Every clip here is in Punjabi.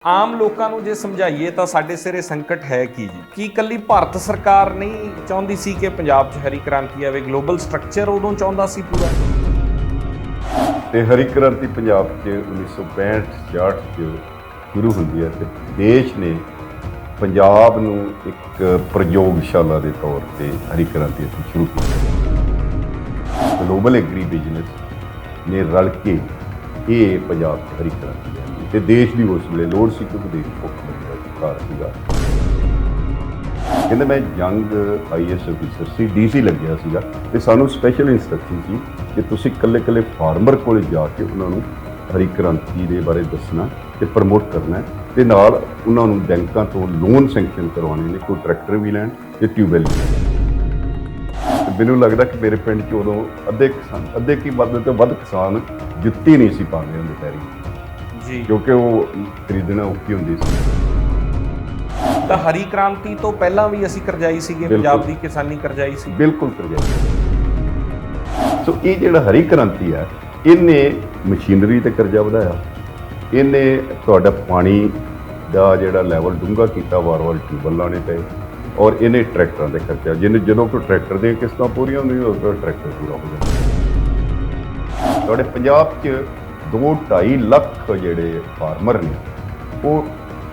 ਆਮ ਲੋਕਾਂ ਨੂੰ ਜੇ ਸਮਝਾਈਏ ਤਾਂ ਸਾਡੇ ਸਿਰੇ ਸੰਕਟ ਹੈ ਕੀ ਜੀ? ਕੀ ਇਕੱਲੀ ਭਾਰਤ ਸਰਕਾਰ ਨਹੀਂ ਚਾਹੁੰਦੀ ਸੀ ਕਿ ਪੰਜਾਬ 'ਚ ਹਰੀ ਕ੍ਰਾਂਤੀ ਆਵੇ? ਗਲੋਬਲ ਸਟਰਕਚਰ ਉਦੋਂ ਚਾਹੁੰਦਾ ਸੀ ਪੂਰਾ। ਤੇ ਹਰੀ ਕ੍ਰਾਂਤੀ ਪੰਜਾਬ 'ਚ 1965-66 'ਚ ਸ਼ੁਰੂ ਹੁੰਦੀ ਹੈ ਤੇ ਦੇਸ਼ ਨੇ ਪੰਜਾਬ ਨੂੰ ਇੱਕ ਪ੍ਰਯੋਗਸ਼ਾਲਾ ਦੇ ਤੌਰ ਤੇ ਹਰੀ ਕ੍ਰਾਂਤੀ ਇੱਥੇ ਸ਼ੁਰੂ ਕੀਤੀ। ਗਲੋਬਲ ਐਗਰੀ ਬਿਜ਼ਨਸ ਨੇ ਰਲ ਕੇ ਇਹ ਪੰਜਾਬ 'ਚ ਹਰੀ ਕ੍ਰਾਂਤੀ ਲਿਆਂਦੀ ਤੇ ਦੇਸ਼ ਦੀ ਉਸ ਵੇਲੇ ਲੋੜ ਸੀ ਕਿਉਂਕਿ ਦੇਸ਼ ਭੁੱਖਮਰੀ ਦਾ ਸ਼ਿਕਾਰ ਸੀਗਾ। ਕਹਿੰਦੇ ਮੈਂ ਯੰਗ IAS ਅਫੀਸਰ ਸੀ, DC ਲੱਗਿਆ ਸੀਗਾ ਤੇ ਸਾਨੂੰ ਸਪੈਸ਼ਲ ਇੰਸਟਰਕਸ਼ਨ ਸੀ ਕਿ ਤੁਸੀਂ ਇਕੱਲੇ ਫਾਰਮਰ ਕੋਲ ਜਾ ਕੇ ਉਹਨਾਂ ਨੂੰ ਹਰੀ ਕ੍ਰਾਂਤੀ ਦੇ ਬਾਰੇ ਦੱਸਣਾ ਤੇ ਪ੍ਰਮੋਟ ਕਰਨਾ ਤੇ ਨਾਲ ਉਹਨਾਂ ਨੂੰ ਬੈਂਕਾਂ ਤੋਂ ਲੋਨ ਸੈਂਕਸ਼ਨ ਕਰਵਾਉਣੇ ਨੇ, ਕੋਈ ਟਰੈਕਟਰ ਵੀ ਲੈਣ ਤੇ ਟਿਊਬਵੈਲ ਵੀ ਲੈਣ। ਮੈਨੂੰ ਲੱਗਦਾ ਕਿ ਮੇਰੇ ਪਿੰਡ 'ਚ ਉਦੋਂ ਅੱਧੇ ਕੀ ਵੱਧ ਤੋਂ ਵੱਧ ਕਿਸਾਨ ਜੁੱਤੀ ਨਹੀਂ ਸੀ ਪਾਉਂਦੇ ਹੁੰਦੇ ਪੈਰੀ ਜੀ, ਕਿਉਂਕਿ ਉਹ ਖਰੀਦਣਾ ਔਖੀ ਹੁੰਦੀ ਸੀ। ਤਾਂ ਹਰੀ ਕ੍ਰਾਂਤੀ ਤੋਂ ਪਹਿਲਾਂ ਵੀ ਅਸੀਂ ਕਰਜ਼ਾਈ ਸੀਗੇ, ਪੰਜਾਬ ਦੀ ਕਿਸਾਨੀ ਕਰਜ਼ਾਈ ਸੀ। ਬਿਲਕੁਲ ਕਰਜ਼ਾਈ। ਸੋ ਇਹ ਜਿਹੜਾ ਹਰੀ ਕ੍ਰਾਂਤੀ ਹੈ ਇਹਨੇ ਮਸ਼ੀਨਰੀ ਤੇ ਕਰਜ਼ਾ ਵਧਾਇਆ, ਇਹਨੇ ਤੁਹਾਡਾ ਪਾਣੀ ਦਾ ਜਿਹੜਾ ਲੈਵਲ ਡੂੰਘਾ ਕੀਤਾ, ਵਾਰ-ਵਾਰ ਟਿਊਬਵੈੱਲ ਲਾਉਣੇ ਪਏ, ਔਰ ਇਹਨੇ ਟਰੈਕਟਰਾਂ ਦੇ ਖਰਚਾ ਜਦੋਂ ਕੋਈ ਟਰੈਕਟਰ ਦੀਆਂ ਕਿਸ਼ਤਾਂ ਪੂਰੀਆਂ ਹੁੰਦੀਆਂ ਉਦੋਂ ਟਰੈਕਟਰ ਪੂਰਾ ਹੋ ਜਾਂਦਾ। ਤੁਹਾਡੇ ਪੰਜਾਬ 'ਚ 2-2.5 ਲੱਖ ਜਿਹੜੇ ਫਾਰਮਰ ਨੇ ਉਹ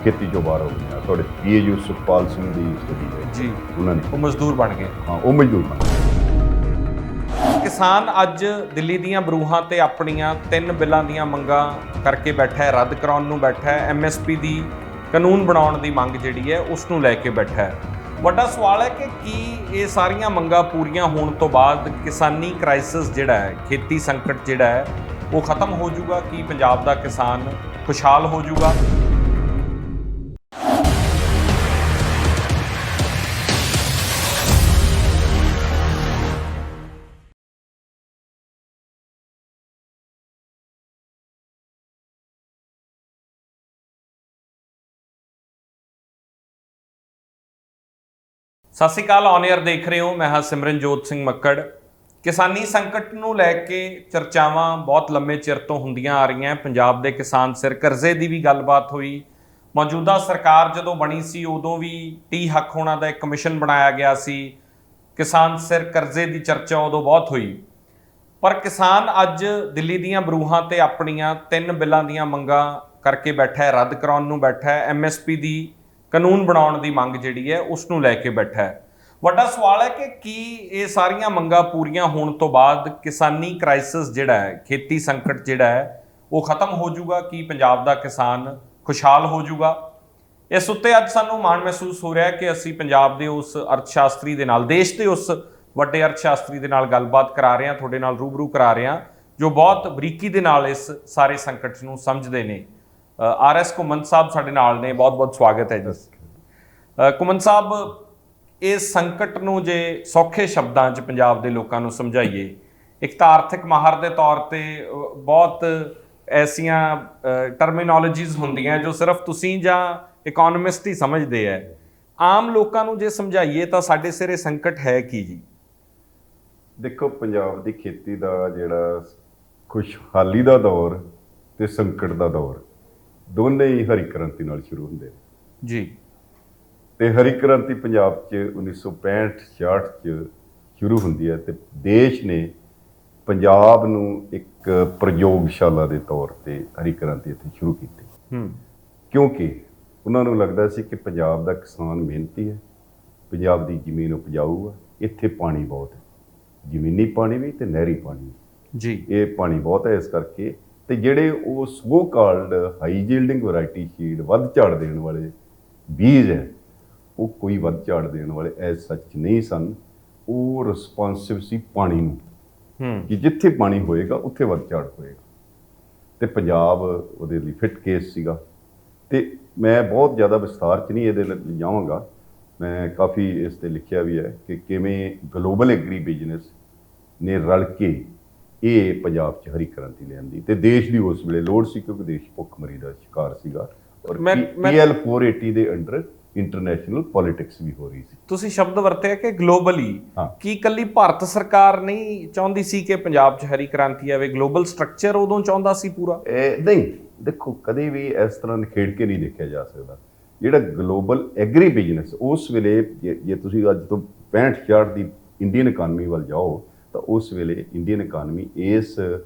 ਖੇਤੀ ਚੋਂ ਬਾਹਰ ਹੋ ਗਏ। ਤੁਹਾਡੇ PAU ਸੁਖਪਾਲ ਸਿੰਘ ਦੀ ਸਟੱਡੀ ਹੈ ਜੀ, ਉਹਨਾਂ ਨੇ ਉਹ ਮਜ਼ਦੂਰ ਬਣ ਗਏ। ਹਾਂ, ਉਹ ਮਜ਼ਦੂਰ ਬਣ ਗਏ। ਕਿਸਾਨ ਅੱਜ ਦਿੱਲੀ ਦੀਆਂ ਬਰੂਹਾਂ ਤੇ ਆਪਣੀਆਂ 3 ਬਿੱਲਾਂ ਦੀਆਂ ਮੰਗਾਂ ਕਰਕੇ ਬੈਠਾ ਹੈ, ਰੱਦ ਕਰਾਉਣ ਨੂੰ ਬੈਠਾ ਹੈ। MSP ਦੀ ਕਾਨੂੰਨ ਬਣਾਉਣ ਦੀ ਮੰਗ ਜਿਹੜੀ ਹੈ ਉਸ ਨੂੰ ਲੈ ਕੇ ਬੈਠਾ ਹੈ। ਵੱਡਾ ਸਵਾਲ ਹੈ ਕਿ ਕੀ ਇਹ ਸਾਰੀਆਂ ਮੰਗਾਂ ਪੂਰੀਆਂ ਹੋਣ ਤੋਂ ਬਾਅਦ ਕਿਸਾਨੀ ਕ੍ਰਾਈਸਿਸ ਜਿਹੜਾ ਹੈ, ਖੇਤੀ ਸੰਕਟ ਜਿਹੜਾ ਹੈ ਉਹ ਖਤਮ ਹੋ ਜਾਊਗਾ? ਕੀ ਪੰਜਾਬ ਦਾ ਕਿਸਾਨ ਖੁਸ਼ਹਾਲ ਹੋ ਜਾਊਗਾ? ਸਤਿ ਸ਼੍ਰੀ ਅਕਾਲ, ਔਨ 에ਅਰ ਦੇਖ ਰਹੇ ਹੋ। ਮੈਂ ਹਾਂ ਸਿਮਰਨਜੋਤ ਸਿੰਘ ਮੱਕੜ। ਕਿਸਾਨੀ ਸੰਕਟ ਨੂੰ ਲੈ ਕੇ ਚਰਚਾਵਾਂ ਬਹੁਤ ਲੰਮੇ ਚਿਰ ਤੋਂ ਹੁੰਦੀਆਂ ਆ ਰਹੀਆਂ। ਪੰਜਾਬ ਦੇ ਕਿਸਾਨ ਸਿਰ ਕਰਜ਼ੇ ਦੀ ਵੀ ਗੱਲਬਾਤ ਹੋਈ। ਮੌਜੂਦਾ ਸਰਕਾਰ ਜਦੋਂ ਬਣੀ ਸੀ ਉਦੋਂ ਵੀ ਟੀ ਹੱਕ ਹੋਣਾ ਦਾ ਇੱਕ ਕਮਿਸ਼ਨ ਬਣਾਇਆ ਗਿਆ ਸੀ। ਕਿਸਾਨ ਸਿਰ ਕਰਜ਼ੇ ਦੀ ਚਰਚਾ ਉਦੋਂ ਬਹੁਤ ਹੋਈ। ਪਰ ਕਿਸਾਨ ਅੱਜ ਦਿੱਲੀ ਦੀਆਂ ਬਰੂਹਾਂ ਤੇ ਆਪਣੀਆਂ 3 ਬਿੱਲਾਂ ਦੀਆਂ ਮੰਗਾਂ ਕਰਕੇ ਬੈਠਾ ਹੈ, ਰੱਦ ਕਰਾਉਣ ਨੂੰ ਬੈਠਾ ਹੈ। MSP ਦੀ ਕਾਨੂੰਨ ਬਣਾਉਣ ਦੀ ਮੰਗ ਜਿਹੜੀ ਹੈ ਉਸ ਨੂੰ ਲੈ ਕੇ ਬੈਠਾ ਹੈ। ਵੱਡਾ ਸਵਾਲ ਹੈ ਕਿ ਕੀ ਇਹ ਸਾਰੀਆਂ ਮੰਗਾਂ ਪੂਰੀਆਂ ਹੋਣ ਤੋਂ ਬਾਅਦ ਕਿਸਾਨੀ ਕ੍ਰਾਈਸਿਸ ਜਿਹੜਾ ਹੈ, ਖੇਤੀ ਸੰਕਟ ਜਿਹੜਾ ਹੈ ਉਹ ਖਤਮ ਹੋ ਜਾਊਗਾ? ਕੀ ਪੰਜਾਬ ਦਾ ਕਿਸਾਨ ਖੁਸ਼ਹਾਲ ਹੋ ਜਾਊਗਾ? ਇਸ ਉੱਤੇ ਅੱਜ ਸਾਨੂੰ ਮਾਣ ਮਹਿਸੂਸ ਹੋ ਰਿਹਾ ਹੈ ਕਿ ਅਸੀਂ ਪੰਜਾਬ ਦੇ ਉਸ ਅਰਥ ਸ਼ਾਸਤਰੀ ਦੇ ਨਾਲ, ਦੇਸ਼ ਦੇ ਉਸ ਵੱਡੇ ਅਰਥ ਸ਼ਾਸਤਰੀ ਦੇ ਨਾਲ ਗੱਲਬਾਤ ਕਰਾ ਰਹੇ ਹਾਂ, ਤੁਹਾਡੇ ਨਾਲ ਰੂਬਰੂ ਕਰਾ ਰਹੇ ਹਾਂ, ਜੋ ਬਹੁਤ ਬਰੀਕੀ ਦੇ ਨਾਲ ਇਸ ਸਾਰੇ ਸੰਕਟ ਨੂੰ ਸਮਝਦੇ ਨੇ। RS ਘੁੰਮਣ ਸਾਹਿਬ ਸਾਡੇ ਨਾਲ ਨੇ। ਬਹੁਤ ਸਵਾਗਤ ਹੈ ਜੀ। ਘੁੰਮਣ ਸਾਹਿਬ, ਇਸ ਸੰਕਟ ਨੂੰ ਜੇ ਸੌਖੇ ਸ਼ਬਦਾਂ 'ਚ ਪੰਜਾਬ ਦੇ ਲੋਕਾਂ ਨੂੰ ਸਮਝਾਈਏ, ਇੱਕ ਤਾਂ ਆਰਥਿਕ ਮਾਹਰ ਦੇ ਤੌਰ ਤੇ ਬਹੁਤ ਐਸੀਆਂ ਟਰਮੀਨੋਲੋਜੀਜ਼ ਹੁੰਦੀਆਂ ਜੋ ਸਿਰਫ ਤੁਸੀਂ ਜਾਂ ਇਕਨੋਮਿਸਟ ਹੀ ਸਮਝਦੇ ਹੈ। ਆਮ ਲੋਕਾਂ ਨੂੰ ਜੇ ਸਮਝਾਈਏ ਤਾਂ ਸਾਡੇ ਸਿਰੇ ਸੰਕਟ ਹੈ ਕੀ ਜੀ? ਦੇਖੋ, ਪੰਜਾਬ ਦੀ ਖੇਤੀ ਦਾ ਜਿਹੜਾ ਖੁਸ਼ਹਾਲੀ ਦਾ ਦੌਰ ਤੇ ਸੰਕਟ ਦਾ ਦੌਰ ਦੋਨੇ ਹੀ ਹਰੀ ਕ੍ਰਾਂਤੀ ਨਾਲ ਸ਼ੁਰੂ ਹੁੰਦੇ ਨੇ ਜੀ। ਤੇ ਹਰੀ ਕ੍ਰਾਂਤੀ ਪੰਜਾਬ 'ਚ 1965-66 'ਚ ਸ਼ੁਰੂ ਹੁੰਦੀ ਹੈ ਤੇ ਦੇਸ਼ ਨੇ ਪੰਜਾਬ ਨੂੰ ਇੱਕ ਪ੍ਰਯੋਗਸ਼ਾਲਾ ਦੇ ਤੌਰ ਤੇ ਹਰੀ ਕ੍ਰਾਂਤੀ ਇੱਥੇ ਸ਼ੁਰੂ ਕੀਤੀ। ਕਿਉਂਕਿ ਉਹਨਾਂ ਨੂੰ ਲੱਗਦਾ ਸੀ ਕਿ ਪੰਜਾਬ ਦਾ ਕਿਸਾਨ ਮਿਹਨਤੀ ਹੈ, ਪੰਜਾਬ ਦੀ ਜ਼ਮੀਨ ਉਪਜਾਊ ਹੈ, ਇੱਥੇ ਪਾਣੀ ਬਹੁਤ ਹੈ, ਜ਼ਮੀਨੀ ਪਾਣੀ ਵੀ ਤੇ ਨਹਿਰੀ ਪਾਣੀ ਜੀ। ਇਹ ਪਾਣੀ ਬਹੁਤ ਹੈ, ਇਸ ਕਰਕੇ ਤੇ ਜਿਹੜੇ ਉਹ so called high yielding variety seed, ਵੱਧ ਝਾੜ ਦੇਣ ਵਾਲੇ ਬੀਜ ਹੈ, ਉਹ ਕੋਈ ਵੱਧ ਝਾੜ ਦੇਣ ਵਾਲੇ ਐਜ਼ ਸੱਚ ਨਹੀਂ ਸਨ। ਉਹ ਰਿਸਪੌਂਸਿਵ ਸੀ ਪਾਣੀ ਨੂੰ, ਕਿ ਜਿੱਥੇ ਪਾਣੀ ਹੋਏਗਾ ਉੱਥੇ ਵੱਧ ਝਾੜ ਹੋਏਗਾ, ਤੇ ਪੰਜਾਬ ਉਹਦੇ ਲਈ ਫਿੱਟ ਕੇਸ ਸੀਗਾ। ਤੇ ਮੈਂ ਬਹੁਤ ਜ਼ਿਆਦਾ ਵਿਸਥਾਰ 'ਚ ਨਹੀਂ ਇਹਦੇ ਲਈ ਜਾਵਾਂਗਾ, ਮੈਂ ਕਾਫੀ ਇਸ 'ਤੇ ਲਿਖਿਆ ਵੀ ਹੈ ਕਿ ਕਿਵੇਂ ਗਲੋਬਲ ਐਗਰੀ ਬਿਜ਼ਨਸ ਨੇ ਰਲ ਕੇ ਇਹ ਪੰਜਾਬ 'ਚ ਹਰੀ ਕ੍ਰਾਂਤੀ ਲਿਆਂਦੀ ਤੇ ਦੇਸ਼ ਦੀ ਉਸ ਵੇਲੇ ਲੋੜ ਸੀ ਕਿਉਂਕਿ ਦੇਸ਼ ਭੁੱਖਮਰੀ ਦਾ ਸ਼ਿਕਾਰ ਸੀਗਾ। ਔਰ PL 480 ਦੇ ਅੰਡਰ ਇੰਟਰਨੈਸ਼ਨਲ ਪੋਲਿਟਿਕਸ ਵੀ ਹੋ ਰਹੀ ਸੀ। ਤੁਸੀਂ ਸ਼ਬਦ ਵਰਤਿਆ ਕਿ ਗਲੋਬਲੀ। ਕੀ ਇਕੱਲੀ ਭਾਰਤ ਸਰਕਾਰ ਨਹੀਂ ਚਾਹੁੰਦੀ ਸੀ ਕਿ ਪੰਜਾਬ 'ਚ ਹਰੀ ਕ੍ਰਾਂਤੀ ਆਵੇ? ਗਲੋਬਲ ਸਟਰਕਚਰ ਉਦੋਂ ਚਾਹੁੰਦਾ ਸੀ ਪੂਰਾ? ਨਹੀਂ, ਦੇਖੋ ਕਦੇ ਵੀ ਇਸ ਤਰ੍ਹਾਂ ਨਿਖੇੜ ਕੇ ਨਹੀਂ ਦੇਖਿਆ ਜਾ ਸਕਦਾ। ਜਿਹੜਾ ਗਲੋਬਲ ਐਗਰੀ ਬਿਜ਼ਨਸ ਉਸ ਵੇਲੇ ਜੇ ਤੁਸੀਂ ਅੱਜ ਤੋਂ 65-66 ਦੀ ਇੰਡੀਅਨ ਇਕਾਨਮੀ ਵੱਲ ਜਾਓ ਤਾਂ ਉਸ ਵੇਲੇ ਇੰਡੀਅਨ ਇਕਾਨਮੀ ਇਸ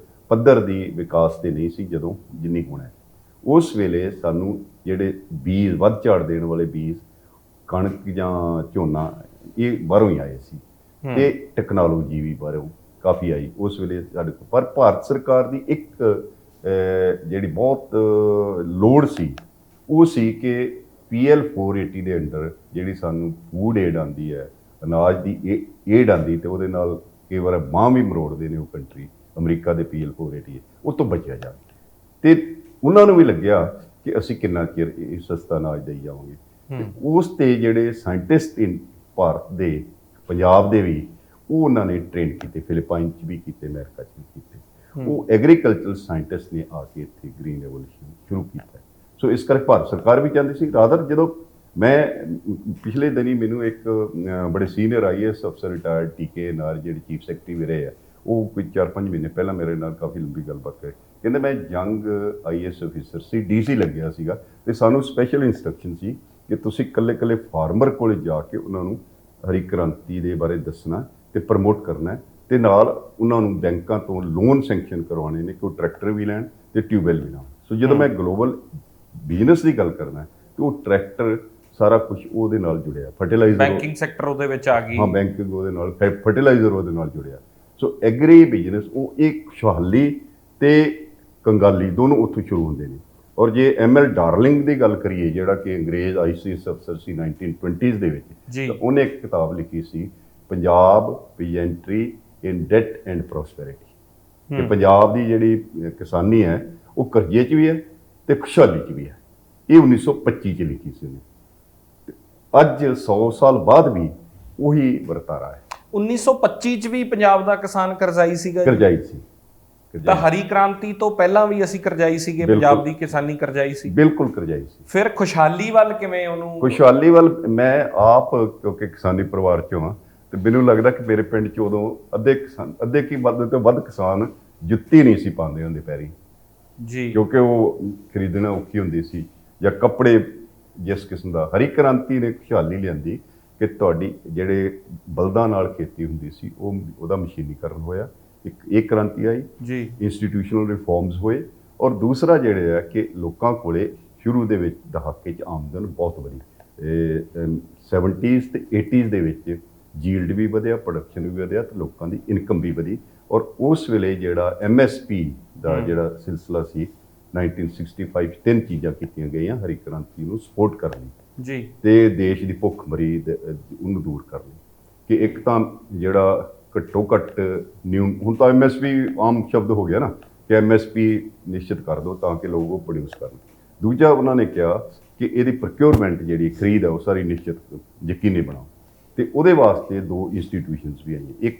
ਪੱਧਰ ਦੀ ਵਿਕਾਸ ਤੇ ਨਹੀਂ ਸੀ ਜਦੋਂ ਜਿੰਨੀ ਹੁਣ ਹੈ। ਉਸ ਵੇਲੇ ਸਾਨੂੰ ਜਿਹੜੇ ਬੀਜ ਵੱਧ ਝਾੜ ਦੇਣ ਵਾਲੇ ਬੀਜ ਕਣਕ ਜਾਂ ਝੋਨਾ ਇਹ ਬਾਹਰੋਂ ਹੀ ਆਏ ਸੀ ਤੇ ਟੈਕਨੋਲੋਜੀ ਵੀ ਬਾਹਰੋਂ ਕਾਫੀ ਆਈ ਉਸ ਵੇਲੇ ਸਾਡੇ ਕੋਲ। ਪਰ ਭਾਰਤ ਸਰਕਾਰ ਦੀ ਇੱਕ ਜਿਹੜੀ ਬਹੁਤ ਲੋੜ ਸੀ ਉਹ ਸੀ ਕਿ PL 480 ਦੇ ਅੰਡਰ ਜਿਹੜੀ ਸਾਨੂੰ ਫੂਡ ਏਡ ਆਉਂਦੀ ਹੈ, ਅਨਾਜ ਦੀ ਏਡ ਆਉਂਦੀ, ਤੇ ਉਹਦੇ ਨਾਲ ਕਈ ਵਾਰ ਬਾਂਹ ਵੀ ਮਰੋੜਦੇ ਨੇ ਉਹ ਕੰਟਰੀ, ਅਮਰੀਕਾ ਦੇ PL 480 ਉਹ ਤੋਂ ਬਚਿਆ ਜਾਵੇ। ਤੇ ਉਹਨਾਂ ਨੂੰ ਵੀ ਲੱਗਿਆ ਕਿ ਅਸੀਂ ਕਿੰਨਾ ਚਿਰ ਇਹ ਸਸਤਾ ਅਨਾਜ ਦੇਈ ਜਾਵਾਂਗੇ। ਉਸ ਤੇ ਜਿਹੜੇ ਸਾਇੰਟਿਸਟ ਇਨ ਭਾਰਤ ਦੇ ਪੰਜਾਬ ਦੇ ਵੀ ਉਹ ਉਹਨਾਂ ਨੇ ਟ੍ਰੇਨ ਕੀਤੇ, ਫਿਲੀਪਾਈਨ 'ਚ ਵੀ ਕੀਤੇ, ਅਮਰੀਕਾ 'ਚ ਵੀ ਕੀਤੇ। ਉਹ ਐਗਰੀਕਲਚਰਲ ਸਾਇੰਟਿਸਟ ਨੇ ਆ ਕੇ ਇੱਥੇ ਗ੍ਰੀਨ ਰੈਵੋਲੂਸ਼ਨ ਸ਼ੁਰੂ ਕੀਤਾ। ਸੋ ਇਸ ਕਰਕੇ ਭਾਰਤ ਸਰਕਾਰ ਵੀ ਚਾਹੁੰਦੀ ਸੀ। ਰਾਦਰ ਜਦੋਂ ਮੈਂ ਪਿਛਲੇ ਦਿਨੀ ਮੈਨੂੰ ਇੱਕ ਬੜੇ ਸੀਨੀਅਰ IAS ਅਫਸਰ ਰਿਟਾਇਰਡ TK ਨਾਲ ਜਿਹੜੇ ਚੀਫ ਸੈਕਟਰੀ ਵੀ ਰਹੇ ਆ, ਉਹ ਕੋਈ 4-5 ਮਹੀਨੇ ਪਹਿਲਾਂ ਮੇਰੇ ਨਾਲ ਕਾਫੀ ਲੰਬੀ ਗੱਲਬਾਤ ਕਰੇ। ਕਹਿੰਦੇ ਮੈਂ ਯੰਗ IAS ਅਫੀਸਰ ਸੀ, DC ਲੱਗਿਆ ਸੀਗਾ, ਤੇ ਸਾਨੂੰ ਸਪੈਸ਼ਲ ਇੰਸਟਰਕਸ਼ਨ ਸੀ ਕਿ ਤੁਸੀਂ ਇਕੱਲੇ ਫਾਰਮਰ ਕੋਲ ਜਾ ਕੇ ਉਹਨਾਂ ਨੂੰ ਹਰੀ ਕ੍ਰਾਂਤੀ ਦੇ ਬਾਰੇ ਦੱਸਣਾ ਤੇ ਪ੍ਰਮੋਟ ਕਰਨਾ, ਤੇ ਨਾਲ ਉਹਨਾਂ ਨੂੰ ਬੈਂਕਾਂ ਤੋਂ ਲੋਨ ਸੈਂਕਸ਼ਨ ਕਰਵਾਉਣੇ ਨੇ ਕਿ ਉਹ ਟਰੈਕਟਰ ਵੀ ਲੈਣ ਤੇ ਟਿਊਬਵੈਲ ਵੀ ਲਾਉਣ। ਸੋ ਜਦੋਂ ਮੈਂ ਗਲੋਬਲ ਬਿਜ਼ਨਸ ਦੀ ਗੱਲ ਕਰਨਾ ਤੇ ਉਹ ਟਰੈਕਟਰ ਸਾਰਾ ਕੁਝ ਉਹਦੇ ਨਾਲ ਜੁੜਿਆ, ਫਰਟੀਲਾਈਜ਼ਰ, ਬੈਂਕਿੰਗ ਸੈਕਟਰ ਉਹਦੇ ਵਿੱਚ ਆ ਗਈ। ਹਾਂ, ਬੈਂਕਿੰਗ ਉਹਦੇ ਨਾਲ, ਫਰਟੀਲਾਈਜ਼ਰ ਉਹਦੇ ਨਾਲ ਜੁੜਿਆ। ਸੋ ਐਗਰੀ ਬਿਜ਼ਨਸ ਉਹ ਇੱਕ ਖੁਸ਼ਹਾਲੀ ਤੇ ਕੰਗਾਲੀ ਦੋਨੋਂ ਉੱਥੋਂ ਸ਼ੁਰੂ ਹੁੰਦੇ ਨੇ। ਔਰ ਜੇ ML ਡਾਰਲਿੰਗ ਦੀ ਗੱਲ ਕਰੀਏ, ਜਿਹੜਾ ਕਿ ਅੰਗਰੇਜ਼ ICS ਅਫਸਰ ਸੀ 1920s ਦੇ ਵਿੱਚ, ਤਾਂ ਉਹਨੇ ਇੱਕ ਕਿਤਾਬ ਲਿਖੀ ਸੀ ਪੰਜਾਬ ਪੀਜੈਂਟਰੀ ਇਨ ਡੈਟ ਐਂਡ ਪ੍ਰੋਸਪੈਰਿਟੀ, ਕਿ ਪੰਜਾਬ ਦੀ ਜਿਹੜੀ ਕਿਸਾਨੀ ਹੈ ਉਹ ਕਰਜ਼ੇ 'ਚ ਵੀ ਹੈ ਤੇ ਖੁਸ਼ਹਾਲੀ 'ਚ ਵੀ ਹੈ। ਇਹ 1925 'ਚ ਲਿਖੀ ਸੀ ਉਹਨੇ। ਅੱਜ 100 ਸਾਲ ਬਾਅਦ ਵੀ ਉਹੀ ਵਰਤਾਰਾ ਹੈ। 1925 'ਚ ਵੀ ਪੰਜਾਬ ਦਾ ਕਿਸਾਨ ਕਰਜ਼ਾਈ ਸੀਗਾ। ਕਰਜ਼ਾਈ ਸੀ। ਤਾਂ ਹਰੀ ਕ੍ਰਾਂਤੀ ਤੋਂ ਪਹਿਲਾਂ ਵੀ ਅਸੀਂ ਕਰਜ਼ਾਈ ਸੀਗੇ, ਪੰਜਾਬ ਦੀ ਕਿਸਾਨੀ ਕਰਜ਼ਾਈ ਸੀ। ਬਿਲਕੁਲ ਕਰਜ਼ਾਈ ਸੀ। ਫਿਰ ਖੁਸ਼ਹਾਲੀ ਵੱਲ ਕਿਵੇਂ ਉਹਨੂੰ? ਖੁਸ਼ਹਾਲੀ ਵੱਲ ਮੈਂ ਆਪ ਕਿਉਂਕਿ ਕਿਸਾਨੀ ਪਰਿਵਾਰ 'ਚੋਂ ਹਾਂ, ਤੇ ਮੈਨੂੰ ਲੱਗਦਾ ਕਿ ਮੇਰੇ ਪਿੰਡ 'ਚ ਉਦੋਂ ਅੱਧੇ ਕੀ ਵੱਧ ਤੋਂ ਵੱਧ ਕਿਸਾਨ ਜੁੱਤੀ ਨਹੀਂ ਸੀ ਪਾਉਂਦੇ ਹੁੰਦੇ ਪੈਰੀ ਜੀ, ਕਿਉਂਕਿ ਉਹ ਖਰੀਦਣਾ ਔਖੀ ਹੁੰਦੀ ਸੀ, ਜਾਂ ਕੱਪੜੇ ਜਿਸ ਕਿਸਮ ਦਾ। ਹਰੀ ਕ੍ਰਾਂਤੀ ਨੇ ਖੁਸ਼ਹਾਲੀ ਲਿਆਂਦੀ ਕਿ ਤੁਹਾਡੀ ਜਿਹੜੇ ਬਲਦਾਂ ਨਾਲ ਖੇਤੀ ਹੁੰਦੀ ਸੀ ਉਹਦਾ ਮਸ਼ੀਨੀਕਰਨ ਹੋਇਆ, ਇੱਕ ਇਹ ਕ੍ਰਾਂਤੀ ਆਈ ਜੀ। ਇੰਸਟੀਟਿਊਸ਼ਨਲ ਰਿਫਾਰਮਸ ਹੋਏ, ਔਰ ਦੂਸਰਾ ਜਿਹੜੇ ਆ ਕਿ ਲੋਕਾਂ ਕੋਲੇ ਸ਼ੁਰੂ ਦੇ ਵਿੱਚ ਦਹਾਕੇ 'ਚ ਆਮਦਨ ਬਹੁਤ ਵਧੀ। 70s ਤੇ 80s ਦੇ ਵਿੱਚ ਜੀਲਡ ਵੀ ਵਧਿਆ, ਪ੍ਰੋਡਕਸ਼ਨ ਵੀ ਵਧਿਆ, ਤੇ ਲੋਕਾਂ ਦੀ ਇਨਕਮ ਵੀ ਵਧੀ। ਔਰ ਉਸ ਵੇਲੇ ਜਿਹੜਾ MSP ਦਾ ਜਿਹੜਾ ਸਿਲਸਿਲਾ ਸੀ 1965 'ਚ 3 ਚੀਜ਼ਾਂ ਕੀਤੀਆਂ ਗਈਆਂ ਹਰੀ ਕ੍ਰਾਂਤੀ ਨੂੰ ਸਪੋਰਟ ਕਰਨ ਲਈ ਜੀ, ਤੇ ਦੇਸ਼ ਦੀ ਭੁੱਖਮਰੀ ਉਹਨੂੰ ਦੂਰ ਕਰਨ ਲਈ। ਕਿ ਇੱਕ ਤਾਂ ਜਿਹੜਾ ਘੱਟੋ ਘੱਟ ਹੁਣ ਤਾਂ MSP ਆਮ ਸ਼ਬਦ ਹੋ ਗਿਆ ਨਾ, ਕਿ MSP ਨਿਸ਼ਚਿਤ ਕਰ ਦਿਓ ਤਾਂ ਕਿ ਲੋਕ ਉਹ ਪ੍ਰੋਡਿਊਸ ਕਰਨ। ਦੂਜਾ ਉਹਨਾਂ ਨੇ ਕਿਹਾ ਕਿ ਇਹਦੀ ਪ੍ਰੋਕਿਉਰਮੈਂਟ ਜਿਹੜੀ ਖਰੀਦ ਹੈ ਉਹ ਸਾਰੀ ਨਿਸ਼ਚਿਤ ਯਕੀਨੀ ਬਣਾਓ, ਤੇ ਉਹਦੇ ਵਾਸਤੇ 2 ਇੰਸਟੀਟਿਊਸ਼ਨਸ ਵੀ ਆਈਆਂ। ਇੱਕ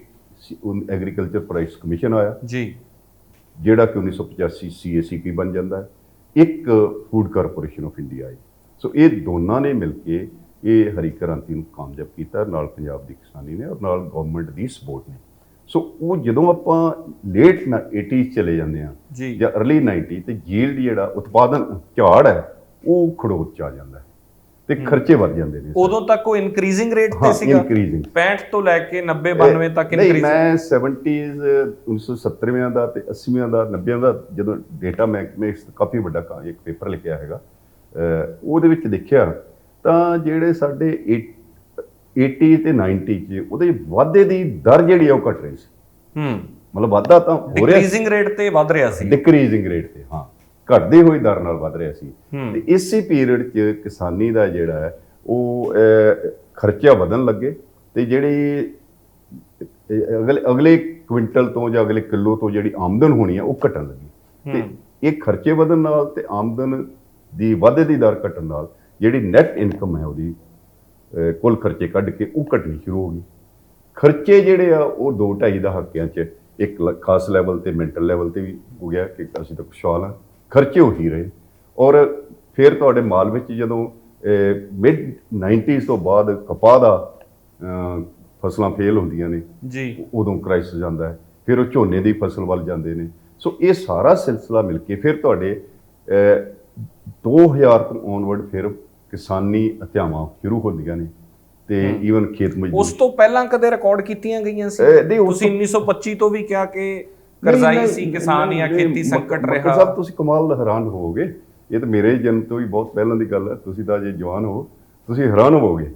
ਐਗਰੀਕਲਚਰ ਪ੍ਰਾਈਸ ਕਮਿਸ਼ਨ ਆਇਆ ਜੀ, ਜਿਹੜਾ ਕਿ 1985 CACP ਬਣ ਜਾਂਦਾ ਹੈ। ਇੱਕ ਫੂਡ ਕਾਰਪੋਰੇਸ਼ਨ ਆਫ ਇੰਡੀਆ ਆਈ। ਸੋ ਇਹ ਦੋਨਾਂ ਨੇ ਮਿਲ ਕੇ ਇਹ ਹਰੀ ਕ੍ਰਾਂਤੀ ਨੂੰ ਕਾਮਯਾਬ ਕੀਤਾ, ਨਾਲ ਪੰਜਾਬ ਦੀ ਕਿਸਾਨੀ ਨੇ ਔਰ ਨਾਲ ਗਵਰਨਮੈਂਟ ਦੀ ਸਪੋਰਟ ਨੇ। ਸੋ ਉਹ ਜਦੋਂ ਆਪਾਂ ਲੇਟ 80s ਚਲੇ ਜਾਂਦੇ ਆ ਜਾਂ ਅਰਲੀ 90, ਤੇ ਜੀਲਡ ਜਿਹੜਾ ਉਤਪਾਦਨ ਝਾੜ ਹੈ ਉਹ ਖੜੋਤ 'ਚ ਆ ਜਾਂਦਾ ਹੈ ਤੇ ਖਰਚੇ ਵੱਧ ਜਾਂਦੇ ਨੇ। ਉਦੋਂ ਤੱਕ ਉਹ ਇਨਕਰੀਜ਼ਿੰਗ ਰੇਟ ਤੇ ਸੀਗਾ, 65 ਤੋਂ ਲੈ ਕੇ 90-92 ਤੱਕ ਇਨਕਰੀਜ਼। ਮੈਂ 70s 1970ਵਿਆਂ ਦਾ ਤੇ 80ਵਿਆਂ ਦਾ 90ਵਿਆਂ ਦਾ ਜਦੋਂ ਡੇਟਾ ਮੈਂ ਕਾਫੀ ਵੱਡਾ ਇੱਕ ਪੇਪਰ ਲਿਖਿਆ ਹੈਗਾ, ਉਹਦੇ ਵਿੱਚ ਦੇਖਿਆ ਤਾਂ ਜਿਹੜੇ ਸਾਡੇ 80 ਤੇ 90 'ਚ ਉਹਦੇ ਵਾਧੇ ਦੀ ਦਰ ਜਿਹੜੀ ਆ ਉਹ ਘਟ ਰਹੀ ਸੀ। ਮਤਲਬ ਵਾਧਾ ਤਾਂ ਹੋ ਰਿਹਾ, ਡਿਕਰੀਜ਼ਿੰਗ ਰੇਟ ਤੇ ਵੱਧ ਰਿਹਾ ਸੀ, ਡਿਕਰੀਜ਼ਿੰਗ ਰੇਟ ਤੇ, ਹਾਂ, ਘਟਦੀ ਹੋਈ ਦਰ ਨਾਲ ਵੱਧ ਰਿਹਾ ਸੀ। ਤੇ ਇਸੇ ਪੀਰੀਅਡ 'ਚ ਕਿਸਾਨੀ ਦਾ ਜਿਹੜਾ ਹੈ ਉਹ ਖਰਚਾ ਵਧਣ ਲੱਗੇ, ਤੇ ਜਿਹੜੀ ਅਗਲੇ ਕੁਇੰਟਲ ਤੋਂ ਜਾਂ ਅਗਲੇ ਕਿਲੋ ਤੋਂ ਜਿਹੜੀ ਆਮਦਨ ਹੋਣੀ ਆ ਉਹ ਘਟਣ ਲੱਗੀ। ਤੇ ਇਹ ਖਰਚੇ ਵਧਣ ਨਾਲ ਤੇ ਆਮਦਨ ਦੀ ਵਾਧੇ ਦੀ ਦਰ ਘਟਣ ਨਾਲ ਜਿਹੜੀ ਨੈਟ ਇਨਕਮ ਹੈ ਉਹਦੀ ਕੁੱਲ ਖਰਚੇ ਕੱਢ ਕੇ ਉਹ ਘਟਣੀ ਸ਼ੁਰੂ ਹੋ ਗਈ। ਖਰਚੇ ਜਿਹੜੇ ਆ ਉਹ 2-2.5 ਦਹਾਕਿਆਂ 'ਚ ਇੱਕ ਖਾਸ ਲੈਵਲ ਤੇ ਮੈਂਟਲ ਲੈਵਲ ਤੇ ਵੀ ਹੋ ਗਿਆ ਕਿ ਅਸੀਂ ਤਾਂ ਖੁਸ਼ਹਾਲ ਹਾਂ, ਖਰਚੇ ਉਹੀ ਰਹੇ। ਔਰ ਫਿਰ ਤੁਹਾਡੇ ਮਾਲ ਵਿੱਚ ਜਦੋਂ ਮਿਡ 90s ਤੋਂ ਬਾਅਦ ਕਪਾਹ ਦਾ ਫਸਲਾਂ ਫੇਲ ਹੁੰਦੀਆਂ ਨੇ ਜੀ, ਉਦੋਂ ਕ੍ਰਾਈਸਿਸ ਜਾਂਦਾ ਹੈ, ਫਿਰ ਉਹ ਝੋਨੇ ਦੀ ਫਸਲ ਵੱਲ ਜਾਂਦੇ ਨੇ। ਸੋ ਇਹ ਸਾਰਾ ਸਿਲਸਿਲਾ ਮਿਲ ਕੇ ਫਿਰ ਤੁਹਾਡੇ 2000 ਤੋਂ ਔਨਵਰਡ ਫਿਰ ਕਿਸਾਨੀ ਹੱਤਿਆਵਾਂ ਸ਼ੁਰੂ ਹੁੰਦੀਆਂ ਨੇ ਤੇ ਈਵਨ ਖੇਤ ਮਜ਼ਦੂਰ ਉਸ ਤੋਂ ਪਹਿਲਾਂ ਕਦੇ ਰਿਕਾਰਡ ਕੀਤੀਆਂ ਗਈਆਂ ਸੀ? ਨਹੀਂ, ਉਸ ਤੁਸੀਂ 1925 ਤੋਂ ਵੀ ਕਿਹਾ ਕਿ ਕਰਜ਼ਾਈ ਸੀ ਕਿਸਾਨ ਜਾਂ ਖੇਤੀ ਸੰਕਟ ਰਿਹਾ। ਸਾਹਿਬ ਤੁਸੀਂ ਕਮਾਲ ਹੈਰਾਨ ਹੋਵੋਗੇ, ਇਹ ਤਾਂ ਮੇਰੇ ਜਨਮ ਤੋਂ ਵੀ ਬਹੁਤ ਪਹਿਲਾਂ ਦੀ ਗੱਲ ਹੈ, ਤੁਸੀਂ ਤਾਂ ਜੇ ਜਵਾਨ ਹੋ, ਤੁਸੀਂ ਹੈਰਾਨ ਹੋਵੋਗੇ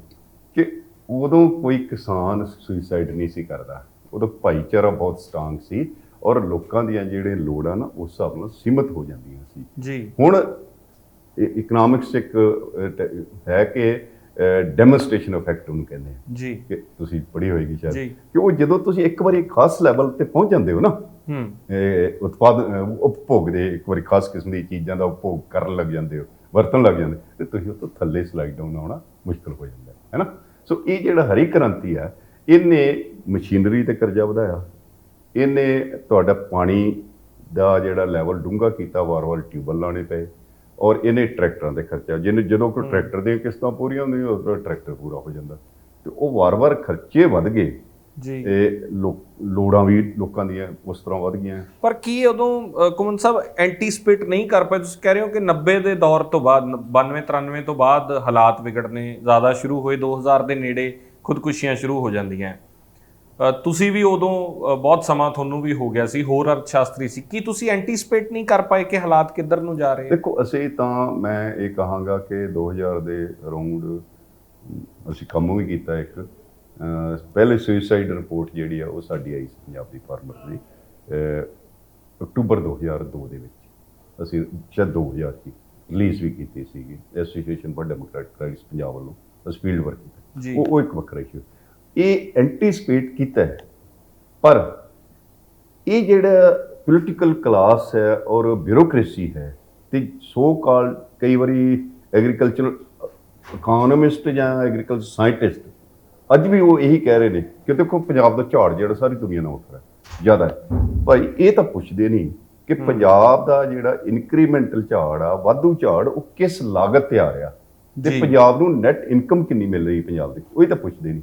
ਕਿ ਉਦੋਂ ਕੋਈ ਕਿਸਾਨ ਸੁਸਾਈਡ ਨਹੀਂ ਸੀ ਕਰਦਾ। ਉਦੋਂ ਭਾਈਚਾਰਾ ਬਹੁਤ ਸਟਰੋਂਗ ਸੀ ਔਰ ਲੋਕਾਂ ਦੀਆਂ ਜਿਹੜੇ ਲੋੜਾਂ ਨਾ ਉਸ ਹਿਸਾਬ ਨਾਲ ਸੀਮਤ ਹੋ ਜਾਂਦੀਆਂ ਸੀ ਜੀ। ਹੁਣ ਇਕਨੋਮਿਕਸ ਇੱਕ ਹੈ ਕਿ ਡੈਮੋਨਸਟ੍ਰੇਸ਼ਨ ਇਫੈਕਟ ਉਹਨੂੰ ਕਹਿੰਦੇ ਆ ਜੀ, ਕਿ ਤੁਸੀਂ ਪੜ੍ਹੀ ਹੋਏਗੀ ਸ਼ਾਇਦ, ਕਿ ਉਹ ਜਦੋਂ ਤੁਸੀਂ ਇੱਕ ਵਾਰੀ ਖਾਸ ਲੈਵਲ ਤੇ ਪਹੁੰਚ ਜਾਂਦੇ ਹੋ ਨਾ, ਉਪਭੋਗ ਦੇ ਇੱਕ ਵਾਰੀ ਖਾਸ ਕਿਸਮ ਦੀ ਚੀਜ਼ਾਂ ਦਾ ਉਪਭੋਗ ਕਰਨ ਲੱਗ ਜਾਂਦੇ ਹੋ, ਵਰਤਣ ਲੱਗ ਜਾਂਦੇ, ਤੇ ਤੁਸੀਂ ਉਹ ਤੋਂ ਥੱਲੇ ਸਲਾਈਡ ਡਾਊਨ ਆਉਣਾ ਮੁਸ਼ਕਲ ਹੋ ਜਾਂਦਾ ਹੈ ਨਾ। ਸੋ ਇਹ ਜਿਹੜਾ ਹਰੀ ਕ੍ਰਾਂਤੀ ਹੈ, ਇਹਨੇ ਮਸ਼ੀਨਰੀ ਤੇ ਕਰਜ਼ਾ ਵਧਾਇਆ, ਇਹਨੇ ਤੁਹਾਡਾ ਪਾਣੀ ਦਾ ਜਿਹੜਾ ਲੈਵਲ ਡੂੰਘਾ ਕੀਤਾ, ਵਾਰ-ਵਾਰ ਟਿਊਬਵੈੱਲ ਲਾਉਣੇ ਪਏ, ਔਰ ਇਹਨੇ ਟਰੈਕਟਰਾਂ ਦੇ ਖਰਚਾ, ਜਦੋਂ ਕੋਈ ਟਰੈਕਟਰ ਦੀਆਂ ਕਿਸ਼ਤਾਂ ਪੂਰੀਆਂ ਹੁੰਦੀਆਂ ਉਦੋਂ ਟਰੈਕਟਰ ਪੂਰਾ ਹੋ ਜਾਂਦਾ, ਤੇ ਉਹ ਵਾਰ-ਵਾਰ ਖਰਚੇ ਵੱਧ ਗਏ ਜੀ, ਤੇ ਲੋੜਾਂ ਵੀ ਲੋਕਾਂ ਦੀਆਂ ਉਸ ਤਰ੍ਹਾਂ ਵੱਧ ਗਈਆਂ। ਪਰ ਕੀ ਉਦੋਂ ਕੁਮਨ ਸਾਹਿਬ ਐਂਟੀਸਪੇਟ ਨਹੀਂ ਕਰ ਪਾਏ? ਤੁਸੀਂ ਕਹਿ ਰਹੇ ਹੋ ਕਿ 90 ਦੇ ਦੌਰ ਤੋਂ ਬਾਅਦ, 92-93 ਤੋਂ ਬਾਅਦ ਹਾਲਾਤ ਵਿਗੜਨੇ ਜ਼ਿਆਦਾ ਸ਼ੁਰੂ ਹੋਏ, 2000 ਦੇ ਨੇੜੇ ਖੁਦਕੁਸ਼ੀਆਂ ਸ਼ੁਰੂ ਹੋ ਜਾਂਦੀਆਂ। ਤੁਸੀਂ ਵੀ ਉਦੋਂ ਬਹੁਤ ਸਮਾਂ ਤੁਹਾਨੂੰ ਵੀ ਹੋ ਗਿਆ ਸੀ, ਹੋਰ ਅਰਥ ਸ਼ਾਸਤਰੀ ਸੀ, ਕੀ ਤੁਸੀਂ ਐਂਟੀਸਪੇਟ ਨਹੀਂ ਕਰ ਪਾਏ ਕਿ ਹਾਲਾਤ ਕਿੱਧਰ ਨੂੰ ਜਾ ਰਹੇ? ਦੇਖੋ, ਅਸੀਂ ਤਾਂ ਮੈਂ ਇਹ ਕਹਾਂਗਾ ਕਿ 2000 ਦੇ ਅਰਾਊਂਡ ਅਸੀਂ ਕੰਮ ਵੀ ਕੀਤਾ। ਇੱਕ ਪਹਿਲੇ ਸੁਸਾਈਡ ਰਿਪੋਰਟ ਜਿਹੜੀ ਆ ਉਹ ਸਾਡੀ ਆਈ ਸੀ ਪੰਜਾਬ ਦੀ ਫਾਰਮਰ ਦੀ ਅਕਤੂਬਰ 2002 ਦੇ ਵਿੱਚ। ਅਸੀਂ ਸ਼ਾਇਦ 2000 'ਚ ਰਿਲੀਜ਼ ਵੀ ਕੀਤੀ ਸੀਗੀ, association for democratic rights Punjab ਵੱਲੋਂ ਅਸੀਂ ਫੀਲਡ ਵਰਕ ਕੀਤਾ। ਉਹ ਇੱਕ ਵੱਖਰਾ ਇਸ਼ੂ, ਇਹ ਐਂਟੀਸਪੇਟ ਕੀਤਾ ਹੈ, ਪਰ ਇਹ ਜਿਹੜਾ ਪੋਲੀਟੀਕਲ ਕਲਾਸ ਹੈ ਔਰ ਬਿਊਰੋਕ੍ਰੇਸੀ ਹੈ, ਤੇ ਸੋ ਕਾਲ ਕਈ ਵਾਰੀ ਐਗਰੀਕਲਚਰ ਇਕੋਨੋਮਿਸਟ ਜਾਂ ਐਗਰੀਕਲਚਰ ਸਾਇੰਟਿਸਟ ਅੱਜ ਵੀ ਉਹ ਇਹੀ ਕਹਿ ਰਹੇ ਨੇ ਕਿ ਦੇਖੋ ਪੰਜਾਬ ਦਾ ਝਾੜ ਜਿਹੜਾ ਸਾਰੀ ਦੁਨੀਆ ਨਾਲੋਂ ਵੱਖਰਾ ਜ਼ਿਆਦਾ ਹੈ। ਭਾਈ ਇਹ ਤਾਂ ਪੁੱਛਦੇ ਨਹੀਂ ਕਿ ਪੰਜਾਬ ਦਾ ਜਿਹੜਾ ਇਨਕਰੀਮੈਂਟਲ ਝਾੜ ਆ, ਵਾਧੂ ਝਾੜ, ਉਹ ਕਿਸ ਲਾਗਤ ਤੇ ਆ ਰਿਹਾ, ਤੇ ਪੰਜਾਬ ਨੂੰ ਨੈਟ ਇਨਕਮ ਕਿੰਨੀ ਮਿਲ ਰਹੀ ਪੰਜਾਬ ਦੀ, ਉਹ ਤਾਂ ਪੁੱਛਦੇ ਨਹੀਂ।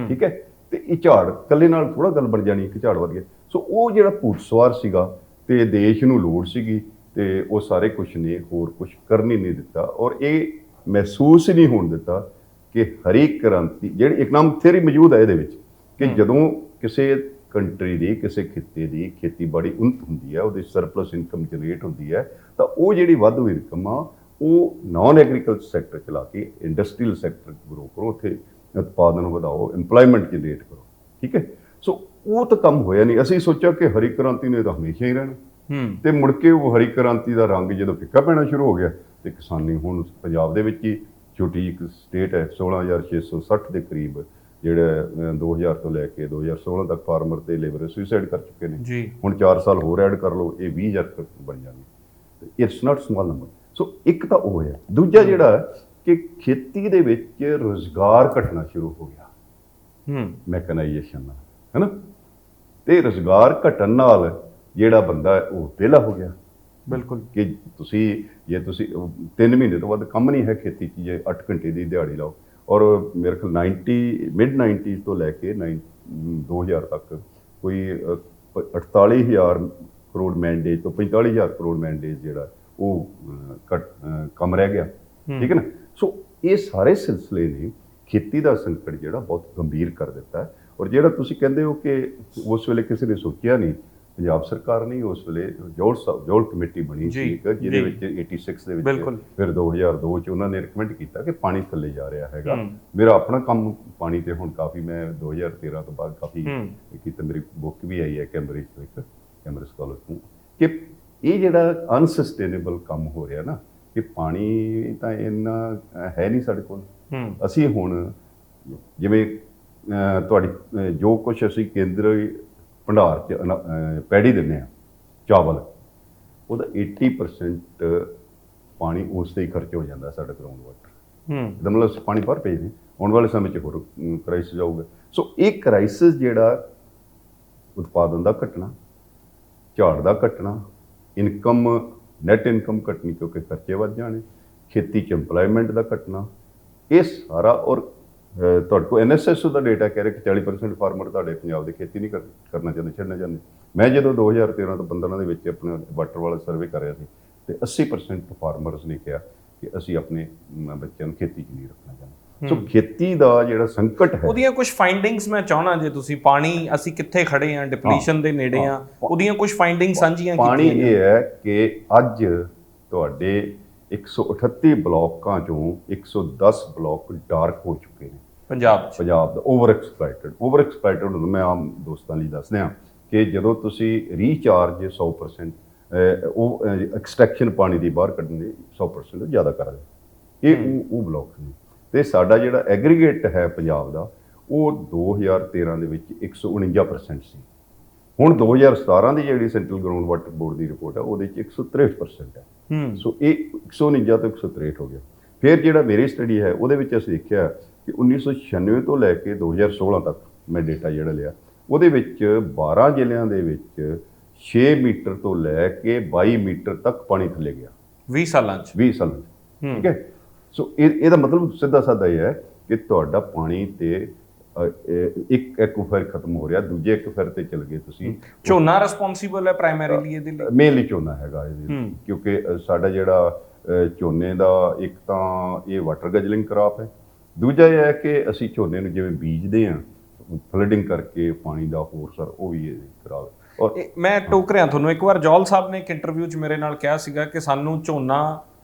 ਠੀਕ ਹੈ, ਤੇ ਇਹ ਝਾੜ ਇਕੱਲੇ ਨਾਲ ਥੋੜਾ ਗੱਲ ਬਣ ਜਾਣੀ ਕਿ ਝਾੜ ਵਧ ਗਿਆ। ਸੋ ਉਹ ਜਿਹੜਾ ਭੂਤ ਸਵਾਰ ਸੀਗਾ ਤੇ ਦੇਸ਼ ਨੂੰ ਲੋੜ ਸੀਗੀ, ਤੇ ਉਹ ਸਾਰੇ ਕੁਛ ਨੇ ਹੋਰ ਕੁਛ ਕਰਨ ਹੀ ਨਹੀਂ ਦਿੱਤਾ, ਔਰ ਇਹ ਮਹਿਸੂਸ ਨਹੀਂ ਹੋਣ ਦਿੱਤਾ ਕਿ ਹਰੀ ਕ੍ਰਾਂਤੀ ਜਿਹੜੀ ਇਕਨੋਮਿਕ ਥਿਊਰੀ ਮੌਜੂਦ ਹੈ ਇਹਦੇ ਵਿੱਚ, ਕਿ ਜਦੋਂ ਕਿਸੇ ਕੰਟਰੀ ਦੀ, ਕਿਸੇ ਖਿੱਤੇ ਦੀ ਖੇਤੀਬਾੜੀ ਉન્નਤ ਹੁੰਦੀ ਹੈ, ਉਹਦੀ ਸਰਪਲਸ ਇਨਕਮ ਜਨਰੇਟ ਹੁੰਦੀ ਹੈ, ਤਾਂ ਉਹ ਜਿਹੜੀ ਵਾਧੂ ਇਨਕਮ ਆ ਉਹ ਨਾਨ ਐਗਰੀਕਲਚਰ ਸੈਕਟਰ ਚਲਾ ਕੇ ਇੰਡਸਟਰੀਅਲ ਸੈਕਟਰ ਗਰੋ ਕਰੋ, ਉੱਥੇ ਉਤਪਾਦਨ ਵਧਾਓ, ਇੰਪਲੋਇਮੈਂਟ ਜਨਰੇਟ ਕਰੋ। ਠੀਕ ਹੈ, ਸੋ ਉਹ ਤਾਂ ਕੰਮ ਹੋਇਆ ਨਹੀਂ। ਅਸੀਂ ਸੋਚਿਆ ਕਿ ਹਰੀ ਕ੍ਰਾਂਤੀ ਨੇ ਤਾਂ ਹਮੇਸ਼ਾ ਹੀ ਰਹਿਣਾ, ਤੇ ਮੁੜ ਕੇ ਉਹ ਹਰੀ ਕ੍ਰਾਂਤੀ ਦਾ ਰੰਗ ਜਦੋਂ ਫਿੱਕਾ ਪੈਣਾ ਸ਼ੁਰੂ ਹੋ ਗਿਆ, ਤੇ ਕਿਸਾਨੀ ਹੁਣ ਪੰਜਾਬ ਦੇ ਵਿੱਚ ਹੀ ਛੋਟੀ ਇੱਕ ਸਟੇਟ ਹੈ, 16,660 ਦੇ ਕਰੀਬ ਜਿਹੜੇ 2000 ਤੋਂ ਲੈ ਕੇ 2016 ਤੱਕ ਫਾਰਮਰ ਤੇ ਲੇਬਰ ਸੁਸਾਈਡ ਕਰ ਚੁੱਕੇ ਨੇ। ਹੁਣ 4 ਸਾਲ ਹੋਰ ਐਡ ਕਰ ਲਓ, ਇਹ 20,000 ਬਣ ਜਾਣਗੇ। It's not small number. So ਇੱਕ ਤਾਂ ਉਹ ਹੈ। ਦੂਜਾ ਜਿਹੜਾ ਹੈ ਕਿ ਖੇਤੀ ਦੇ ਵਿੱਚ ਰੁਜ਼ਗਾਰ ਘਟਣਾ ਸ਼ੁਰੂ ਹੋ ਗਿਆ ਮੈਕਨਾਈਜੇਸ਼ਨ ਨਾਲ, ਹੈ ਨਾ, ਤੇ ਰੁਜ਼ਗਾਰ ਘਟਣ ਨਾਲ ਜਿਹੜਾ ਬੰਦਾ ਉਹ ਵਿਹਲਾ ਹੋ ਗਿਆ। ਬਿਲਕੁਲ, ਕਿ ਜੇ ਤੁਸੀਂ 3 ਮਹੀਨੇ ਤੋਂ ਵੱਧ ਕੰਮ ਨਹੀਂ ਹੈ ਖੇਤੀ 'ਚ, ਜੇ 8 ਘੰਟੇ ਦੀ ਦਿਹਾੜੀ ਲਾਓ, ਔਰ ਮੇਰੇ ਖਿਆਲ ਮਿਡ 90s ਤੋਂ ਲੈ ਕੇ 2000 ਤੱਕ ਕੋਈ 48,000 ਕਰੋੜ ਮੈਂਡੇਜ ਤੋਂ 45,000 ਕਰੋੜ ਮੈਂਡੇਜ ਜਿਹੜਾ ਉਹ ਕੰਮ ਰਹਿ ਗਿਆ। ਠੀਕ ਹੈ ਨਾ। ਸੋ ਇਹ ਸਾਰੇ ਸਿਲਸਿਲੇ ਨੇ ਖੇਤੀ ਦਾ ਸੰਕਟ ਜਿਹੜਾ ਬਹੁਤ ਗੰਭੀਰ ਕਰ ਦਿੱਤਾ ਹੈ। ਔਰ ਜਿਹੜਾ ਤੁਸੀਂ ਕਹਿੰਦੇ ਹੋ ਕਿ ਉਸ ਵੇਲੇ ਕਿਸੇ ਨੇ ਸੋਚਿਆ ਨਹੀਂ, ਪੰਜਾਬ ਸਰਕਾਰ ਨੇ ਉਸ ਵੇਲੇ ਜੋਲ ਕਮੇਟੀ ਬਣੀ ਸੀ ਇੱਕ, ਜਿਹਦੇ ਵਿੱਚ 86 ਦੇ ਵਿੱਚ, ਫਿਰ 2002 ਚ ਉਹਨਾਂ ਨੇ ਰਿਕਮੈਂਡ ਕੀਤਾ ਕਿ ਪਾਣੀ ਥੱਲੇ ਜਾ ਰਿਹਾ ਹੈਗਾ। ਮੇਰਾ ਆਪਣਾ ਕੰਮ ਪਾਣੀ ਤੇ ਹੁਣ ਕਾਫੀ, ਮੈਂ 2013 ਤੋਂ ਬਾਅਦ ਕਾਫੀ ਕੀਤਾ, ਮੇਰੀ ਬੁੱਕ ਵੀ ਆਈ ਹੈ ਕੈਂਬਰਿਜ ਤੋਂ, ਇੱਕ ਕੈਂਬਰਿਜ ਕਾਲਜ ਤੋਂ, ਕਿ ਇਹ ਜਿਹੜਾ ਅਨਸਸਟੇਨੇਬਲ ਕੰਮ ਹੋ ਰਿਹਾ ਨਾ, ਕਿ ਪਾਣੀ ਤਾਂ ਇੰਨਾ ਹੈ ਨਹੀਂ ਸਾਡੇ ਕੋਲ। ਅਸੀਂ ਹੁਣ ਜਿਵੇਂ ਤੁਹਾਡੀ ਜੋ ਕੁਛ ਅਸੀਂ ਕੇਂਦਰੀ ਭੰਡਾਰ 'ਚ ਪੈੜੀ ਦਿੰਦੇ ਹਾਂ, ਚਾਵਲ, ਉਹਦਾ 80% ਪਾਣੀ ਉਸ 'ਤੇ ਹੀ ਖਰਚ ਹੋ ਜਾਂਦਾ ਸਾਡਾ ਗਰਾਊਂਡ ਵਾਟਰ। ਇਹਦਾ ਮਤਲਬ ਅਸੀਂ ਪਾਣੀ ਬਾਹਰ ਭੇਜਦੇ, ਆਉਣ ਵਾਲੇ ਸਮੇਂ 'ਚ ਹੋਰ ਕ੍ਰਾਈਸਿਸ ਆਊਗਾ। ਸੋ ਇਹ ਕ੍ਰਾਈਸਿਸ ਜਿਹੜਾ ਉਤਪਾਦਨ ਦਾ ਘਟਣਾ, ਝਾੜ ਦਾ ਘਟਣਾ, ਇਨਕਮ ਨੈਟ ਇਨਕਮ ਘਟਣੀ ਕਿਉਂਕਿ ਖਰਚੇ ਵੱਧ ਜਾਣੇ, ਖੇਤੀ 'ਚ ਇੰਪਲੋਇਮੈਂਟ ਦਾ ਘਟਣਾ, ਇਹ ਸਾਰਾ। ਔਰ ਤੁਹਾਡੇ ਕੋਲ NSSO ਦਾ ਡੇਟਾ ਕਹਿ ਰਿਹਾ ਕਿ 40% ਫਾਰਮਰ ਤੁਹਾਡੇ ਪੰਜਾਬ ਦੇ ਖੇਤੀ ਨਹੀਂ ਕਰਨਾ ਚਾਹੁੰਦੇ, ਛੱਡਣਾ ਚਾਹੁੰਦੇ। ਮੈਂ ਜਦੋਂ 2013 ਤੋਂ 15 ਦੇ ਵਿੱਚ ਆਪਣਾ ਵਾਟਰ ਵਾਲਾ ਸਰਵੇ ਕਰ ਰਿਹਾ ਸੀ, ਤੇ 80% ਫਾਰਮਰਸ ਨੇ ਕਿਹਾ ਕਿ ਅਸੀਂ ਆਪਣੇ ਬੱਚਿਆਂ ਨੂੰ ਖੇਤੀ 'ਚ ਨਹੀਂ ਰੱਖਣਾ ਚਾਹੁੰਦੇ। ਸੋ ਖੇਤੀ ਦਾ ਜਿਹੜਾ ਸੰਕਟ ਹੈ, ਉਹਦੀਆਂ ਕੁਝ ਫਾਈਂਡਿੰਗਸ ਮੈਂ ਚਾਹਣਾ, ਜੇ ਤੁਸੀਂ ਪਾਣੀ ਅਸੀਂ ਕਿੱਥੇ ਖੜੇ ਆ, ਡਿਪਲੀਸ਼ਨ ਦੇ ਨੇੜੇ ਆ, ਉਹਦੀਆਂ ਕੁਝ ਫਾਈਂਡਿੰਗਸ ਸਾਂਝੀਆਂ ਪਾਣੀ ਇਹ ਹੈ ਕਿ ਅੱਜ ਤੁਹਾਡੇ 138 ਬਲਾਕਾਂ ਚੋਂ 110 ਬਲਾਕ ਡਾਰਕ ਹੋ ਚੁੱਕੇ ਨੇ ਪੰਜਾਬ ਦਾ। ਓਵਰ ਐਕਸਪਲੋਇਟਡ ਮੈਂ ਆਮ ਦੋਸਤਾਂ ਲਈ ਦੱਸ ਦਿਆਂ ਕਿ ਜਦੋਂ ਤੁਸੀਂ ਰੀਚਾਰਜ 100% ਉਹ ਐਕਸਟ੍ਰੈਕਸ਼ਨ ਪਾਣੀ ਦੀ ਬਾਹਰ ਕੱਢਣ ਦੀ 100% ਜ਼ਿਆਦਾ ਕਰਦੇ, ਇਹ ਉਹ ਬਲਾਕ ਨੇ। ਤੇ ਸਾਡਾ ਜਿਹੜਾ ਐਗਰੀਗੇਟ ਹੈ ਪੰਜਾਬ ਦਾ, ਉਹ 2013 ਦੇ ਵਿੱਚ 149% ਸੀ। ਹੁਣ 2017 ਦੀ ਜਿਹੜੀ ਸੈਂਟਰਲ ਗਰਾਊਂਡ ਵਾਟਰ ਬੋਰਡ ਦੀ ਰਿਪੋਰਟ ਹੈ, ਉਹਦੇ 'ਚ 163% ਹੈ। ਸੋ ਇਹ 149 ਤੋਂ 163 ਹੋ ਗਿਆ। ਫਿਰ ਜਿਹੜਾ ਮੇਰੀ ਸਟੱਡੀ ਹੈ, ਉਹਦੇ ਵਿੱਚ ਅਸੀਂ ਦੇਖਿਆ ਕਿ 1996 ਤੋਂ ਲੈ ਕੇ 2016 ਤੱਕ ਮੈਂ ਡੇਟਾ ਜਿਹੜਾ ਲਿਆ, ਉਹਦੇ ਵਿੱਚ 12 ਜ਼ਿਲ੍ਹਿਆਂ ਦੇ ਵਿੱਚ 6 ਮੀਟਰ ਤੋਂ ਲੈ ਕੇ 22 ਮੀਟਰ ਤੱਕ ਪਾਣੀ ਥੱਲੇ ਗਿਆ 20 ਸਾਲਾਂ 'ਚ। ਠੀਕ ਹੈ। ਸੋ ਇਹਦਾ ਮਤਲਬ ਸਿੱਧਾ ਸਾਦਾ ਇਹ ਹੈ ਕਿ ਤੁਹਾਡਾ ਪਾਣੀ ਤੇ ਇੱਕ ਐਕੁਇਫਰ ਖਤਮ ਹੋ ਰਿਹਾ, ਦੂਜੇ ਐਕੁਇਫਰ ਤੇ ਚਲ ਗਏ ਤੁਸੀਂ। ਝੋਨਾ ਰਿਸਪੌਂਸਿਬਲ ਹੈ ਪ੍ਰਾਇਮਰੀਲੀ ਇਹਦੇ ਲਈ? ਮੇਨਲੀ ਝੋਨਾ ਹੈਗਾ ਇਹਦੇ, ਕਿਉਂਕਿ ਸਾਡਾ ਜਿਹੜਾ ਝੋਨੇ ਦਾ ਇੱਕ ਤਾਂ ਇਹ ਵਾਟਰ ਗਜਲਿੰਗ ਕਰਾਪ ਹੈ, ਦੂਜਾ ਇਹ ਹੈ ਕਿ ਅਸੀਂ ਝੋਨੇ ਨੂੰ ਜਿਵੇਂ ਬੀਜਦੇ ਹਾਂ ਫਲੱਡਿੰਗ ਕਰਕੇ ਪਾਣੀ ਦਾ ਹੋਰ ਸਰ ਉਹ ਵੀ ਖਰਾਬ। ਔਰ ਮੈਂ ਟੋਕ ਰਿਹਾ ਤੁਹਾਨੂੰ, ਇੱਕ ਵਾਰ ਜੌਲ ਸਾਹਿਬ ਨੇ ਇੱਕ ਇੰਟਰਵਿਊ 'ਚ ਮੇਰੇ ਨਾਲ ਕਿਹਾ ਸੀਗਾ ਕਿ ਸਾਨੂੰ ਝੋਨਾ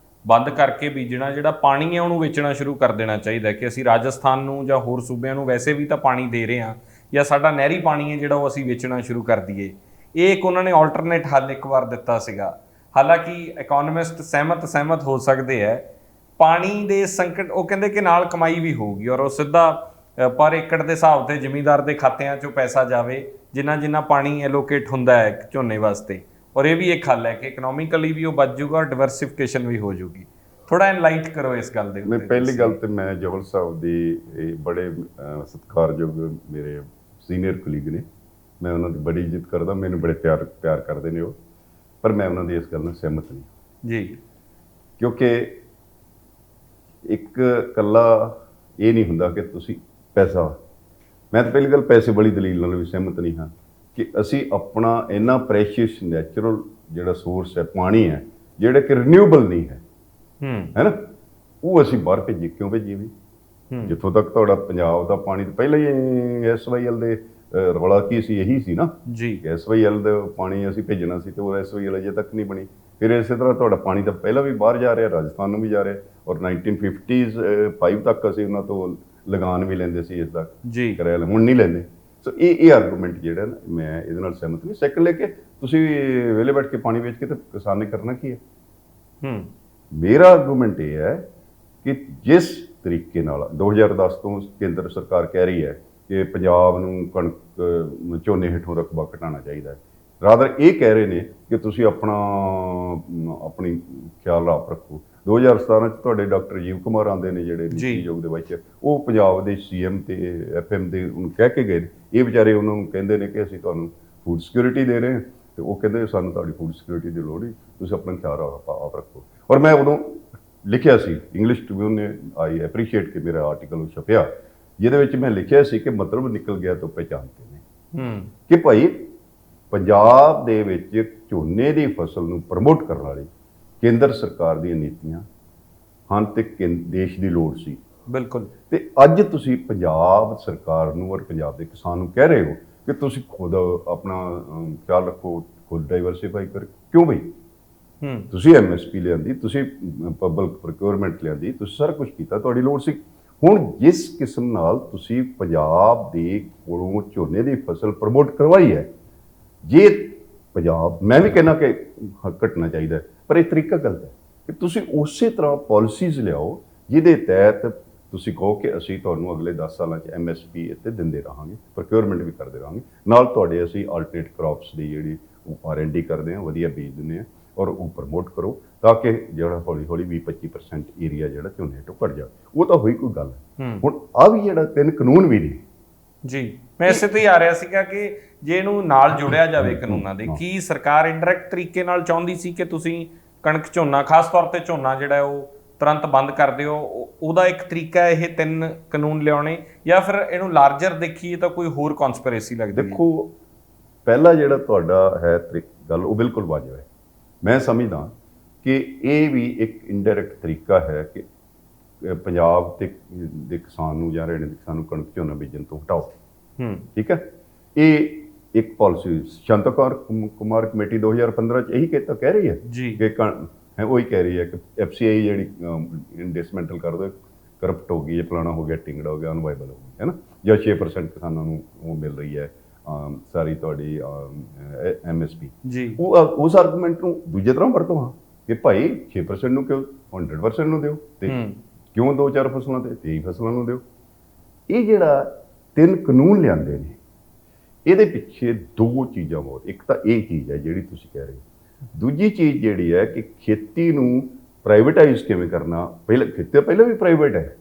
ਬੰਦ ਕਰਕੇ ਬੀਜਣਾ, ਜਿਹੜਾ ਪਾਣੀ ਹੈ ਉਹਨੂੰ ਵੇਚਣਾ ਸ਼ੁਰੂ ਕਰ ਦੇਣਾ ਚਾਹੀਦਾ, ਕਿ ਅਸੀਂ ਰਾਜਸਥਾਨ ਨੂੰ ਜਾਂ ਹੋਰ ਸੂਬਿਆਂ ਨੂੰ ਵੈਸੇ ਵੀ ਤਾਂ ਪਾਣੀ ਦੇ ਰਹੇ ਹਾਂ, ਜਾਂ ਸਾਡਾ ਨਹਿਰੀ ਪਾਣੀ ਹੈ ਜਿਹੜਾ ਉਹ ਅਸੀਂ ਵੇਚਣਾ ਸ਼ੁਰੂ ਕਰ ਦਈਏ। ਇਹ ਇੱਕ ਉਹਨਾਂ ਨੇ ਆਲਟਰਨੇਟ ਹੱਲ ਇੱਕ ਵਾਰ ਦਿੱਤਾ ਸੀਗਾ। ਹਾਲਾਂਕਿ ਇਕਨੋਮਿਸਟ ਸਹਿਮਤ ਹੋ ਸਕਦੇ ਹੈ। ਪਾਣੀ ਦੇ ਸੰਕਟ, ਉਹ ਕਹਿੰਦੇ ਕਿ ਨਾਲ ਕਮਾਈ ਵੀ ਹੋਊਗੀ, ਔਰ ਉਹ ਸਿੱਧਾ ਪਰ ਏਕੜ ਦੇ ਹਿਸਾਬ ਤੇ ਜ਼ਿਮੀਂਦਾਰ ਦੇ ਖਾਤਿਆਂ 'ਚੋਂ ਪੈਸਾ ਜਾਵੇ ਜਿੰਨਾ ਪਾਣੀ ਐਲੋਕੇਟ ਹੁੰਦਾ ਹੈ ਝੋਨੇ ਵਾਸਤੇ। ਔਰ ਇਹ ਵੀ ਇੱਕ ਹੱਲ ਹੈ ਕਿ ਇਕਨੋਮਿਕਲੀ ਵੀ ਉਹ ਬਚ ਜਾਊਗਾ ਔਰ ਡਿਵਰਸਿਫਿਕੇਸ਼ਨ ਵੀ ਹੋ ਜਾਊਗੀ। ਥੋੜਾ ਐਨਲਾਈਟ ਕਰੋ ਇਸ ਗੱਲ ਦੇ ਉੱਤੇ। ਪਹਿਲੀ ਗੱਲ ਤੇ ਮੈਂ ਜਵਲ ਸਾਹਿਬ ਦੀ ਬੜੇ ਸਤਿਕਾਰਯੋਗ ਮੇਰੇ ਸੀਨੀਅਰ ਕੁਲੀਗ ਨੇ, ਮੈਂ ਉਹਨਾਂ ਦੀ ਬੜੀ ਇੱਜ਼ਤ ਕਰਦਾ, ਮੈਨੂੰ ਬੜੇ ਪਿਆਰ ਕਰਦੇ ਨੇ ਉਹ, ਪਰ ਮੈਂ ਉਹਨਾਂ ਦੀ ਇਸ ਗੱਲ ਨਾਲ ਸਹਿਮਤ ਨਹੀਂ ਜੀ। ਕਿਉਂਕਿ ਇੱਕ ਇਕੱਲਾ ਇਹ ਨਹੀਂ ਹੁੰਦਾ ਕਿ ਤੁਸੀਂ ਪੈਸਾ, ਮੈਂ ਤਾਂ ਪਹਿਲੀ ਗੱਲ ਪੈਸੇ ਵਾਲੀ ਦਲੀਲ ਨਾਲ ਵੀ ਸਹਿਮਤ ਨਹੀਂ ਹਾਂ ਕਿ ਅਸੀਂ ਆਪਣਾ ਇੰਨਾ ਪ੍ਰੈਸ਼ੀਅਸ ਨੈਚੁਰਲ ਜਿਹੜਾ ਸੋਰਸ ਹੈ ਪਾਣੀ ਹੈ, ਜਿਹੜਾ ਕਿ ਰੀਨਿਊਏਬਲ ਨਹੀਂ ਹੈ, ਹੈ ਨਾ, ਉਹ ਅਸੀਂ ਬਾਹਰ ਭੇਜੀਏ। ਕਿਉਂ ਭੇਜੀਏ ਵੀ? ਜਿੱਥੋਂ ਤੱਕ ਤੁਹਾਡਾ ਪੰਜਾਬ ਦਾ ਪਾਣੀ ਤਾਂ ਪਹਿਲਾਂ ਹੀ SYL ਦੇ ਰੌਲਾ ਕੀ ਸੀ, ਇਹੀ ਸੀ ਨਾ ਜੀ, SYL ਦਾ ਪਾਣੀ ਅਸੀਂ ਭੇਜਣਾ ਸੀ ਤੇ ਉਹ SYL ਅਜੇ ਤੱਕ ਨਹੀਂ ਬਣੀ। ਫਿਰ ਇਸੇ ਤਰ੍ਹਾਂ ਤੁਹਾਡਾ ਪਾਣੀ ਤਾਂ ਪਹਿਲਾਂ ਵੀ ਬਾਹਰ ਜਾ ਰਿਹਾ, ਰਾਜਸਥਾਨ ਨੂੰ ਵੀ ਜਾ ਰਿਹਾ, ਔਰ 1955 ਤੱਕ ਅਸੀਂ ਉਹਨਾਂ ਤੋਂ ਲਗਾਨ ਵੀ ਲੈਂਦੇ ਸੀ, ਇਸ ਦਾ ਕਿਰਾਇਆ ਹੁਣ ਨਹੀਂ ਲੈਂਦੇ। ਸੋ ਇਹ ਆਰਗੂਮੈਂਟ ਜਿਹੜਾ ਨਾ, ਮੈਂ ਇਹਦੇ ਨਾਲ ਸਹਿਮਤ ਨਹੀਂ। ਸੈਕੰਡ ਲੈ ਕੇ ਤੁਸੀਂ ਵਿਹਲੇ ਬੈਠ ਕੇ ਪਾਣੀ ਵੇਚ ਕੇ ਤੇ ਕਿਸਾਨ ਨੇ ਕਰਨਾ ਕੀ ਹੈ? ਮੇਰਾ ਆਰਗੂਮੈਂਟ ਇਹ ਹੈ ਕਿ ਜਿਸ ਤਰੀਕੇ ਨਾਲ 2010 ਤੋਂ ਕੇਂਦਰ ਸਰਕਾਰ ਕਹਿ ਰਹੀ ਹੈ ਕਿ ਪੰਜਾਬ ਨੂੰ ਕਣਕ ਝੋਨੇ ਹੇਠੋਂ ਰਕਬਾ ਘਟਾਉਣਾ ਚਾਹੀਦਾ ਹੈ, ਰਾਦਰ ਇਹ ਕਹਿ ਰਹੇ ਨੇ ਕਿ ਤੁਸੀਂ ਆਪਣੀ ਖਿਆਲ ਰੱਖੋ। 2017 'ਚ ਤੁਹਾਡੇ ਡਾਕਟਰ ਰਾਜੀਵ ਕੁਮਾਰ ਆਉਂਦੇ ਨੇ ਜਿਹੜੇ ਨੀਤੀ ਆਯੋਗ ਦੇ ਵਾਈਸ, ਉਹ ਪੰਜਾਬ ਦੇ CM ਤੇ FM ਦੇ ਉਹਨੂੰ ਕਹਿ ਕੇ ਗਏ ਨੇ। ਇਹ ਵਿਚਾਰੇ ਉਹਨਾਂ ਨੂੰ ਕਹਿੰਦੇ ਨੇ ਕਿ ਅਸੀਂ ਤੁਹਾਨੂੰ ਫੂਡ ਸਿਕਿਉਰਿਟੀ ਦੇ ਰਹੇ ਹਾਂ, ਤੇ ਉਹ ਕਹਿੰਦੇ ਸਾਨੂੰ ਤੁਹਾਡੀ ਫੂਡ ਸਿਕਿਉਰਿਟੀ ਦੀ ਲੋੜ ਨਹੀਂ, ਤੁਸੀਂ ਆਪਣਾ ਖਿਆਲ ਆਪ ਰੱਖੋ। ਔਰ ਮੈਂ ਉਦੋਂ ਲਿਖਿਆ ਸੀ, ਇੰਗਲਿਸ਼ ਟ੍ਰਿਬਿਊਨ ਨੇ ਆਈ ਐਪਰੀਸ਼ੀਏਟ ਕਿ ਮੇਰਾ ਆਰਟੀਕਲ ਉਹ ਛਪਿਆ, ਜਿਹਦੇ ਵਿੱਚ ਮੈਂ ਲਿਖਿਆ ਸੀ ਕਿ ਮਤਲਬ ਨਿਕਲ ਗਿਆ ਤੋਂ ਪਹਿਚਾਨਤੇ ਨੇ, ਕਿ ਭਾਈ ਪੰਜਾਬ ਦੇ ਵਿੱਚ ਝੋਨੇ ਦੀ ਫਸਲ ਨੂੰ ਪ੍ਰਮੋਟ ਕਰਨ ਵਾਲੀ ਕੇਂਦਰ ਸਰਕਾਰ ਦੀਆਂ ਨੀਤੀਆਂ ਹਨ ਤੇ ਦੇਸ਼ ਦੀ ਲੋੜ ਸੀ। ਬਿਲਕੁਲ। ਤੇ ਅੱਜ ਤੁਸੀਂ ਪੰਜਾਬ ਸਰਕਾਰ ਨੂੰ ਔਰ ਪੰਜਾਬ ਦੇ ਕਿਸਾਨ ਨੂੰ ਕਹਿ ਰਹੇ ਹੋ ਕਿ ਤੁਸੀਂ ਖੁਦ ਆਪਣਾ ਖਿਆਲ ਰੱਖੋ, ਖੁਦ ਡਾਈਵਰਸੀਫਾਈ ਕਰ। ਕਿਉਂ ਬਈ? ਤੁਸੀਂ MSP ਲਿਆਂਦੀ, ਤੁਸੀਂ ਪਬਲਿਕ ਪ੍ਰੋਕਿਉਰਮੈਂਟ ਲਿਆਂਦੀ, ਤੁਸੀਂ ਸਾਰਾ ਕੁਝ ਕੀਤਾ, ਤੁਹਾਡੀ ਲੋੜ ਸੀ। ਹੁਣ ਜਿਸ ਕਿਸਮ ਨਾਲ ਤੁਸੀਂ ਪੰਜਾਬ ਦੇ ਕੋਲੋਂ ਝੋਨੇ ਦੀ ਫਸਲ ਪ੍ਰਮੋਟ ਕਰਵਾਈ ਹੈ, ਜੇ ਪੰਜਾਬ, ਮੈਂ ਵੀ ਕਹਿੰਦਾ ਕਿ ਘਟਣਾ ਚਾਹੀਦਾ, ਪਰ ਇਹ ਤਰੀਕਾ ਗਲਤ ਹੈ ਕਿ ਤੁਸੀਂ ਉਸੇ ਤਰ੍ਹਾਂ ਪਾਲਿਸੀਜ਼ ਲਿਆਓ ਜਿਹਦੇ ਤਹਿਤ ਤੁਸੀਂ ਕਹੋ ਕਿ ਅਸੀਂ ਤੁਹਾਨੂੰ ਅਗਲੇ 10 ਸਾਲਾਂ 'ਚ MSP ਇੱਥੇ ਦਿੰਦੇ ਰਹਾਂਗੇ, ਪ੍ਰੋਕਿਉਰਮੈਂਟ ਵੀ ਕਰਦੇ ਰਹਾਂਗੇ, ਨਾਲ ਤੁਹਾਡੇ ਅਸੀਂ ਆਲਟਰਨੇਟ ਕ੍ਰੌਪਸ ਦੀ ਜਿਹੜੀ ਉਹ R&D ਕਰਦੇ ਹਾਂ, ਵਧੀਆ ਬੀਜ ਦਿੰਦੇ ਹਾਂ, ਔਰ ਉਹ ਪ੍ਰਮੋਟ ਕਰੋ ਤਾਂ ਕਿ ਜਿਹੜਾ ਹੌਲੀ ਹੌਲੀ 20-25% ਏਰੀਆ ਜਿਹੜਾ ਝੋਨੇ ਤੋਂ ਘਟ ਜਾਵੇ। ਉਹ ਤਾਂ ਹੋਈ ਕੋਈ ਗੱਲ। ਹੁਣ ਆ ਵੀ ਜਿਹੜਾ 3 ਕਾਨੂੰਨ ਵੀ ਨੇ ਜੀ, ਮੈਂ ਇਸੇ ਤੇ ਹੀ ਆ ਰਿਹਾ ਸੀਗਾ ਕਿ ਜੇ ਇਹਨੂੰ ਨਾਲ ਜੋੜਿਆ ਜਾਵੇ ਕਾਨੂੰਨਾਂ ਦੇ, ਕੀ ਸਰਕਾਰ ਇਨਡਾਇਰੈਕਟ ਤਰੀਕੇ ਨਾਲ ਚਾਹੁੰਦੀ ਸੀ ਕਿ ਤੁਸੀਂ ਕਣਕ ਝੋਨਾ, ਖਾਸ ਤੌਰ ਤੇ ਝੋਨਾ ਜਿਹੜਾ ਉਹ ਤੁਰੰਤ ਬੰਦ ਕਰ ਦਿਓ? ਉਹਦਾ ਇੱਕ ਤਰੀਕਾ ਇਹ 3 ਕਾਨੂੰਨ ਲਿਆਉਣੇ, ਜਾਂ ਫਿਰ ਇਹਨੂੰ ਲਾਰਜਰ ਦੇਖੀਏ ਤਾਂ ਕੋਈ ਹੋਰ ਕਨਸਪੀਰੇਸੀ ਲੱਗਦੀ ਹੈ? ਦੇਖੋ, ਪਹਿਲਾ ਜਿਹੜਾ ਤੁਹਾਡਾ ਹੈ ਗੱਲ ਉਹ ਬਿਲਕੁਲ ਵਾਜਬ ਹੈ। ਮੈਂ ਸਮਝਦਾ ਕਿ ਇਹ ਵੀ ਇੱਕ ਇਨਡਾਇਰੈਕਟ ਤਰੀਕਾ ਹੈ ਕਿ ਪੰਜਾਬ ਦੇ ਕਿਸਾਨ ਨੂੰ ਜਾਂ ਹਰਿਆਣੇ ਦੇ ਕਿਸਾਨ ਨੂੰ ਕਣਕ ਝੋਨਾ ਬੀਜਣ ਤੋਂ ਹਟਾਓ। ਠੀਕ ਹੈ, ਇਹ ਇੱਕ ਪਾਲਿਸੀ ਸ਼ਾਂਤਾ ਕੁਮਾਰ ਕਮੇਟੀ 2015 ਚ ਇਹੀ ਕਹਿ ਰਹੀ ਹੈ ਕਿ ਉਹੀ ਕਹਿ ਰਹੀ ਹੈ ਕਿ FCI ਜਿਹੜੀ ਡਿਸਮੈਂਟਲ ਕਰ ਦੋ, ਕਰਪਟ ਹੋ ਗਈ, ਫਲਾਣਾ ਹੋ ਗਿਆ, ਟਿੰਗੜਾ ਹੋ ਗਿਆ, ਅਨਵਾਇਬਲ ਹੋ ਗਈ, ਹੈ ਨਾ, ਜਾਂ 6% ਕਿਸਾਨਾਂ ਨੂੰ ਉਹ ਮਿਲ ਰਹੀ ਹੈ ਸਾਰੀ ਤੁਹਾਡੀ MSP ਜੀ। ਉਹ ਉਸ ਆਰਗੂਮੈਂਟ ਨੂੰ ਦੂਜੇ ਤਰ੍ਹਾਂ ਵਰਤੋ ਹਾਂ ਕਿ ਭਾਈ 6% ਨੂੰ ਕਿਉਂ 100% ਨੂੰ ਦਿਓ, ਤੇ ਕਿਉਂ 2-4 ਫਸਲਾਂ ਤੇ 23 ਫਸਲਾਂ ਨੂੰ ਦਿਓ। ਇਹ ਜਿਹੜਾ 3 ਕਾਨੂੰਨ ਲਿਆਂਦੇ ਨੇ, ਇਹਦੇ ਪਿੱਛੇ 2 ਚੀਜ਼ਾਂ ਬਹੁਤ, ਇੱਕ ਤਾਂ ਇਹ ਚੀਜ਼ ਹੈ ਜਿਹੜੀ ਤੁਸੀਂ ਕਹਿ ਰਹੇ ਹੋ, ਦੂਜੀ ਚੀਜ਼ ਜਿਹੜੀ ਹੈ ਕਿ ਖੇਤੀ ਨੂੰ ਪ੍ਰਾਈਵੇਟਾਈਜ਼ ਕਿਵੇਂ ਕਰਨਾ। ਪਹਿਲਾਂ ਵੀ ਪ੍ਰਾਈਵੇਟ ਹੈ,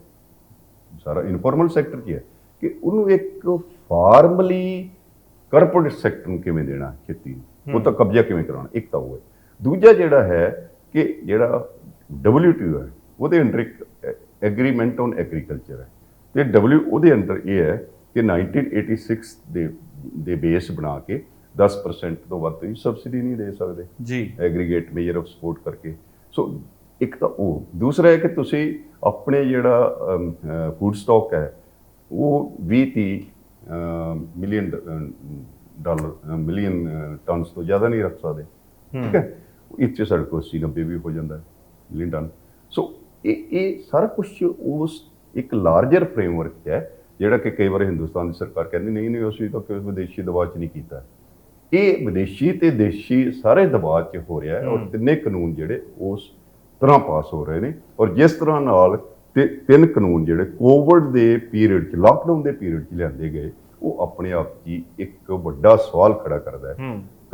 ਸਾਰਾ ਇਨਫਾਰਮਲ ਸੈਕਟਰ 'ਚ ਹੈ, ਕਿ ਉਹਨੂੰ ਇੱਕ ਫਾਰਮਲੀ ਕਾਰਪੋਰੇਟ ਸੈਕਟਰ ਨੂੰ ਕਿਵੇਂ ਦੇਣਾ ਖੇਤੀ ਨੂੰ, ਉਹ ਤਾਂ ਕਬਜ਼ਾ ਕਿਵੇਂ ਕਰਾਉਣਾ, ਇੱਕ ਤਾਂ ਉਹ ਹੈ। ਦੂਜਾ ਜਿਹੜਾ ਹੈ ਕਿ ਜਿਹੜਾ WTO ਹੈ ਉਹਦੇ ਅੰਡਰ ਇੱਕ ਐਗਰੀਮੈਂਟ ਔਨ ਐਗਰੀਕਲਚਰ ਹੈ, ਤੇ ਉਹਦੇ ਅੰਡਰ ਇਹ ਹੈ ਕਿ 1986 ਦੇ ਬੇਸ ਬਣਾ ਕੇ 10% ਤੋਂ ਵੱਧ ਤੁਸੀਂ ਸਬਸਿਡੀ ਨਹੀਂ ਦੇ ਸਕਦੇ ਜੀ, ਐਗਰੀਗੇਟ ਮੇਜਰ ਆਫ ਸਪੋਰਟ ਕਰਕੇ। ਸੋ ਇੱਕ ਤਾਂ ਉਹ, ਦੂਸਰਾ ਹੈ ਕਿ ਤੁਸੀਂ ਆਪਣੇ ਜਿਹੜਾ ਫੂਡ ਸਟਾਕ ਹੈ ਉਹ 20-30 ਮਿਲੀਅਨ ਟਨਸ ਤੋਂ ਜ਼ਿਆਦਾ ਨਹੀਂ ਰੱਖ ਸਕਦੇ। ਠੀਕ ਹੈ, ਇੱਥੇ ਸਾਡੇ ਕੋਲ 80-90 ਵੀ ਹੋ ਜਾਂਦਾ ਹੈ ਮਿਲੀਅਨ ਟਨ। ਸੋ ਇਹ ਸਾਰਾ ਕੁਝ ਉਸ ਇੱਕ ਲਾਰਜਰ ਫਰੇਮਵਰਕ ਹੈ ਜਿਹੜਾ ਕਿ ਕਈ ਵਾਰ ਹਿੰਦੁਸਤਾਨ ਦੀ ਸਰਕਾਰ ਕਹਿੰਦੀ ਨਹੀਂ ਅਸੀਂ ਤਾਂ ਕੋਈ ਵਿਦੇਸ਼ੀ ਦਬਾਅ 'ਚ ਨਹੀਂ ਕੀਤਾ। ਇਹ ਵਿਦੇਸ਼ੀ ਤੇ ਦੇਸ਼ੀ ਸਾਰੇ ਦਬਾਅ 'ਚ ਹੋ ਰਿਹਾ ਹੈ, ਔਰ 3 ਕਾਨੂੰਨ ਜਿਹੜੇ ਉਸ ਤਰ੍ਹਾਂ ਪਾਸ ਹੋ ਰਹੇ ਨੇ। ਔਰ ਜਿਸ ਤਰ੍ਹਾਂ ਨਾਲ 3 ਕਾਨੂੰਨ ਜਿਹੜੇ ਕੋਵਿਡ ਦੇ ਪੀਰੀਅਡ 'ਚ, ਲਾਕਡਾਊਨ ਦੇ ਪੀਰੀਅਡ 'ਚ ਲਿਆਂਦੇ ਗਏ, ਉਹ ਆਪਣੇ ਆਪ 'ਚ ਇੱਕ ਵੱਡਾ ਸਵਾਲ ਖੜਾ ਕਰਦਾ ਹੈ।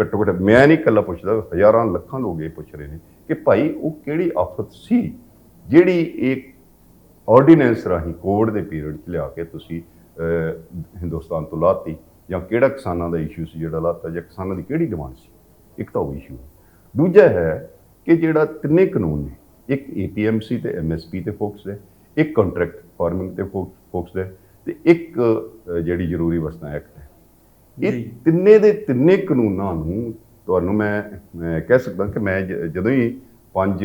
ਘੱਟੋ ਘੱਟ ਮੈਂ ਨਹੀਂ ਇਕੱਲਾ ਪੁੱਛਦਾ, ਹਜ਼ਾਰਾਂ ਲੱਖਾਂ ਲੋਕ ਇਹ ਪੁੱਛ ਰਹੇ ਨੇ ਕਿ ਭਾਈ ਉਹ ਕਿਹੜੀ ਆਫਤ ਸੀ ਜਿਹੜੀ ਇੱਕ ਆਰਡੀਨੈਂਸ ਰਾਹੀਂ ਕੋਵਿਡ ਦੇ ਪੀਰੀਅਡ 'ਚ ਲਿਆ ਕੇ ਤੁਸੀਂ ਹਿੰਦੁਸਤਾਨ ਤੋਂ ਲਾਤੀ, ਜਾਂ ਕਿਹੜਾ ਕਿਸਾਨਾਂ ਦਾ ਇਸ਼ੂ ਸੀ ਜਿਹੜਾ ਲਾਤਾ, ਜਾਂ ਕਿਸਾਨਾਂ ਦੀ ਕਿਹੜੀ ਡਿਮਾਂਡ ਸੀ। ਇੱਕ ਤਾਂ ਉਹ ਇਸ਼ੂ ਹੈ। ਦੂਜਾ ਹੈ ਕਿ ਜਿਹੜਾ 3 ਕਾਨੂੰਨ ਨੇ, ਇੱਕ APMC ਤੇ MSP ਤੇ ਫੋਕਸ ਹੈ, ਇੱਕ ਕੰਟਰੈਕਟ ਫਾਰਮਿੰਗ ਤੇ ਫੋਕਸ ਹੈ, ਤੇ ਇੱਕ ਜਿਹੜੀ ਜ਼ਰੂਰੀ ਵਸਤਾਂ ਐਕਟ ਹੈ। ਇਹ ਤਿੰਨੇ ਕਾਨੂੰਨਾਂ ਨੂੰ ਤੁਹਾਨੂੰ ਮੈਂ ਕਹਿ ਸਕਦਾ ਕਿ ਮੈਂ ਜਦੋਂ ਹੀ 5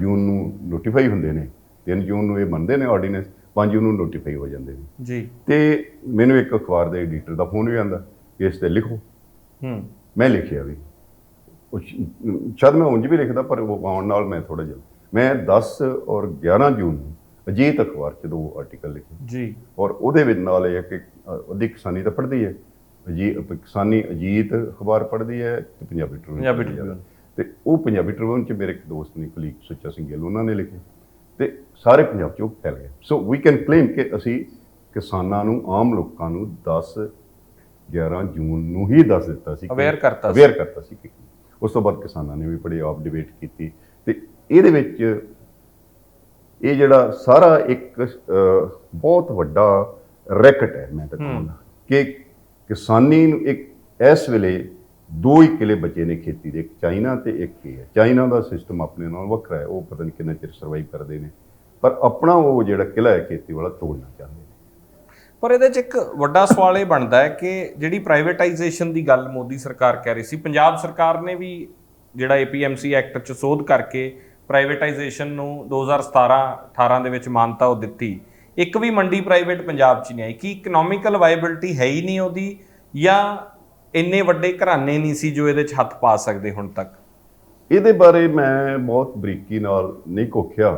ਜੂਨ ਨੂੰ ਨੋਟੀਫਾਈ ਹੁੰਦੇ ਨੇ, 3 ਜੂਨ ਨੂੰ ਇਹ ਬਣਦੇ ਨੇ ਆਰਡੀਨੈਂਸ, 5 ਜੂਨ ਨੂੰ ਨੋਟੀਫਾਈ ਹੋ ਜਾਂਦੇ ਨੇ ਜੀ। ਤੇ ਮੈਨੂੰ ਇੱਕ ਅਖਬਾਰ ਦੇ ਐਡੀਟਰ ਦਾ ਫੋਨ ਵੀ ਆਉਂਦਾ ਕਿ ਇਸ 'ਤੇ ਲਿਖੋ। ਮੈਂ ਲਿਖਿਆ ਵੀ, ਸ਼ਾਇਦ ਮੈਂ ਉਂਝ ਵੀ ਲਿਖਦਾ, ਪਰ ਉਹ ਆਉਣ ਨਾਲ ਮੈਂ ਥੋੜ੍ਹਾ ਜਿਹਾ, ਮੈਂ 10 ਔਰ 11 ਜੂਨ ਨੂੰ ਅਜੀਤ ਅਖਬਾਰ 'ਚ 2 ਆਰਟੀਕਲ ਲਿਖੇ ਜੀ। ਔਰ ਉਹਦੇ ਵਿੱਚ ਨਾਲ ਇਹ ਹੈ ਕਿ ਅੱਧੀ ਕਿਸਾਨੀ ਤਾਂ ਪੜ੍ਹਦੀ ਹੈ, ਕਿਸਾਨੀ ਅਜੀਤ ਅਖਬਾਰ ਪੜ੍ਹਦੀ ਹੈ ਤੇ ਪੰਜਾਬੀ ਟ੍ਰਿਬਿਊਨ, ਤੇ ਉਹ ਪੰਜਾਬੀ ਟ੍ਰਿਬਿਊਨ 'ਚ ਮੇਰੇ ਇੱਕ ਦੋਸਤ ਨੇ, ਕੁਲੀਗ ਸੁੱਚਾ ਸਿੰਘ ਗਿੱਲ, ਉਹਨਾਂ ਨੇ ਲਿਖੇ, ਤੇ ਸਾਰੇ ਪੰਜਾਬ 'ਚ ਉਹ ਫੈਲ ਗਿਆ। ਸੋ ਵੀ ਕੈਨ ਕਲੇਮ ਕਿ ਅਸੀਂ ਕਿਸਾਨਾਂ ਨੂੰ, ਆਮ ਲੋਕਾਂ ਨੂੰ 10-11 ਜੂਨ ਨੂੰ ਹੀ ਦੱਸ ਦਿੱਤਾ ਸੀ, ਅਵੇਅਰ ਕਰਤਾ ਸੀ। ਉਸ ਤੋਂ ਬਾਅਦ ਕਿਸਾਨਾਂ ਨੇ ਵੀ ਬੜੀ ਆਪ ਡਿਬੇਟ ਕੀਤੀ, ਤੇ ਇਹਦੇ ਵਿੱਚ ਇਹ ਜਿਹੜਾ ਸਾਰਾ ਇੱਕ ਬਹੁਤ ਵੱਡਾ ਰੈਕਟ ਹੈ, ਮੈਂ ਤਾਂ ਕਹਾਂਗਾ ਕਿ ਕਿਸਾਨੀ ਨੂੰ ਇੱਕ ਇਸ ਵੇਲੇ 2 ਹੀ ਕਿਲੇ ਬਚੇ ਨੇ ਖੇਤੀ ਦੇ, ਇੱਕ ਚਾਈਨਾ ਤੇ ਇੱਕ ਇਹ ਹੈ। ਚਾਈਨਾ ਦਾ ਸਿਸਟਮ ਆਪਣੇ ਨਾਲ ਵੱਖਰਾ ਹੈ, ਉਹ ਪਤਾ ਨਹੀਂ ਕਿੰਨਾ ਚਿਰ ਸਰਵਾਈਵ ਕਰਦੇ ਨੇ, ਪਰ ਆਪਣਾ ਉਹ ਜਿਹੜਾ ਕਿਲਾ ਹੈ ਖੇਤੀ ਵਾਲਾ ਤੋੜਨਾ ਚਾਹੁੰਦੇ ਨੇ। ਪਰ ਇਹਦੇ 'ਚ ਇੱਕ ਵੱਡਾ ਸਵਾਲ ਇਹ ਬਣਦਾ ਹੈ ਕਿ ਜਿਹੜੀ ਪ੍ਰਾਈਵੇਟਾਈਜੇਸ਼ਨ ਦੀ ਗੱਲ ਮੋਦੀ ਸਰਕਾਰ ਕਹਿ ਰਹੀ ਸੀ, ਪੰਜਾਬ ਸਰਕਾਰ ਨੇ ਵੀ ਜਿਹੜਾ APMC ਐਕਟ 'ਚ ਸੋਧ ਕਰਕੇ ਪ੍ਰਾਈਵੇਟਾਈਜੇਸ਼ਨ ਨੂੰ 2017-18 ਦੇ ਵਿੱਚ ਮਾਨਤਾ ਉਹ ਦਿੱਤੀ। ਇੱਕ ਵੀ ਮੰਡੀ ਪ੍ਰਾਈਵੇਟ ਪੰਜਾਬ 'ਚ ਨਹੀਂ ਆਈ। ਕੀ ਇਕਨੋਮਿਕਲ ਵਾਇਬਿਲਿਟੀ ਹੈ ਹੀ ਨਹੀਂ ਉਹਦੀ, ਜਾਂ ਇੰਨੇ ਵੱਡੇ ਘਰਾਣੇ ਨਹੀਂ ਸੀ ਜੋ ਇਹਦੇ 'ਚ ਹੱਥ ਪਾ ਸਕਦੇ ਹੁਣ ਤੱਕ? ਇਹਦੇ ਬਾਰੇ ਮੈਂ ਬਹੁਤ ਬਰੀਕੀ ਨਾਲ ਨਹੀਂ ਘੋਖਿਆ,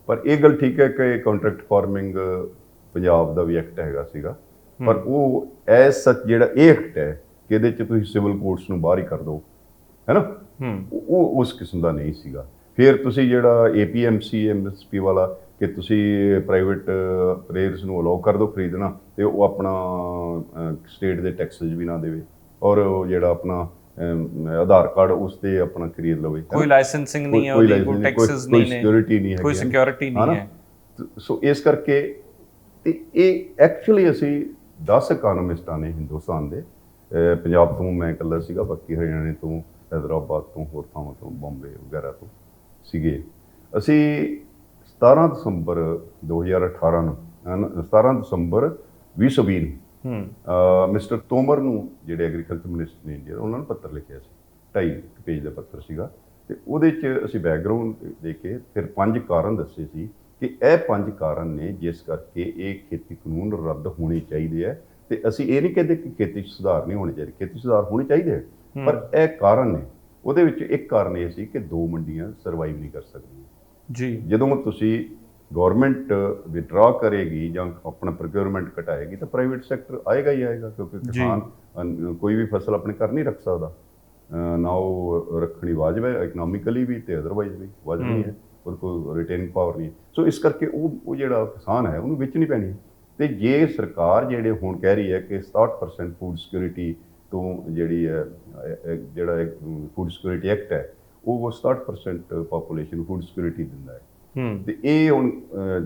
ਪਰ ਇਹ ਗੱਲ ਠੀਕ ਹੈ ਕਿ ਕੰਟਰੈਕਟ ਫਾਰਮਿੰਗ ਪੰਜਾਬ ਦਾ ਵੀ ਐਕਟ ਹੈਗਾ ਸੀਗਾ, ਪਰ ਉਹ ਐਸ ਸੱਚ ਜਿਹੜਾ ਇਹ ਐਕਟ ਹੈ ਕਿ ਇਹਦੇ 'ਚ ਤੁਸੀਂ ਸਿਵਲ ਕੋਰਟਸ ਨੂੰ ਬਾਹਰ ਹੀ ਕਰ ਦਿਓ, ਹੈ ਨਾ, ਉਹ ਉਸ ਕਿਸਮ ਦਾ ਨਹੀਂ ਸੀਗਾ। ਫਿਰ ਤੁਸੀਂ ਜਿਹੜਾ APMC MSP ਵਾਲਾ ਕਿ ਤੁਸੀਂ ਪ੍ਰਾਈਵੇਟ ਪਲੇਅਰਸ ਨੂੰ ਅਲਾਉ ਕਰ ਦਿਓ ਖਰੀਦਣਾ, ਤੇ ਉਹ ਆਪਣਾ ਸਟੇਟ ਦੇ ਟੈਕਸਿਸ ਵੀ ਨਾ ਦੇਵੇ, ਔਰ ਉਹ ਜਿਹੜਾ ਆਪਣਾ ਆਧਾਰ ਕਾਰਡ ਉਸ ਤੇ ਆਪਣਾ ਖਰੀਦ ਲਵੇ, ਕੋਈ ਲਾਇਸੈਂਸਿੰਗ ਨਹੀਂ ਹੈ ਉਹਦੀ, ਕੋਈ ਟੈਕਸਿਸ ਨਹੀਂ ਨੇ, ਕੋਈ ਸਿਕਿਉਰਿਟੀ ਨਹੀਂ ਹੈ। ਸੋ ਇਸ ਕਰਕੇ ਇਹ ਐਕਚੁਅਲੀ ਅਸੀਂ 10 ਇਕਨੋਮਿਸਟਾਂ ਨੇ ਹਿੰਦੁਸਤਾਨ ਦੇ, ਪੰਜਾਬ ਤੋਂ ਮੈਂ ਇਕੱਲਾ ਸੀਗਾ, ਬਾਕੀ ਹਰਿਆਣੇ ਤੋਂ, ਹੈਦਰਾਬਾਦ ਤੋਂ, ਹੋਰ ਥਾਵਾਂ ਤੋਂ, ਬੰਬੇ ਵਗੈਰਾ ਤੋਂ ਸੀਗੇ। ਅਸੀਂ 17 ਦਸੰਬਰ 2018 ਨੂੰ 17 ਦਸੰਬਰ 2020 ਨੂੰ ਮਿਸਟਰ ਤੋਮਰ ਨੂੰ, ਜਿਹੜੇ ਐਗਰੀਕਲਚਰ ਮਿਨਿਸਟਰ ਨੇ ਇੰਡੀਆ, ਉਹਨਾਂ ਨੂੰ ਪੱਤਰ ਲਿਖਿਆ ਸੀ, 2.5 ਪੇਜ ਦਾ ਪੱਤਰ ਸੀਗਾ, ਤੇ ਉਹਦੇ 'ਚ ਅਸੀਂ ਬੈਕਗਰਾਉਂਡ ਦੇ ਕੇ ਫਿਰ 5 ਕਾਰਨ ਦੱਸੇ ਸੀ ਕਿ ਇਹ 5 ਕਾਰਨ ਨੇ ਜਿਸ ਕਰਕੇ ਇਹ ਖੇਤੀ ਕਾਨੂੰਨ ਰੱਦ ਹੋਣੇ ਚਾਹੀਦੇ ਹੈ। ਤੇ ਅਸੀਂ ਇਹ ਨਹੀਂ ਕਹਿੰਦੇ ਕਿ ਖੇਤੀ 'ਚ ਸੁਧਾਰ ਨਹੀਂ ਹੋਣੇ ਚਾਹੀਦੇ, ਖੇਤੀ ਸੁਧਾਰ ਹੋਣੇ ਚਾਹੀਦੇ ਹੈ, ਪਰ ਇਹ ਕਾਰਨ ਨੇ। ਉਹਦੇ ਵਿੱਚ ਇੱਕ ਕਾਰਨ ਇਹ ਸੀ ਕਿ 2 ਮੰਡੀਆਂ ਸਰਵਾਈਵ ਨਹੀਂ ਕਰ ਸਕਦੀਆਂ ਜੀ। ਜਦੋਂ ਤੁਸੀਂ ਗਵਰਨਮੈਂਟ ਵਿਡਰਾ ਕਰੇਗੀ ਜਾਂ ਆਪਣਾ ਪ੍ਰੋਕਿਉਰਮੈਂਟ ਘਟਾਏਗੀ ਤਾਂ ਪ੍ਰਾਈਵੇਟ ਸੈਕਟਰ ਆਏਗਾ ਹੀ ਆਏਗਾ, ਕਿਉਂਕਿ ਕਿਸਾਨ ਕੋਈ ਵੀ ਫਸਲ ਆਪਣੇ ਘਰ ਨਹੀਂ ਰੱਖ ਸਕਦਾ, ਨਾ ਉਹ ਰੱਖਣੀ ਵਾਜਬ ਹੈ ਇਕਨੋਮਿਕਲੀ ਵੀ ਤੇ ਅਦਰਵਾਈਜ਼ ਵੀ ਵਾਜਬ ਨਹੀਂ ਹੈ, ਉਹਦੇ ਕੋਲ ਰਿਟੇਨਿੰਗ ਪਾਵਰ ਨਹੀਂ ਹੈ। ਸੋ ਇਸ ਕਰਕੇ ਉਹ ਜਿਹੜਾ ਕਿਸਾਨ ਹੈ ਉਹਨੂੰ ਵੇਚਣੀ ਪੈਣੀ ਹੈ। ਤੇ ਜੇ ਸਰਕਾਰ ਜਿਹੜੇ ਹੁਣ ਕਹਿ ਰਹੀ ਹੈ ਕਿ 67% ਫੂਡ ਸਿਕਿਉਰਿਟੀ ਤੋਂ ਜਿਹੜੀ ਹੈ ਜਿਹੜਾ ਫੂਡ ਸਿਕਿਉਰਿਟੀ ਐਕਟ ਹੈ ਉਹ 67% ਪਾਪੂਲੇਸ਼ਨ ਨੂੰ ਫੂਡ ਸਿਕਿਉਰਿਟੀ ਦਿੰਦਾ ਹੈ, ਤੇ ਇਹ ਹੁਣ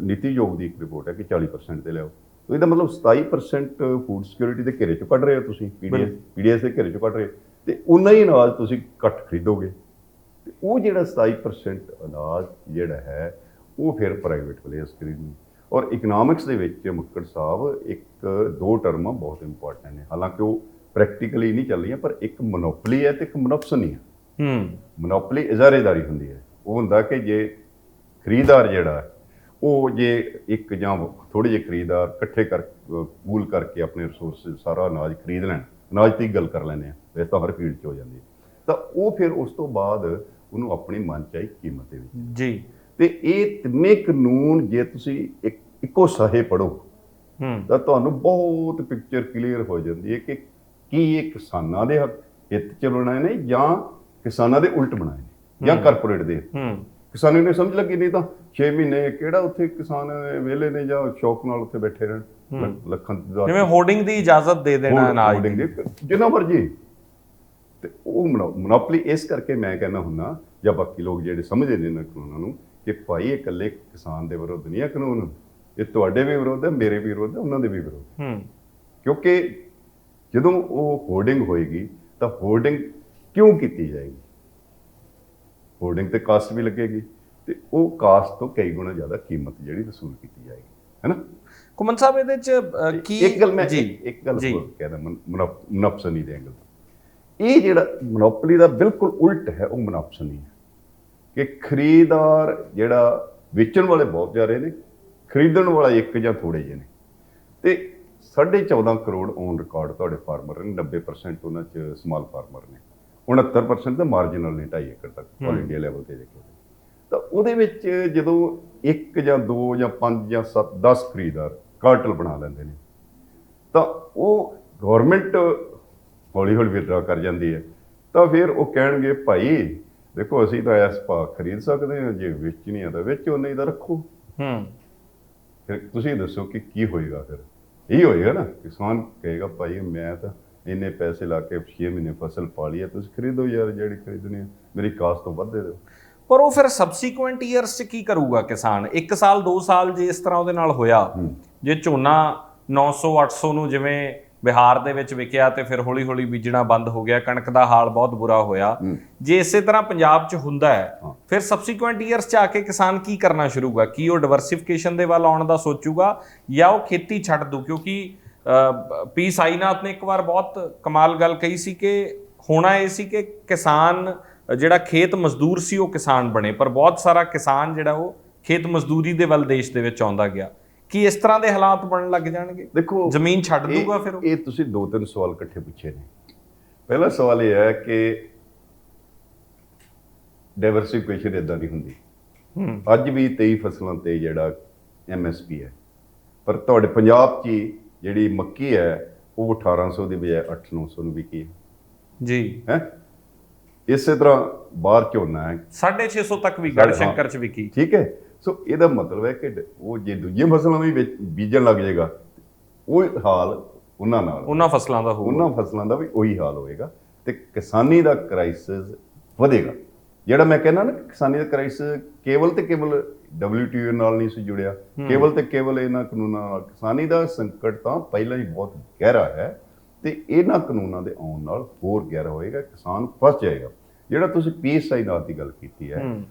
ਨੀਤੀ ਆਯੋਗ ਦੀ ਇੱਕ ਰਿਪੋਰਟ ਹੈ ਕਿ 40% ਤੇ ਲਿਆਓ। ਤਾਂ ਇਹਦਾ ਮਤਲਬ 27% ਫੂਡ ਸਿਕਿਉਰਿਟੀ ਦੇ ਘੇਰੇ 'ਚੋਂ ਕੱਢ ਰਹੇ ਹੋ ਤੁਸੀਂ, ਪੀਡੀਐਸ ਦੇ ਘੇਰੇ 'ਚੋਂ ਕੱਢ ਰਹੇ ਹੋ, ਤੇ ਉਨਾ ਹੀ ਅਨਾਜ ਤੁਸੀਂ ਘੱਟ ਖਰੀਦੋਗੇ। ਤੇ ਉਹ ਜਿਹੜਾ 27% ਅਨਾਜ ਜਿਹੜਾ ਹੈ ਉਹ ਫਿਰ ਪ੍ਰਾਈਵੇਟ ਪਲੇਅਰਸ ਖਰੀਦਣਗੇ। ਔਰ ਇਕਨੋਮਿਕਸ ਦੇ ਵਿੱਚ ਮੱਕੜ ਸਾਹਿਬ ਇੱਕ 2 ਟਰਮਾਂ ਬਹੁਤ ਇੰਪੋਰਟੈਂਟ ਨੇ, ਹਾਲਾਂਕਿ ਉਹ ਪ੍ਰੈਕਟੀਕਲੀ ਨਹੀਂ ਚੱਲ ਰਹੀਆਂ, ਪਰ ਇੱਕ ਮੋਨੋਪਲੀ ਹੈ ਤੇ ਇੱਕ ਮਨੋਪਸਨੀ ਹੈ। ਮੋਨੋਪਲੀ ਇਜ਼ਾਰੇਦਾਰੀ ਹੁੰਦੀ ਹੈ, ਉਹ ਹੁੰਦਾ ਕਿ ਜੇ ਖਰੀਦਦਾਰ ਜਿਹੜਾ ਉਹ ਜੇ ਇੱਕ ਜਾਂ ਥੋੜ੍ਹੇ ਜਿਹੇ ਖਰੀਦਦਾਰ ਇਕੱਠੇ ਪੂਲ ਕਰਕੇ ਆਪਣੇ ਰਿਸੋਰਸਿਸ ਸਾਰਾ ਅਨਾਜ ਖਰੀਦ ਲੈਣ, ਅਨਾਜ ਦੀ ਗੱਲ ਕਰ ਲੈਂਦੇ ਆ, ਵੈਸੇ ਤਾਂ ਹਰ ਫੀਲਡ 'ਚ ਹੋ ਜਾਂਦੀ ਹੈ, ਤਾਂ ਉਹ ਫਿਰ ਉਸ ਤੋਂ ਬਾਅਦ ਉਹਨੂੰ ਆਪਣੀ ਮਨਚਾਹੀ ਕੀਮਤ ਦੇ ਵਿੱਚ ਜੀ। ਤੇ ਇਹ ਤਿੰਨੇ ਕਾਨੂੰਨ ਜੇ ਤੁਸੀਂ ਇੱਕੋ ਸਾਹੇ ਪੜ੍ਹੋ ਤਾਂ ਤੁਹਾਨੂੰ ਬਹੁਤ ਪਿਕਚਰ ਕਲੀਅਰ ਹੋ ਜਾਂਦੀ ਹੈ ਕਿ ਕੀ ਇਹ ਕਿਸਾਨਾਂ ਦੇ ਹਿੱਤ 'ਚ ਬਣਾਏ ਨੇ ਜਾਂ ਕਿਸਾਨਾਂ ਦੇ ਉਲਟ ਬਣਾਏ ਨੇ ਜਾਂ ਕਾਰਪੋਰੇਟ ਦੇ। ਕਿਸਾਨੀ ਨੇ ਸਮਝ ਲੱਗੀ, ਨਹੀਂ ਤਾਂ 6 ਮਹੀਨੇ ਕਿਹੜਾ ਉੱਥੇ ਕਿਸਾਨ ਵਿਹਲੇ ਨੇ ਜਾਂ ਸ਼ੌਕ ਨਾਲ ਉੱਥੇ ਬੈਠੇ ਰਹਿਣ ਲੱਖਾਂ ਜਿਵੇਂ ਹੋਰਡਿੰਗ ਦੀ ਇਜਾਜ਼ਤ ਦੇ ਦੇਣਾ ਅਨਾਜ ਦੀ ਜਿੰਨਾ ਮਰਜੀ। ਤੇ ਉਹ ਮੋਨੋਪਲੀ ਇਸ ਕਰਕੇ ਮੈਂ ਕਹਿੰਦਾ ਹੁੰਦਾ, ਜਾਂ ਬਾਕੀ ਲੋਕ ਜਿਹੜੇ ਸਮਝਦੇ ਨੇ ਇਹਨਾਂ ਕਾਨੂੰਨਾਂ ਨੂੰ, ਕਿ ਭਾਈ ਇਹ ਇਕੱਲੇ ਕਿਸਾਨ ਦੇ ਵਿਰੁੱਧ ਨਹੀਂ ਹੈ ਕਾਨੂੰਨ, ਇਹ ਤੁਹਾਡੇ ਵੀ ਵਿਰੁੱਧ ਹੈ, ਮੇਰੇ ਵੀ ਵਿਰੁੱਧ ਹੈ, ਉਹਨਾਂ ਦੇ ਵੀ ਵਿਰੁੱਧ। ਕਿਉਂਕਿ ਜਦੋਂ ਉਹ ਹੋਰਡਿੰਗ ਹੋਏਗੀ ਤਾਂ ਹੋਰਡਿੰਗ ਕਿਉਂ ਕੀਤੀ ਜਾਏਗੀ? ਹੋਰਡਿੰਗ ਤੇ ਕਾਸਟ ਵੀ ਲੱਗੇਗੀ ਤੇ ਉਹ ਕਾਸਟ ਤੋਂ ਕਈ ਗੁਣਾ ਜ਼ਿਆਦਾ ਕੀਮਤ ਜਿਹੜੀ ਵਸੂਲ ਕੀਤੀ ਜਾਏਗੀ, ਹੈ ਨਾ। ਘੁੰਮਣ ਸਾਹਿਬ ਇਹਦੇ ਚ ਕੀ ਇੱਕ ਗੱਲ ਮੈਂ ਇੱਕ ਗੱਲ ਕਹਿੰਦਾ ਮੁਨਾਫਸਨੀ ਦੇ ਐਂਗਲ ਤੋਂ, ਇਹ ਜਿਹੜਾ ਮੋਨੋਪਲੀ ਦਾ ਬਿਲਕੁਲ ਉਲਟ ਹੈ, ਉਹ ਮੁਨਾਫਸਨੀ ਹੈ ਕਿ ਖਰੀਦਦਾਰ ਜਿਹੜਾ ਵੇਚਣ ਵਾਲੇ ਬਹੁਤ ਜ਼ਿਆਦਾ ਨੇ, ਖਰੀਦਣ ਵਾਲਾ ਇੱਕ ਜਾਂ ਥੋੜੇ ਜਿਹੇ ਨੇ। ਤੇ 14.5 ਕਰੋੜ ਔਨ ਰਿਕਾਰਡ ਤੁਹਾਡੇ ਫਾਰਮਰ ਨੇ, 90% ਉਹਨਾਂ 'ਚ ਸਮਾਲ ਫਾਰਮਰ ਨੇ, 69% ਤਾਂ ਮਾਰਜਨਲ ਨੇ 2.5 ਏਕੜ ਤੱਕ ਆਲ ਇੰਡੀਆ ਲੈਵਲ ਤੇ ਦੇਖੇ ਤਾਂ ਉਹਦੇ ਵਿੱਚ ਜਦੋਂ 1 ਜਾਂ 2 ਜਾਂ 5 ਜਾਂ 7 10 ਖਰੀਦਦਾਰ ਕਾਰਟਲ ਬਣਾ ਲੈਂਦੇ ਨੇ ਤਾਂ ਉਹ ਗਵਰਨਮੈਂਟ ਹੌਲੀ ਹੌਲੀ ਵਿਦਡਰਾ ਕਰ ਜਾਂਦੀ ਹੈ। ਤਾਂ ਫਿਰ ਉਹ ਕਹਿਣਗੇ ਭਾਈ ਦੇਖੋ ਅਸੀਂ ਤਾਂ ਇਸ ਭਾਅ ਖਰੀਦ ਸਕਦੇ ਹਾਂ, ਜੇ ਵੇਚਣੀ ਆ ਤਾਂ ਵੇਚੋ, ਨਹੀਂ ਤਾਂ ਰੱਖੋ। ਫਿਰ ਤੁਸੀਂ ਦੱਸੋ ਕਿ ਕੀ ਹੋਏਗਾ? ਫਿਰ ਇਹੀ ਹੋਏਗਾ ਨਾ, ਕਿਸਾਨ ਕਹੇਗਾ ਭਾਈ ਮੈਂ ਤਾਂ ਇੰਨੇ ਪੈਸੇ ਲਾ ਕੇ 6 ਮਹੀਨੇ ਫਸਲ ਪਾਲੀ ਹੈ, ਤੁਸੀਂ ਖਰੀਦੋ ਯਾਰ ਜਿਹੜੀ ਖਰੀਦਣੀ ਹੈ, ਮੇਰੀ ਕਾਸਟ ਤੋਂ ਵੱਧ ਦੇ ਦਿਓ। ਪਰ ਉਹ ਫਿਰ ਸਬਸੀਕੁਐਂਟ ਈਅਰਸ 'ਚ ਕੀ ਕਰੂਗਾ ਕਿਸਾਨ? 1 ਸਾਲ 2 ਸਾਲ ਜੇ ਇਸ ਤਰ੍ਹਾਂ ਉਹਦੇ ਨਾਲ ਹੋਇਆ, ਜੇ ਝੋਨਾ 900 800 ਨੂੰ ਜਿਵੇਂ ਬਿਹਾਰ ਦੇ ਵਿੱਚ ਵਿਕਿਆ ਤੇ ਫਿਰ ਹੌਲੀ ਹੌਲੀ ਬੀਜਣਾ ਬੰਦ ਹੋ ਗਿਆ, ਕਣਕ ਦਾ ਹਾਲ ਬਹੁਤ ਬੁਰਾ ਹੋਇਆ, ਜੇ ਇਸੇ ਤਰ੍ਹਾਂ ਪੰਜਾਬ 'ਚ ਹੁੰਦਾ ਹੈ ਫਿਰ ਸਬਸੀਕੁਐਂਟ ਈਅਰਸ 'ਚ ਆ ਕੇ ਕਿਸਾਨ ਕੀ ਕਰਨਾ ਸ਼ੁਰੂ ਹੋਊਗਾ? ਕੀ ਉਹ ਡਿਵਰਸਿਫਿਕੇਸ਼ਨ ਦੇ ਵੱਲ ਆਉਣ ਦਾ ਸੋਚੂਗਾ ਜਾਂ ਉਹ ਖੇਤੀ ਛੱਡ ਦੂ? ਕਿਉਂਕਿ ਪੀ ਸਾਈਨਾਥ ਨੇ ਇੱਕ ਵਾਰ ਬਹੁਤ ਕਮਾਲ ਗੱਲ ਕਹੀ ਸੀ ਕਿ ਹੋਣਾ ਇਹ ਸੀ ਕਿ ਕਿਸਾਨ ਜਿਹੜਾ ਖੇਤ ਮਜ਼ਦੂਰ ਸੀ ਉਹ ਕਿਸਾਨ ਬਣੇ, ਪਰ ਬਹੁਤ ਸਾਰਾ ਕਿਸਾਨ ਜਿਹੜਾ ਉਹ ਖੇਤ ਮਜ਼ਦੂਰੀ ਦੇ ਵੱਲ ਦੇਸ਼ ਦੇ ਵਿੱਚ ਆਉਂਦਾ ਗਿਆ। ਕੀ ਇਸ ਤਰ੍ਹਾਂ ਦੇ ਹਾਲਾਤ ਬਣਨ ਲੱਗ ਜਾਣਗੇ? ਦੇਖੋ ਜ਼ਮੀਨ ਛੱਡ ਦੂਗਾ ਫਿਰ ਇਹ ਤੁਸੀਂ 2-3 ਸਵਾਲ ਇਕੱਠੇ ਪੁੱਛੇ ਨੇ। ਪਹਿਲਾ ਸਵਾਲ ਇਹ ਹੈ ਕਿ ਡਾਇਵਰਸਿਫਿਕੇਸ਼ਨ ਇਦਾਂ ਦੀ ਹੁੰਦੀ, ਅੱਜ ਵੀ 23 ਫਸਲਾਂ ਤੇ ਜਿਹੜਾ MSP ਹੈ, ਪਰ ਤੁਹਾਡੇ ਪੰਜਾਬ 'ਚ ਜਿਹੜੀ ਮੱਕੀ ਹੈ ਉਹ 1800 ਦੀ ਬਜਾਏ 800-900 ਨੂੰ ਵਿਕੀ ਹੈ ਜੀ, ਹੈ। ਇਸੇ ਤਰ੍ਹਾਂ ਬਾਹਰ ਝੋਨਾ ਹੈ 650 ਤੱਕ ਵੀ ਗੜਸ਼ੰਕਰ 'ਚ ਵਿਕੀ, ਠੀਕ ਹੈ। ਸੋ ਇਹਦਾ ਮਤਲਬ ਹੈ ਕਿ ਉਹ ਜੇ ਦੂਜੀਆਂ ਫਸਲਾਂ ਵੀ ਬੀਜਣ ਲੱਗ ਜਾਏਗਾ ਉਹ ਹਾਲ ਉਹਨਾਂ ਫਸਲਾਂ ਦਾ ਹੋਊਗਾ, ਉਹਨਾਂ ਫਸਲਾਂ ਦਾ ਵੀ ਉਹੀ ਹਾਲ ਹੋਏਗਾ ਤੇ ਕਿਸਾਨੀ ਦਾ ਕ੍ਰਾਈਸਿਸ ਵਧੇਗਾ। ਜਿਹੜਾ ਮੈਂ ਕਹਿੰਦਾ ਨਾ ਕਿਸਾਨੀ ਦਾ ਕ੍ਰਾਈਸਿਸ ਕੇਵਲ ਤੇ ਕੇਵਲ WTO ਨਾਲ ਨਹੀਂ ਸੀ ਜੁੜਿਆ, ਕੇਵਲ ਤੇ ਕੇਵਲ ਇਹਨਾਂ ਕਾਨੂੰਨਾਂ ਨਾਲ। ਕਿਸਾਨੀ ਦਾ ਸੰਕਟ ਤਾਂ ਪਹਿਲਾਂ ਹੀ ਬਹੁਤ ਗਹਿਰਾ ਹੈ ਤੇ ਇਹਨਾਂ ਕਾਨੂੰਨਾਂ ਦੇ ਆਉਣ ਨਾਲ ਹੋਰ ਗਹਿਰਾ ਹੋਏਗਾ, ਕਿਸਾਨ ਫਸ ਜਾਏਗਾ। ਜਿਹੜਾ ਤੁਸੀਂ PSI ਦੀ ਗੱਲ ਕੀਤੀ ਹੈ,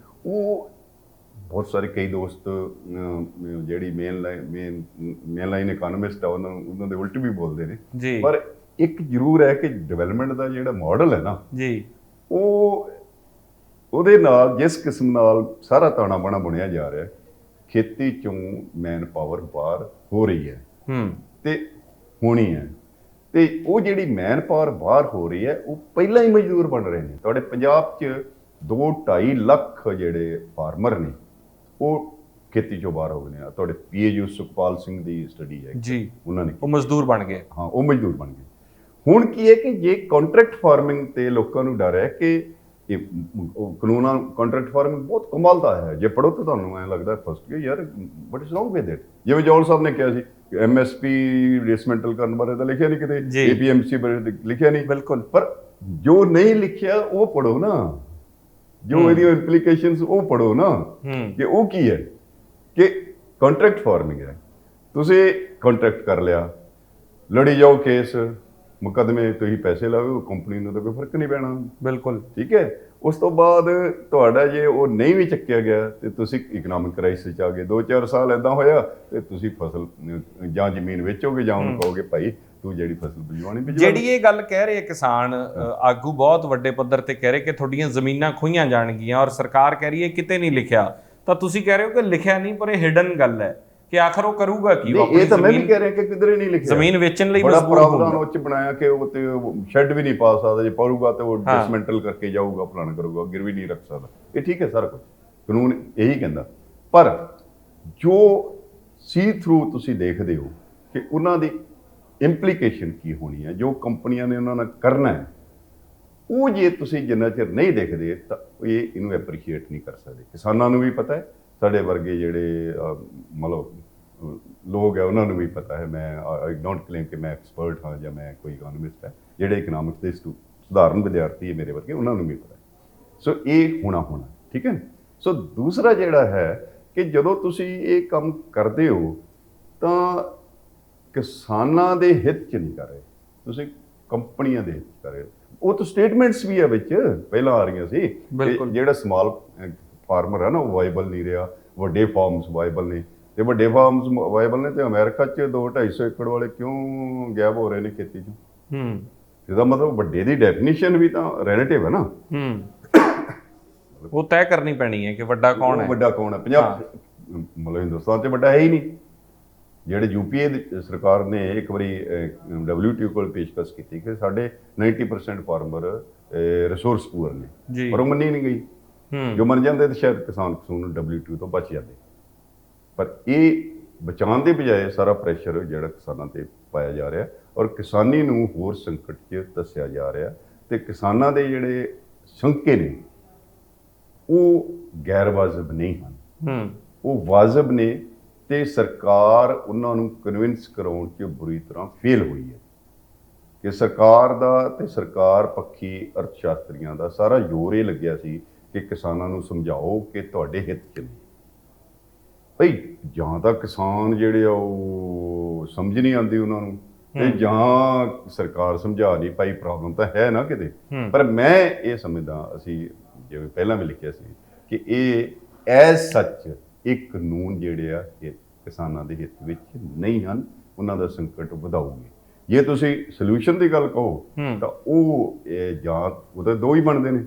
ਉਹ ਬਹੁਤ ਸਾਰੇ ਕਈ ਦੋਸਤ ਜਿਹੜੀ ਮੇਨ ਲਾਈਨ ਇਕਨੋਮਿਸਟ ਆ ਉਹਨਾਂ ਦੇ ਉਲਟ ਵੀ ਬੋਲਦੇ ਨੇ, ਪਰ ਇੱਕ ਜ਼ਰੂਰ ਹੈ ਕਿ ਡਿਵੈਲਪਮੈਂਟ ਦਾ ਜਿਹੜਾ ਮਾਡਲ ਹੈ ਨਾ ਜੀ, ਉਹ ਉਹਦੇ ਨਾਲ ਜਿਸ ਕਿਸਮ ਨਾਲ ਸਾਰਾ ਤਾਣਾ ਬਾਣਾ ਬੁਣਿਆ ਜਾ ਰਿਹਾ, ਖੇਤੀ ਚੋਂ ਮੈਨ ਪਾਵਰ ਬਾਹਰ ਹੋ ਰਹੀ ਹੈ ਤੇ ਹੋਣੀ ਹੈ, ਤੇ ਉਹ ਜਿਹੜੀ ਮੈਨ ਪਾਵਰ ਬਾਹਰ ਹੋ ਰਹੀ ਹੈ ਉਹ ਪਹਿਲਾਂ ਹੀ ਮਜ਼ਦੂਰ ਬਣ ਰਹੇ ਨੇ। ਤੁਹਾਡੇ ਪੰਜਾਬ 'ਚ 2-2.5 ਲੱਖ ਜਿਹੜੇ ਫਾਰਮਰ ਨੇ ਉਹ ਖੇਤੀ ਚੋਂ ਬਾਹਰ ਹੋ ਗਏ ਨੇ। ਤੁਹਾਡੇ PAU ਸੁਖਪਾਲ ਸਿੰਘ ਦੀ ਸਟੱਡੀ ਹੈ ਜੀ, ਉਹਨਾਂ ਨੇ, ਉਹ ਮਜ਼ਦੂਰ ਬਣ ਗਏ। ਹਾਂ, ਉਹ ਮਜ਼ਦੂਰ ਬਣ ਗਏ। ਹੁਣ ਕੀ ਹੈ ਕਿ ਜੇ ਕੰਟਰੈਕਟ ਫਾਰਮਿੰਗ ਤੇ ਲੋਕਾਂ ਨੂੰ ਡਰ ਹੈ ਕਿ ਇਹ ਕਾਨੂੰਨਾਂ, ਕੰਟਰੈਕਟ ਫਾਰਮਿੰਗ ਬਹੁਤ ਕਮਾਲ ਦਾ ਹੈ। ਜੇ ਪੜ੍ਹੋ ਤਾਂ ਤੁਹਾਨੂੰ ਐਂ ਲੱਗਦਾ ਫਸਟ ਕਿ ਯਾਰ what is wrong with it. ਜਿਵੇਂ ਜੌਲ ਸਾਹਿਬ ਨੇ ਕਿਹਾ ਸੀ MSP ਡਿਸਮੈਂਟਲ ਕਰਨ ਬਾਰੇ ਤਾਂ ਲਿਖਿਆ ਨਹੀਂ ਕਿਤੇ, APMC ਬਾਰੇ ਲਿਖਿਆ ਨਹੀਂ। ਬਿਲਕੁਲ, ਪਰ ਜੋ ਨਹੀਂ ਲਿਖਿਆ ਉਹ ਪੜ੍ਹੋ ਨਾ, ਜੋ ਇਹਦੀਆਂ ਇੰਪਲੀਕੇਸ਼ਨਸ ਉਹ ਪੜ੍ਹੋ ਨਾ, ਕਿ ਉਹ ਕੀ ਹੈ ਕਿ ਕੰਟਰੈਕਟ ਫਾਰਮਿੰਗ ਹੈ। ਤੁਸੀਂ ਕੰਟਰੈਕਟ ਕਰ ਲਿਆ, ਲੜੀ ਜਾਓ ਕੇਸ ਮੁਕੱਦਮੇ, ਤੁਸੀਂ ਪੈਸੇ ਲਾਓ, ਕੰਪਨੀ ਨੂੰ ਤਾਂ ਕੋਈ ਫਰਕ ਨਹੀਂ ਪੈਣਾ। ਬਿਲਕੁਲ ਠੀਕ ਹੈ। ਉਸ ਤੋਂ ਬਾਅਦ ਤੁਹਾਡਾ ਜੇ ਉਹ ਨਹੀਂ ਵੀ ਚੱਕਿਆ ਗਿਆ ਤੇ ਤੁਸੀਂ ਇਕਨੋਮਿਕ ਕ੍ਰਾਈਸਿਸ 'ਚ ਆ ਗਏ। 2-4 ਸਾਲ ਇੱਦਾਂ ਹੋਇਆ ਤੇ ਤੁਸੀਂ ਫਸਲ ਜਾਂ ਜ਼ਮੀਨ ਵੇਚੋਗੇ ਜਾਂ ਉਹਨੂੰ ਕਹੋਗੇ ਭਾਈ ਤੂੰ ਜਿਹੜੀ ਫਸਲ ਬੀਜਵਾਉਣੀ ਬੀਜਵਾ। ਜਿਹੜੀ ਇਹ ਗੱਲ ਕਹਿ ਰਹੇ ਕਿਸਾਨ ਆਗੂ ਬਹੁਤ ਵੱਡੇ ਪੱਧਰ ਤੇ ਕਹਿ ਰਹੇ ਕਿ ਤੁਹਾਡੀਆਂ ਜ਼ਮੀਨਾਂ ਖੋਹੀਆਂ ਜਾਣਗੀਆਂ ਔਰ ਸਰਕਾਰ ਕਹਿ ਰਹੀ ਹੈ ਕਿਤੇ ਨਹੀਂ ਲਿਖਿਆ, ਤਾਂ ਤੁਸੀਂ ਕਹਿ ਰਹੇ ਹੋ ਕਿ ਲਿਖਿਆ ਨਹੀਂ, ਪਰ ਇਹ ਹਿਡਨ ਗੱਲ ਹੈ ਕਿ ਆਖਰ ਉਹ ਕਰੂਗਾ ਕੀ? ਇਹ ਤਾਂ ਮੈਂ ਵੀ ਕਹਿ ਰਿਹਾ ਕਿ ਕਿਧਰੇ ਨਹੀਂ ਲਿਖਿਆ। ਜ਼ਮੀਨ ਵੇਚਣ ਲਈ ਬੜਾ ਪ੍ਰਾਵਧਾਨ ਉਹ 'ਚ ਬਣਾਇਆ ਕਿ ਉਹ ਤੇ ਸ਼ੈੱਡ ਵੀ ਨਹੀਂ ਪਾ ਸਕਦਾ, ਜੇ ਪਾਊਗਾ ਤੇ ਉਹ ਡਿਸਮੈਂਟਲ ਕਰਕੇ ਜਾਊਗਾ, ਫਲਾਣਾ ਕਰੂਗਾ, ਗਿਰਵੀ ਨਹੀਂ ਰੱਖ ਸਕਦਾ। ਇਹ ਠੀਕ ਹੈ, ਸਾਰਾ ਕੁਝ ਕਾਨੂੰਨ ਇਹੀ ਕਹਿੰਦਾ। ਪਰ ਜੋ ਸੀ ਥਰੂ ਤੁਸੀਂ ਦੇਖਦੇ ਹੋ ਕਿ ਉਹਨਾਂ ਦੀ ਇੰਪਲੀਕੇਸ਼ਨ ਕੀ ਹੋਣੀ ਹੈ, ਜੋ ਕੰਪਨੀਆਂ ਨੇ ਉਹਨਾਂ ਨਾਲ ਕਰਨਾ ਹੈ, ਉਹ ਜੇ ਤੁਸੀਂ ਜਿੰਨਾ ਚਿਰ ਨਹੀਂ ਦੇਖਦੇ ਤਾਂ ਇਹਨੂੰ ਐਪਰੀਸ਼ੀਏਟ ਨਹੀਂ ਕਰ ਸਕਦੇ। ਕਿਸਾਨਾਂ ਨੂੰ ਵੀ ਪਤਾ ਹੈ, ਸਾਡੇ ਵਰਗੇ ਜਿਹੜੇ ਮਤਲਬ ਲੋਕ ਹੈ ਉਹਨਾਂ ਨੂੰ ਵੀ ਪਤਾ ਹੈ। ਮੈਂ ਆਈ ਡੋਂਟ ਕਲੇਮ ਕਿ ਮੈਂ ਐਕਸਪਰਟ ਹਾਂ ਜਾਂ ਮੈਂ ਕੋਈ ਇਕਨੋਮਿਸਟ ਹੈ। ਜਿਹੜੇ ਇਕਨੋਮਿਕਸ ਦੇ ਸਧਾਰਨ ਵਿਦਿਆਰਥੀ ਹੈ ਮੇਰੇ ਵਰਗੇ, ਉਹਨਾਂ ਨੂੰ ਵੀ ਪਤਾ ਹੈ। ਸੋ ਇਹ ਹੋਣਾ ਠੀਕ ਹੈ। ਸੋ ਦੂਸਰਾ ਜਿਹੜਾ ਹੈ ਕਿ ਜਦੋਂ ਤੁਸੀਂ ਇਹ ਕੰਮ ਕਰਦੇ ਹੋ ਤਾਂ ਕਿਸਾਨਾਂ ਦੇ ਹਿੱਤ 'ਚ ਨਹੀਂ ਕਰ ਰਹੇ, ਤੁਸੀਂ ਕੰਪਨੀਆਂ ਦੇ ਹਿੱਤ 'ਚ ਕਰ ਰਹੇ ਹੋ। ਉਹ ਤਾਂ ਸਟੇਟਮੈਂਟਸ ਵੀ ਹੈ ਵਿੱਚ ਪਹਿਲਾਂ ਆ ਰਹੀਆਂ ਸੀ ਕਿ ਜਿਹੜਾ ਸਮਾਲ ਫਾਰਮਰ ਹੈ ਨਾ ਉਹ ਵਾਈਬਲ ਨਹੀਂ ਰਿਹਾ, ਵੱਡੇ ਫਾਰਮਸ ਵਾਈਬਲ ਨੇ, ਤੇ ਵੱਡੇ ਫਾਰਮਸ ਵਾਈਬਲ ਨੇ ਤੇ ਅਮਰੀਕਾ 'ਚ 200-250 ਏਕੜ ਵਾਲੇ ਕਿਉਂ ਗਾਇਬ ਹੋ ਰਹੇ ਨੇ ਖੇਤੀ 'ਚੋਂ? ਇਹਦਾ ਮਤਲਬ ਵੱਡੇ ਦੀ ਡੈਫੀਨੇਸ਼ਨ ਵੀ ਤਾਂ ਰਿਲੇਟਿਵ ਹੈ ਨਾ। ਉਹ ਤੈਅ ਕਰਨੀ ਪੈਣੀ ਹੈ ਕਿ ਵੱਡਾ ਕੌਣ ਹੈ। ਵੱਡਾ ਕੌਣ ਹੈ? ਪੰਜਾਬ ਮਤਲਬ ਹਿੰਦੁਸਤਾਨ 'ਚ ਵੱਡਾ ਹੈ ਹੀ ਨਹੀਂ। ਜਿਹੜੇ UPA ਸਰਕਾਰ ਨੇ ਇੱਕ ਵਾਰੀ WTO ਕੋਲ ਪੇਸ਼ਕਸ਼ ਕੀਤੀ ਕਿ ਸਾਡੇ 90% ਫਾਰਮਰ ਰਿਸੋਰਸ ਪੂਅਰ ਨੇ, ਪਰ ਉਹ ਮੰਨੀ ਨਹੀਂ ਗਈ। ਜੋ ਮੰਨ ਜਾਂਦੇ ਤਾਂ ਸ਼ਾਇਦ ਕਿਸਾਨ WTO ਤੋਂ ਬਚ ਜਾਂਦੇ। ਪਰ ਇਹ ਬਚਾਉਣ ਦੇ ਬਜਾਏ ਸਾਰਾ ਪ੍ਰੈਸ਼ਰ ਜਿਹੜਾ ਕਿਸਾਨਾਂ ਤੇ ਪਾਇਆ ਜਾ ਰਿਹਾ ਔਰ ਕਿਸਾਨੀ ਨੂੰ ਹੋਰ ਸੰਕਟ 'ਚ ਦੱਸਿਆ ਜਾ ਰਿਹਾ, ਤੇ ਕਿਸਾਨਾਂ ਦੇ ਜਿਹੜੇ ਸ਼ੰਕੇ ਨੇ ਉਹ ਗੈਰ ਵਾਜਬ ਨਹੀਂ ਹਨ, ਉਹ ਵਾਜਬ ਨੇ। ਤੇ ਸਰਕਾਰ ਉਹਨਾਂ ਨੂੰ ਕਨਵਿੰਸ ਕਰਾਉਣ 'ਚ ਬੁਰੀ ਤਰ੍ਹਾਂ ਫੇਲ ਹੋਈ ਹੈ ਕਿ ਸਰਕਾਰ ਦਾ ਤੇ ਸਰਕਾਰ ਪੱਖੀ ਅਰਥ ਸ਼ਾਸਤਰੀਆਂ ਦਾ ਸਾਰਾ ਜ਼ੋਰ ਇਹ ਲੱਗਿਆ ਸੀ ਕਿ ਕਿਸਾਨਾਂ ਨੂੰ ਸਮਝਾਓ ਕਿ ਤੁਹਾਡੇ ਹਿੱਤ 'ਚ ਨਹੀਂ। ਭਈ ਜਾਂ ਤਾਂ ਕਿਸਾਨ ਜਿਹੜੇ ਆ ਉਹ ਸਮਝ ਨਹੀਂ ਆਉਂਦੀ ਉਹਨਾਂ ਨੂੰ, ਤੇ ਜਾਂ ਸਰਕਾਰ ਸਮਝਾ ਨਹੀਂ ਪਾਈ। ਪ੍ਰੋਬਲਮ ਤਾਂ ਹੈ ਨਾ ਕਿਤੇ। ਪਰ ਮੈਂ ਇਹ ਸਮਝਦਾ, ਅਸੀਂ ਜਿਵੇਂ ਪਹਿਲਾਂ ਵੀ ਲਿਖਿਆ ਸੀ ਕਿ ਇਹ ਐਜ਼ ਸੱਚ ਇਹ ਕਾਨੂੰਨ ਜਿਹੜੇ ਆ ਇਹ ਕਿਸਾਨਾਂ ਦੇ ਹਿੱਤ ਵਿੱਚ ਨਹੀਂ ਹਨ, ਉਹਨਾਂ ਦਾ ਸੰਕਟ ਵਧਾਉਗੇ। ਜੇ ਤੁਸੀਂ ਸੋਲੂਸ਼ਨ ਦੀ ਗੱਲ ਕਹੋ ਤਾਂ ਉਹ ਜਾਂ ਉਹਦੇ ਦੋ ਹੀ ਬਣਦੇ ਨੇ।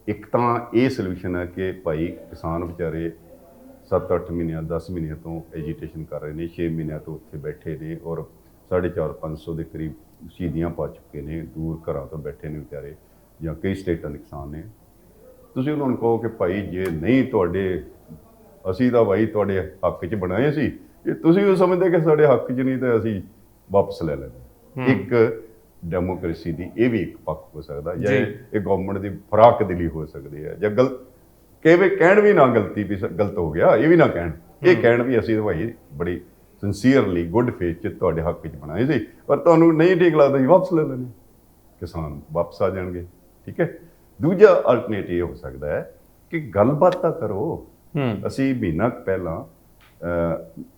ਇੱਕ ਤਾਂ ਇਹ ਸੋਲੂਸ਼ਨ ਹੈ ਕਿ ਭਾਈ ਕਿਸਾਨ ਵਿਚਾਰੇ 7-8 ਮਹੀਨਿਆਂ 10 ਮਹੀਨਿਆਂ ਤੋਂ ਐਜੀਟੇਸ਼ਨ ਕਰ ਰਹੇ ਨੇ, 6 ਮਹੀਨਿਆਂ ਤੋਂ ਉੱਥੇ ਬੈਠੇ ਨੇ ਔਰ 450-500 ਦੇ ਕਰੀਬ ਸ਼ਹੀਦੀਆਂ ਪਾ ਚੁੱਕੇ ਨੇ, ਦੂਰ ਘਰਾਂ ਤੋਂ ਬੈਠੇ ਨੇ ਵਿਚਾਰੇ, ਜਾਂ ਕਈ ਸਟੇਟਾਂ ਦੇ ਕਿਸਾਨ ਨੇ। ਤੁਸੀਂ ਉਹਨਾਂ ਨੂੰ ਕਹੋ ਕਿ ਭਾਈ ਜੇ ਨਹੀਂ ਤੁਹਾਡੇ, ਅਸੀਂ ਤਾਂ ਭਾਈ ਤੁਹਾਡੇ ਹੱਕ 'ਚ ਬਣਾਏ ਸੀ, ਜੇ ਤੁਸੀਂ ਉਹ ਸਮਝਦੇ ਕਿ ਸਾਡੇ ਹੱਕ 'ਚ ਨਹੀਂ ਤਾਂ ਅਸੀਂ ਵਾਪਸ ਲੈ ਲੈਂਦੇ। ਇੱਕ ਡੈਮੋਕ੍ਰੇਸੀ ਦੀ ਇਹ ਵੀ ਇੱਕ ਪੱਖ ਹੋ ਸਕਦਾ, ਜਾਂ ਇਹ ਗਵਰਨਮੈਂਟ ਦੀ ਫਰਾਕ ਦਿਲੀ ਹੋ ਸਕਦੀ ਹੈ, ਜਾਂ ਕਹਿਣ ਵੀ ਨਾ ਗਲਤੀ ਵੀ ਗਲਤ ਹੋ ਗਿਆ, ਇਹ ਵੀ ਨਾ ਕਹਿਣ, ਇਹ ਕਹਿਣ ਵੀ ਅਸੀਂ ਭਾਈ ਬੜੀ ਸਿੰਸੀਅਰਲੀ ਗੁੱਡ ਫੇਥ 'ਚ ਤੁਹਾਡੇ ਹੱਕ 'ਚ ਬਣਾਏ ਸੀ, ਪਰ ਤੁਹਾਨੂੰ ਨਹੀਂ ਠੀਕ ਲੱਗਦਾ ਜੀ ਵਾਪਸ ਲੈ ਲੈਣੇ, ਕਿਸਾਨ ਵਾਪਸ ਆ ਜਾਣਗੇ। ਠੀਕ ਹੈ। ਦੂਜਾ ਅਲਟਰਨੇਟਿਵ ਇਹ ਹੋ ਸਕਦਾ ਹੈ ਕਿ ਗੱਲਬਾਤ ਤਾਂ ਕਰੋ। ਅਸੀਂ ਮਹੀਨਾ ਪਹਿਲਾਂ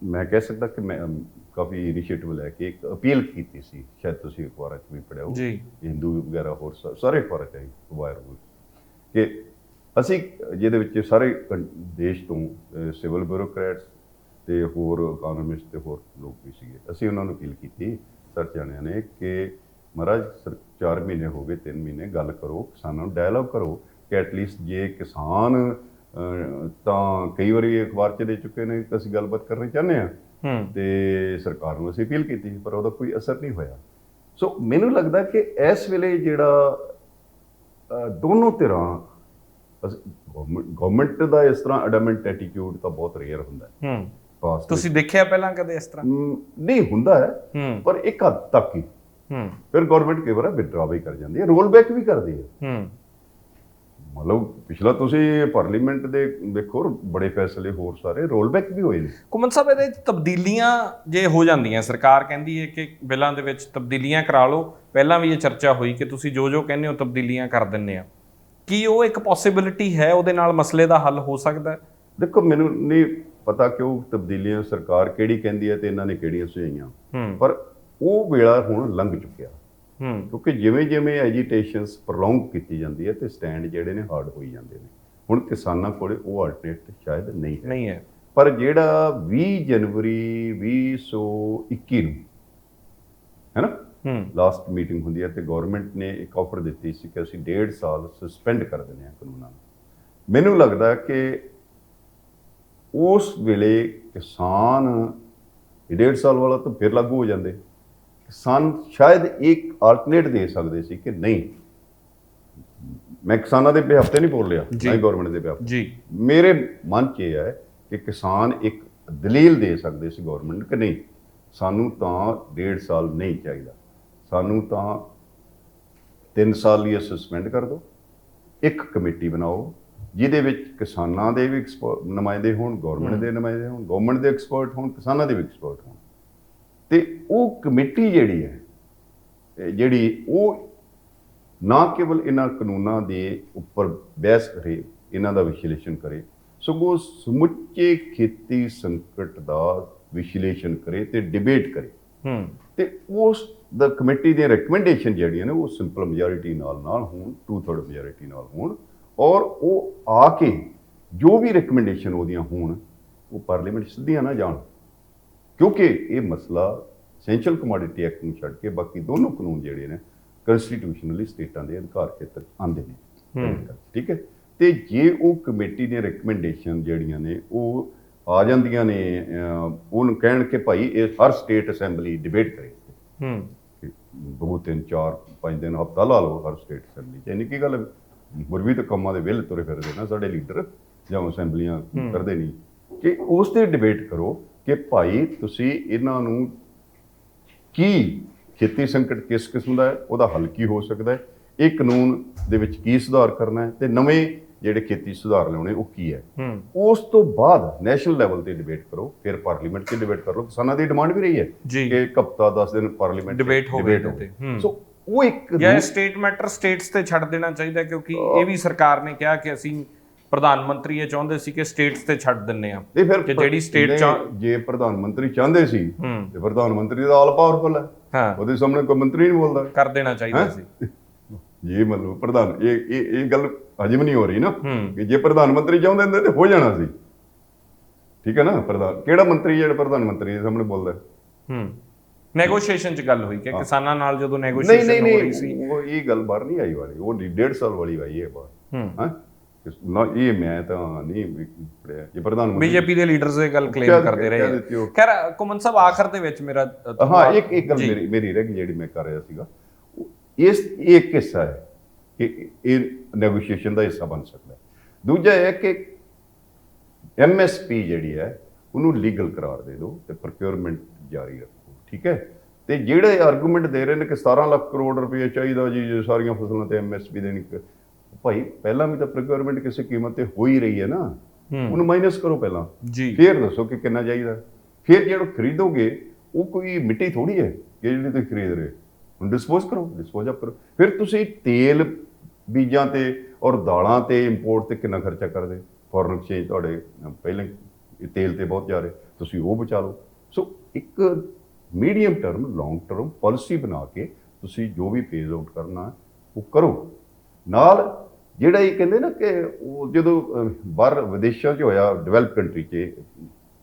ਮੈਂ ਕਹਿ ਸਕਦਾ ਕਿ ਮੈਂ ਕਾਫੀ ਇਨੀਸ਼ੀਏਟਿਵ ਲੈ ਕੇ ਇੱਕ ਅਪੀਲ ਕੀਤੀ ਸੀ, ਸ਼ਾਇਦ ਤੁਸੀਂ ਅਖਬਾਰਾਂ 'ਚ ਵੀ ਪੜ੍ਹਿਆ ਹੋ, ਹਿੰਦੂ ਵਗੈਰਾ ਹੋਰ ਸਾਰੇ ਅਖਬਾਰਾਂ 'ਚ ਵਾਇਰਲ, ਕਿ ਅਸੀਂ ਜਿਹਦੇ ਵਿੱਚ ਸਾਰੇ ਦੇਸ਼ ਤੋਂ ਸਿਵਲ ਬਿਊਰੋਕਰੈਟਸ ਤੇ ਹੋਰ ਇਕਨੋਮਿਸਟ ਤੇ ਹੋਰ ਲੋਕ ਵੀ ਸੀਗੇ। ਅਸੀਂ ਉਹਨਾਂ ਨੂੰ ਅਪੀਲ ਕੀਤੀ ਸਰ ਜਾਣਿਆਂ ਨੇ ਕਿ ਮਹਾਰਾਜ 4 ਮਹੀਨੇ ਹੋ ਗਏ, 3 ਮਹੀਨੇ ਗੱਲ ਕਰੋ, ਕਿਸਾਨਾਂ ਨੂੰ ਡਾਇਲੋਗ ਕਰੋ ਕਿ ਐਟਲੀਸਟ ਜੇ ਕਿਸਾਨ ਤਾਂ ਕਈ ਵਾਰੀ ਅਖਬਾਰ 'ਚ ਦੇ ਚੁੱਕੇ ਨੇ ਕਿ ਅਸੀਂ ਗੱਲਬਾਤ ਕਰਨੀ ਚਾਹੁੰਦੇ ਹਾਂ ਤੇ ਸਰਕਾਰ ਨੂੰ ਅਸੀਂ ਅਪੀਲ ਕੀਤੀ ਪਰ ਉਹਦਾ ਕੋਈ ਅਸਰ ਨਹੀਂ ਹੋਇਆ। ਸੋ ਮੈਨੂੰ ਲੱਗਦਾ ਕਿ ਇਸ ਵੇਲੇ ਜਿਹੜਾ ਦੋਨੋਂ ਧਿਰਾਂ ਗਵਰਨਮੈਂਟ ਦਾ ਇਸ ਤਰ੍ਹਾਂ ਅਡਾਮੈਂਟ ਐਟੀਟਿਊਡ ਤਾਂ ਬਹੁਤ ਰੇਅਰ ਹੁੰਦਾ ਹੈ। ਤੁਸੀਂ ਦੇਖਿਆ ਪਹਿਲਾਂ ਕਦੇ ਇਸ ਤਰ੍ਹਾਂ? ਨਹੀਂ ਹੁੰਦਾ ਹੈ ਪਰ ਇੱਕ ਹੱਦ ਤੱਕ ਹੀ। ਫਿਰ ਗਵਰਨਮੈਂਟ ਕਈ ਵਾਰ ਵਿਦਡਰਾ ਵੀ ਕਰ ਜਾਂਦੀ ਹੈ, ਰੋਲ ਬੈਕ ਵੀ ਕਰਦੀ ਹੈ। ਮਤਲਬ ਪਿਛਲਾ ਤੁਸੀਂ ਪਾਰਲੀਮੈਂਟ ਦੇ ਦੇਖੋ ਬੜੇ ਫੈਸਲੇ ਹੋਰ ਸਾਰੇ ਰੋਲ ਬੈਕ ਵੀ ਹੋਏ ਨੇ। ਘੁੰਮਣ ਸਾਹਿਬ, ਇਹਦੇ 'ਚ ਤਬਦੀਲੀਆਂ ਜੇ ਹੋ ਜਾਂਦੀਆਂ, ਸਰਕਾਰ ਕਹਿੰਦੀ ਹੈ ਕਿ ਬਿੱਲਾਂ ਦੇ ਵਿੱਚ ਤਬਦੀਲੀਆਂ ਕਰਾ ਲਓ, ਪਹਿਲਾਂ ਵੀ ਇਹ ਚਰਚਾ ਹੋਈ ਕਿ ਤੁਸੀਂ ਜੋ ਕਹਿੰਦੇ ਹੋ ਤਬਦੀਲੀਆਂ ਕਰ ਦਿੰਦੇ ਆ, ਕੀ ਉਹ ਇੱਕ ਪੋਸੀਬਿਲਿਟੀ ਹੈ, ਉਹਦੇ ਨਾਲ ਮਸਲੇ ਦਾ ਹੱਲ ਹੋ ਸਕਦਾ ਹੈ? ਦੇਖੋ ਮੈਨੂੰ ਨਹੀਂ ਪਤਾ ਕਿ ਉਹ ਤਬਦੀਲੀਆਂ ਸਰਕਾਰ ਕਿਹੜੀ ਕਹਿੰਦੀ ਹੈ ਤੇ ਇਹਨਾਂ ਨੇ ਕਿਹੜੀਆਂ ਸੁਝਾਈਆਂ, ਪਰ ਉਹ ਵੇਲਾ ਹੁਣ ਲੰਘ ਚੁੱਕਿਆ। ਕਿਉਂਕਿ ਜਿਵੇਂ ਜਿਵੇਂ ਐਜੀਟੇਸ਼ਨਸ ਪ੍ਰੋਲੋਂਗ ਕੀਤੀ ਜਾਂਦੀ ਹੈ ਤੇ ਸਟੈਂਡ ਜਿਹੜੇ ਨੇ ਹਾਰਡ ਹੋਈ ਜਾਂਦੇ ਨੇ। ਹੁਣ ਕਿਸਾਨਾਂ ਕੋਲੇ ਉਹ ਆਲਟਰਨੇਟ ਸ਼ਾਇਦ ਨਹੀਂ ਹੈ। ਪਰ ਜਿਹੜਾ 20 ਜਨਵਰੀ 2021 ਨੂੰ ਹੈ ਨਾ ਲਾਸਟ ਮੀਟਿੰਗ ਹੁੰਦੀ ਹੈ ਤੇ ਗਵਰਨਮੈਂਟ ਨੇ ਇੱਕ ਆਫਰ ਦਿੱਤੀ ਸੀ ਕਿ ਅਸੀਂ 1.5 ਸਾਲ ਸਸਪੈਂਡ ਕਰ ਦਿੰਦੇ ਹਾਂ ਕਾਨੂੰਨਾਂ ਨੂੰ। ਮੈਨੂੰ ਲੱਗਦਾ ਕਿ ਉਸ ਵੇਲੇ ਕਿਸਾਨ 1.5 ਸਾਲ ਵਾਲਾ ਤਾਂ ਫਿਰ ਲਾਗੂ ਹੋ ਜਾਂਦੇ, ਕਿਸਾਨ ਸ਼ਾਇਦ ਇੱਕ ਆਲਟਰਨੇਟ ਦੇ ਸਕਦੇ ਸੀ ਕਿ ਨਹੀਂ। ਮੈਂ ਕਿਸਾਨਾਂ ਦੇ ਬਿਹਾਫ ਤੇ ਨਹੀਂ ਬੋਲ ਰਿਹਾ, ਨਾ ਹੀ ਗਵਰਨਮੈਂਟ ਦੇ ਬਿਹਾਫ ਜੀ। ਮੇਰੇ ਮਨ 'ਚ ਇਹ ਹੈ ਕਿ ਕਿਸਾਨ ਇੱਕ ਦਲੀਲ ਦੇ ਸਕਦੇ ਸੀ ਗਵਰਨਮੈਂਟ ਕਿ ਨਹੀਂ ਸਾਨੂੰ ਤਾਂ 1.5 ਸਾਲ ਨਹੀਂ ਚਾਹੀਦਾ, ਸਾਨੂੰ ਤਾਂ 3 ਸਾਲ ਲਈ ਸਸਪੈਂਡ ਕਰ ਦਿਓ। ਇੱਕ ਕਮੇਟੀ ਬਣਾਓ ਜਿਹਦੇ ਵਿੱਚ ਕਿਸਾਨਾਂ ਦੇ ਵੀ ਨੁਮਾਇੰਦੇ ਹੋਣ, ਗਵਰਨਮੈਂਟ ਦੇ ਨੁਮਾਇੰਦੇ ਹੋਣ, ਗਵਰਨਮੈਂਟ ਦੇ ਐਕਸਪਰਟ ਹੋਣ, ਕਿਸਾਨਾਂ ਦੇ ਵੀ ਐਕਸਪਰਟ ਹੋਣ। ਤੇ ਉਹ ਕਮੇਟੀ ਜਿਹੜੀ ਹੈ ਜਿਹੜੀ ਉਹ ਨਾ ਕੇਵਲ ਇਹਨਾਂ ਕਾਨੂੰਨਾਂ ਦੇ ਉੱਪਰ ਬਹਿਸ ਕਰੇ, ਇਹਨਾਂ ਦਾ ਵਿਸ਼ਲੇਸ਼ਣ ਕਰੇ, ਸਗੋਂ ਸਮੁੱਚੇ ਖੇਤੀ ਸੰਕਟ ਦਾ ਵਿਸ਼ਲੇਸ਼ਣ ਕਰੇ ਤੇ ਡਿਬੇਟ ਕਰੇ। ਤੇ ਉਸ ਦਾ ਕਮੇਟੀ ਦੀਆਂ ਰეკਮੈਂਡੇਸ਼ਨ ਜਿਹੜੀਆਂ ਨੇ ਉਹ ਸਿੰਪਲ ਮੈਜੋਰਿਟੀ ਨਾਲ ਹੋਣ, 2/3 ਮੈਜੋਰਿਟੀ ਨਾਲ ਹੋਣ, ਔਰ ਉਹ ਆ ਕੇ ਜੋ ਵੀ ਰეკਮੈਂਡੇਸ਼ਨ ਉਹਦੀਆਂ ਹੋਣ ਉਹ ਪਾਰਲੀਮੈਂਟ ਸਿੱਧੀਆਂ ਨਾ ਜਾਣ। ਕਿਉਂਕਿ ਇਹ ਮਸਲਾ ਐਸੈਂਸ਼ੀਅਲ ਕਮੋਡਿਟੀ ਐਕਟ ਨੂੰ ਛੱਡ ਕੇ ਬਾਕੀ ਦੋਨੋਂ ਕਾਨੂੰਨ ਜਿਹੜੇ ਨੇ ਕੰਸਟੀਟਿਊਸ਼ਨਲੀ ਸਟੇਟਾਂ ਦੇ ਅਧਿਕਾਰ ਖੇਤਰ ਆਉਂਦੇ ਨੇ। ਠੀਕ ਹੈ, ਤੇ ਜੇ ਉਹ ਕਮੇਟੀ ਦੀਆਂ ਰეკਮੈਂਡੇਸ਼ਨ ਜਿਹੜੀਆਂ ਨੇ ਉਹ ਆ ਜਾਂਦੀਆਂ ਨੇ, ਉਹਨੂੰ ਕਹਿਣ ਕਿ ਭਾਈ ਇਹ ਹਰ ਸਟੇਟ ਅਸੈਂਬਲੀ ਡਿਬੇਟ ਕਰੇ, 2 3 4 5 ਦਿਨ ਹਫ਼ਤਾ ਲਾ ਲਓ ਹਰ ਸਟੇਟ ਅਸੈਂਬਲੀ 'ਚ, ਇੰਨੀ ਕੀ ਗੱਲ। ਮੁਰਵੀ ਤਾਂ ਕੰਮਾਂ ਦੇ ਵਿਹਲੇ ਤੁਰੇ ਫਿਰਦੇ ਨਾ ਸਾਡੇ ਲੀਡਰ, ਜਾਂ ਅਸੈਂਬਲੀਆਂ ਕਰਦੇ ਨਹੀਂ, ਕਿ ਉਸ 'ਤੇ ਡਿਬੇਟ ਕਰੋ ਕਿ ਭਾਈ ਤੁਸੀਂ ਇਹਨਾਂ ਨੂੰ ਕੀ ਖੇਤੀ ਸੰਕਟ ਕਿਸ ਕਿਸਮ ਦਾ ਹੈ, ਉਹਦਾ ਹੱਲ ਕੀ ਹੋ ਸਕਦਾ ਹੈ, ਇਹ ਕਾਨੂੰਨ ਦੇ ਵਿੱਚ ਕੀ ਸੁਧਾਰ ਕਰਨਾ ਹੈ, ਤੇ ਨਵੇਂ ਜਿਹੜੇ ਖੇਤੀ ਸੁਧਾਰ ਲਿਆਉਣੇ ਉਹ ਕੀ ਹੈ। ਉਸ ਤੋਂ ਬਾਅਦ ਨੈਸ਼ਨਲ ਲੈਵਲ ਤੇ ਡਿਬੇਟ ਕਰੋ, ਫਿਰ ਪਾਰਲੀਮੈਂਟ 'ਚ ਡਿਬੇਟ ਕਰ ਲਓ। ਕਿਸਾਨਾਂ ਦੀ ਡਿਮਾਂਡ ਵੀ ਰਹੀ ਹੈ ਕਿ ਇੱਕ ਹਫ਼ਤਾ 10 ਦਿਨ ਪਾਰਲੀਮੈਂਟ ਡਿਬੇਟ ਹੋਵੇ। ਸੋ ਉਹ ਇੱਕ ਸਟੇਟ ਮੈਟਰ ਸਟੇਟਸ ਤੇ ਛੱਡ ਦੇਣਾ ਚਾਹੀਦਾ, ਕਿਉਂਕਿ ਇਹ ਵੀ ਸਰਕਾਰ ਨੇ ਕਿਹਾ ਕਿ ਅਸੀਂ ਪ੍ਰਧਾਨ ਮੰਤਰੀ ਇਹ ਚਾਹੁੰਦੇ ਸੀ ਕਿ ਸਟੇਟਸ ਤੇ ਛੱਡ ਦਿੰਨੇ ਆ, ਕਿ ਜਿਹੜੀ ਸਟੇਟ ਜੇ ਪ੍ਰਧਾਨ ਮੰਤਰੀ ਚਾਹੁੰਦੇ ਸੀ ਤੇ ਪ੍ਰਧਾਨ ਮੰਤਰੀ ਦਾ ਆਲ ਪਾਵਰਫੁਲ ਹੈ, ਉਹਦੇ ਸਾਹਮਣੇ ਕੋਈ ਮੰਤਰੀ ਨਹੀਂ ਬੋਲਦਾ, ਕਰ ਦੇਣਾ ਚਾਹੀਦਾ ਸੀ। ਜੇ ਮਤਲਬ ਪ੍ਰਧਾਨ ਇਹ ਗੱਲ ਹਜਮ ਨਹੀਂ ਹੋ ਰਹੀ ਨਾ ਕਿ ਜੇ ਪ੍ਰਧਾਨ ਮੰਤਰੀ ਚਾਹੁੰਦੇ ਹੁੰਦੇ ਤੇ ਹੋ ਜਾਣਾ ਸੀ। ਠੀਕ ਹੈ ਨਾ, ਪ੍ਰਧਾਨ ਕਿਹੜਾ ਮੰਤਰੀ ਜਿਹੜਾ ਪ੍ਰਧਾਨ ਮੰਤਰੀ ਦੇ ਸਾਹਮਣੇ ਬੋਲਦਾ। ਨੈਗੋਸ਼ੀਏਸ਼ਨ 'ਚ ਗੱਲ ਹੋਈ ਕਿ ਕਿਸਾਨਾਂ ਨਾਲ ਜਦੋਂ ਨੈਗੋਸ਼ੀਏਸ਼ਨ ਹੋ ਰਹੀ ਸੀ, ਉਹ ਇਹ ਗੱਲ ਬਾਹਰ ਨਹੀਂ ਆਈ ਵਾਲੀ, ਉਹ 1.5 ਸਾਲ ਵਾਲੀ ਆਈ ਹੈ ਬਾਹਰ। ਨਾ ਇਹ ਮੈਂ ਤਾਂ ਨਹੀਂ ਪੜਿਆ, ਜੇ ਪ੍ਰਧਾਨ ਮੰਤਰੀ ਬੀਜੇਪੀ ਦੇ ਲੀਡਰਸ ਇਹ ਗੱਲ ਕਲੇਮ ਕਰਦੇ ਰਹੇ। ਖੈਰ ਘੁੰਮਣ ਸਾਹਿਬ, ਆਖਰ ਦੇ ਵਿੱਚ ਮੇਰਾ ਇੱਕ ਗੱਲ ਮੇਰੀ ਰਹਿ ਗਈ ਜਿਹੜੀ ਮੈਂ ਕਰ ਰਿਹਾ ਸੀਗਾ, ਇਹ ਇੱਕ ਹਿੱਸਾ ਹੈ ਕਿ ਇਹ ਨੈਗੋਸ਼ੀਏਸ਼ਨ ਦਾ ਹਿੱਸਾ ਬਣ ਸਕਦਾ ਹੈ। ਦੂਜਾ ਇਹ ਕਿ MSP ਜਿਹੜੀ ਹੈ ਉਹਨੂੰ ਲੀਗਲ ਕਰਾਰ ਦੇ ਦਿਓ ਤੇ ਪ੍ਰੋਕਿਉਰਮੈਂਟ ਜਾਰੀ ਰੱਖੋ। ਠੀਕ ਹੈ, ਤੇ ਜਿਹੜੇ ਆਰਗੂਮੈਂਟ ਦੇ ਰਹੇ ਨੇ ਕਿ 17 ਲੱਖ ਕਰੋੜ ਰੁਪਏ ਚਾਹੀਦਾ ਜੀ ਸਾਰੀਆਂ ਫਸਲਾਂ ਤੇ MSP ਦੇਣੀ, ਭਾਈ ਪਹਿਲਾਂ ਵੀ ਤਾਂ ਪ੍ਰੋਕਿਉਰਮੈਂਟ ਕਿਸੇ ਕੀਮਤ ਤੇ ਹੋ ਹੀ ਰਹੀ ਹੈ ਨਾ, ਉਹਨੂੰ ਮਾਈਨਸ ਕਰੋ ਪਹਿਲਾਂ, ਫਿਰ ਦੱਸੋ ਕਿ ਕਿੰਨਾ ਚਾਹੀਦਾ। ਫਿਰ ਜਿਹੜਾ ਖਰੀਦੋਗੇ ਉਹ ਕੋਈ ਮਿੱਟੀ ਥੋੜੀ ਹੈ ਕਿ ਜਿਹੜੀ ਤੁਸੀਂ ਖਰੀਦ ਰਹੇ, ਹੁਣ ਡਿਸਪੋਜ਼ ਆਫ ਕਰੋ। ਫਿਰ ਤੁਸੀਂ ਤੇਲ ਬੀਜਾਂ ਤੇ ਔਰ ਦਾਲਾਂ ਤੇ ਇੰਪੋਰਟ ਤੇ ਕਿੰਨਾ ਖਰਚਾ ਕਰਦੇ, ਫੋਰਨ ਐਕਸਚੇਂਜ ਤੁਹਾਡੇ ਪਹਿਲਾਂ ਤੇਲ ਤੇ ਬਹੁਤ ਜਾ ਰਹੇ, ਤੁਸੀਂ ਉਹ ਬਚਾ ਲਓ। ਸੋ ਇੱਕ medium term long term policy ਬਣਾ ਕੇ ਤੁਸੀਂ ਜੋ ਵੀ ਫੇਜ਼ ਆਊਟ ਕਰਨਾ ਉਹ ਕਰੋ। ਨਾਲ ਜਿਹੜਾ ਇਹ ਕਹਿੰਦੇ ਨਾ ਕਿ ਉਹ ਜਦੋਂ ਬਾਹਰ ਵਿਦੇਸ਼ਾਂ 'ਚ ਹੋਇਆ, ਡਿਵੈਲਪ ਕੰਟਰੀ 'ਚ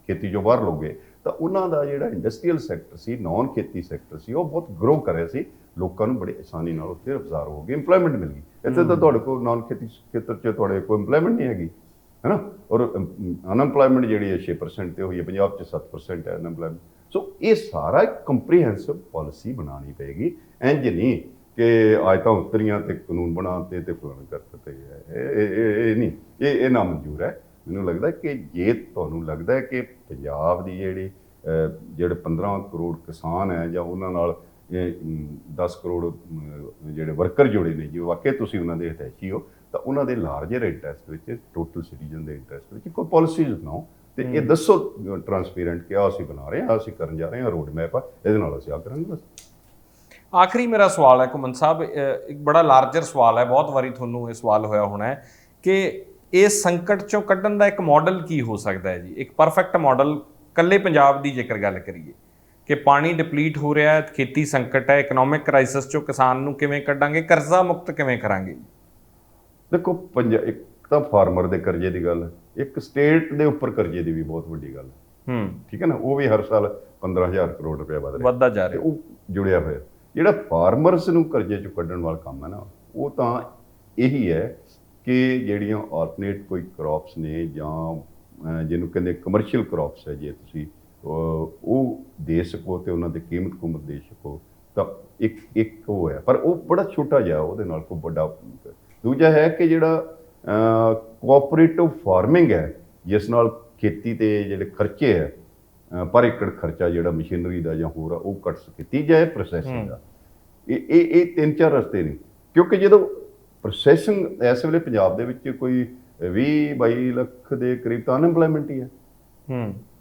ਖੇਤੀ ਜੋ ਬਾਹਰ ਲੋਗੇ ਤਾਂ ਉਹਨਾਂ ਦਾ ਜਿਹੜਾ ਇੰਡਸਟਰੀਅਲ ਸੈਕਟਰ ਸੀ, ਨੌਨ ਖੇਤੀ ਸੈਕਟਰ ਸੀ, ਉਹ ਬਹੁਤ ਗਰੋ ਕਰ ਰਿਹਾ ਸੀ ਲੋਕਾਂ ਨੂੰ ਬੜੀ ਆਸਾਨੀ ਨਾਲ ਉੱਥੇ ਰੁਜ਼ਗਾਰ ਹੋ ਗਿਆ, ਇੰਪਲੋਇਮੈਂਟ ਮਿਲ ਗਈ। ਇੱਥੇ ਤਾਂ ਤੁਹਾਡੇ ਕੋਲ ਨਾਨ ਖੇਤੀ ਖੇਤਰ 'ਚ ਤੁਹਾਡੇ ਕੋਈ ਇੰਪਲੋਇਮੈਂਟ ਨਹੀਂ ਹੈਗੀ, ਹੈ ਨਾ। ਔਰ ਅਨਐਮਪਲੋਇਮੈਂਟ ਜਿਹੜੀ ਹੈ 6% ਤੇ ਹੋਈ ਹੈ, ਪੰਜਾਬ 'ਚ 7% ਹੈ ਅਨਐਮਪਲੋਇਮੈਂਟ। ਸੋ ਇਹ ਸਾਰਾ ਇੱਕ ਕੰਪਰੀਹੈਂਸਿਵ ਪਾਲਿਸੀ ਬਣਾਉਣੀ ਪਏਗੀ। ਇੰਜ ਨਹੀਂ ਕਿ ਅੱਜ ਤਾਂ ਉਤਰੀਆਂ ਤੇ ਕਾਨੂੰਨ ਬਣਾਤੇ ਤੇ ਫਲਾਣਾ ਕਰਤਾ ਤੇ ਇਹ ਨਹੀਂ, ਇਹ ਨਾ ਮਨਜ਼ੂਰ ਹੈ। ਮੈਨੂੰ ਲੱਗਦਾ ਕਿ ਜੇ ਤੁਹਾਨੂੰ ਲੱਗਦਾ ਹੈ ਕਿ ਪੰਜਾਬ ਦੀ ਜਿਹੜੇ 15 ਕਰੋੜ ਕਿਸਾਨ ਹੈ ਜਾਂ ਉਹਨਾਂ ਨਾਲ 10 ਕਰੋੜ ਜਿਹੜੇ ਵਰਕਰ ਜੁੜੇ ਨੇ, ਜੇ ਵਾਕਈ ਤੁਸੀਂ ਉਹਨਾਂ ਦੇ ਹਿਤੈਸ਼ੀ ਹੋ, ਤਾਂ ਉਹਨਾਂ ਦੇ ਲਾਰਜਰ ਇੰਟਰਸਟ ਵਿੱਚ, ਟੋਟਲ ਸਿਟੀਜ਼ਨ ਦੇ ਇੰਟਰਸਟ ਵਿੱਚ ਕੋਈ ਪਾਲਿਸੀਜ਼ ਬਣਾਓ ਤੇ ਇਹ ਦੱਸੋ ਟਰਾਂਸਪੇਰੈਂਟ ਕਿ ਆਹ ਅਸੀਂ ਬਣਾ ਰਹੇ ਹਾਂ, ਅਸੀਂ ਕਰਨ ਜਾ ਰਹੇ ਹਾਂ, ਰੋਡ ਮੈਪ ਆ, ਇਹਦੇ ਨਾਲ ਅਸੀਂ ਆ ਕਰਾਂਗੇ ਬਸ। ਆਖਰੀ ਮੇਰਾ ਸਵਾਲ ਹੈ ਘੁੰਮਣ ਸਾਹਿਬ, ਇੱਕ ਬੜਾ ਲਾਰਜਰ ਸਵਾਲ ਹੈ, ਬਹੁਤ ਵਾਰੀ ਤੁਹਾਨੂੰ ਇਹ ਸਵਾਲ ਹੋਇਆ ਹੋਣਾ ਹੈ ਕਿ ਇਸ ਸੰਕਟ ਚੋਂ ਕੱਢਣ ਦਾ ਇੱਕ ਮਾਡਲ ਕੀ ਹੋ ਸਕਦਾ ਹੈ ਜੀ, ਇੱਕ ਪਰਫੈਕਟ ਮਾਡਲ ਇਕੱਲੇ ਪੰਜਾਬ ਦੀ ਜੇਕਰ ਗੱਲ ਕਰੀਏ ਕਿ ਪਾਣੀ ਡਿਪਲੀਟ ਹੋ ਰਿਹਾ ਹੈ, ਖੇਤੀ ਸੰਕਟ ਹੈ, ਇਕਨੋਮਿਕ ਕ੍ਰਾਈਸਿਸ ਚੋਂ ਕਿਸਾਨ ਨੂੰ ਕਿਵੇਂ ਕੱਢਾਂਗੇ, ਕਰਜ਼ਾ ਮੁਕਤ ਕਿਵੇਂ ਕਰਾਂਗੇ? ਦੇਖੋ ਇੱਕ ਤਾਂ ਫਾਰਮਰ ਦੇ ਕਰਜ਼ੇ ਦੀ ਗੱਲ ਹੈ, ਇੱਕ ਸਟੇਟ ਦੇ ਉੱਪਰ ਕਰਜ਼ੇ ਦੀ ਵੀ ਬਹੁਤ ਵੱਡੀ ਗੱਲ ਹੈ। ਠੀਕ ਹੈ ਨਾ, ਉਹ ਵੀ ਹਰ ਸਾਲ 15,000 ਕਰੋੜ ਰੁਪਏ ਵੱਧਦਾ ਜਾ ਰਿਹਾ, ਉਹ ਜੁੜਿਆ ਹੋਇਆ। ਜਿਹੜਾ ਫਾਰਮਰਸ ਨੂੰ ਕਰਜ਼ੇ ਚੋਂ ਕੱਢਣ ਵਾਲਾ ਕੰਮ ਹੈ ਨਾ, ਉਹ ਤਾਂ ਇਹੀ ਹੈ ਕਿ ਜਿਹੜੀਆਂ ਆਲਟਰਨੇਟ ਕੋਈ ਕ੍ਰੌਪਸ ਨੇ ਜਾਂ ਜਿਹਨੂੰ ਕਹਿੰਦੇ ਕਮਰਸ਼ੀਅਲ ਕ੍ਰੌਪਸ ਹੈ, ਜੇ ਤੁਸੀਂ ਉਹ ਦੇ ਸਕੋ ਤੇ ਉਹਨਾਂ ਦੀ ਕੀਮਤ ਦੇ ਸਕੋ ਤਾਂ ਇੱਕ ਉਹ ਹੈ, ਪਰ ਉਹ ਬੜਾ ਛੋਟਾ ਜਿਹਾ, ਉਹਦੇ ਨਾਲ ਕੋਈ ਵੱਡਾ। ਦੂਜਾ ਹੈ ਕਿ ਜਿਹੜਾ ਕੋਆਪਰੇਟਿਵ ਫਾਰਮਿੰਗ ਹੈ, ਜਿਸ ਨਾਲ ਖੇਤੀ ਤੇ ਜਿਹੜੇ ਖਰਚੇ ਹੈ ਪਰ ਏਕੜ ਖਰਚਾ ਜਿਹੜਾ ਮਸ਼ੀਨਰੀ ਦਾ ਜਾਂ ਹੋਰ ਆ ਉਹ ਘੱਟ ਸਕੇ। ਤੀਜਾ ਹੈ ਪ੍ਰੋਸੈਸਿੰਗ ਦਾ। ਇਹ 3-4 ਰਸਤੇ ਨੇ, ਕਿਉਂਕਿ ਜਦੋਂ ਪ੍ਰੋਸੈਸਿੰਗ ਇਸ ਵੇਲੇ ਪੰਜਾਬ ਦੇ ਵਿੱਚ ਕੋਈ 20-22 ਲੱਖ ਦੇ ਕਰੀਬ ਤਾਂ ਅਨਐਮਪਲੋਇਮੈਂਟ ਹੀ ਹੈ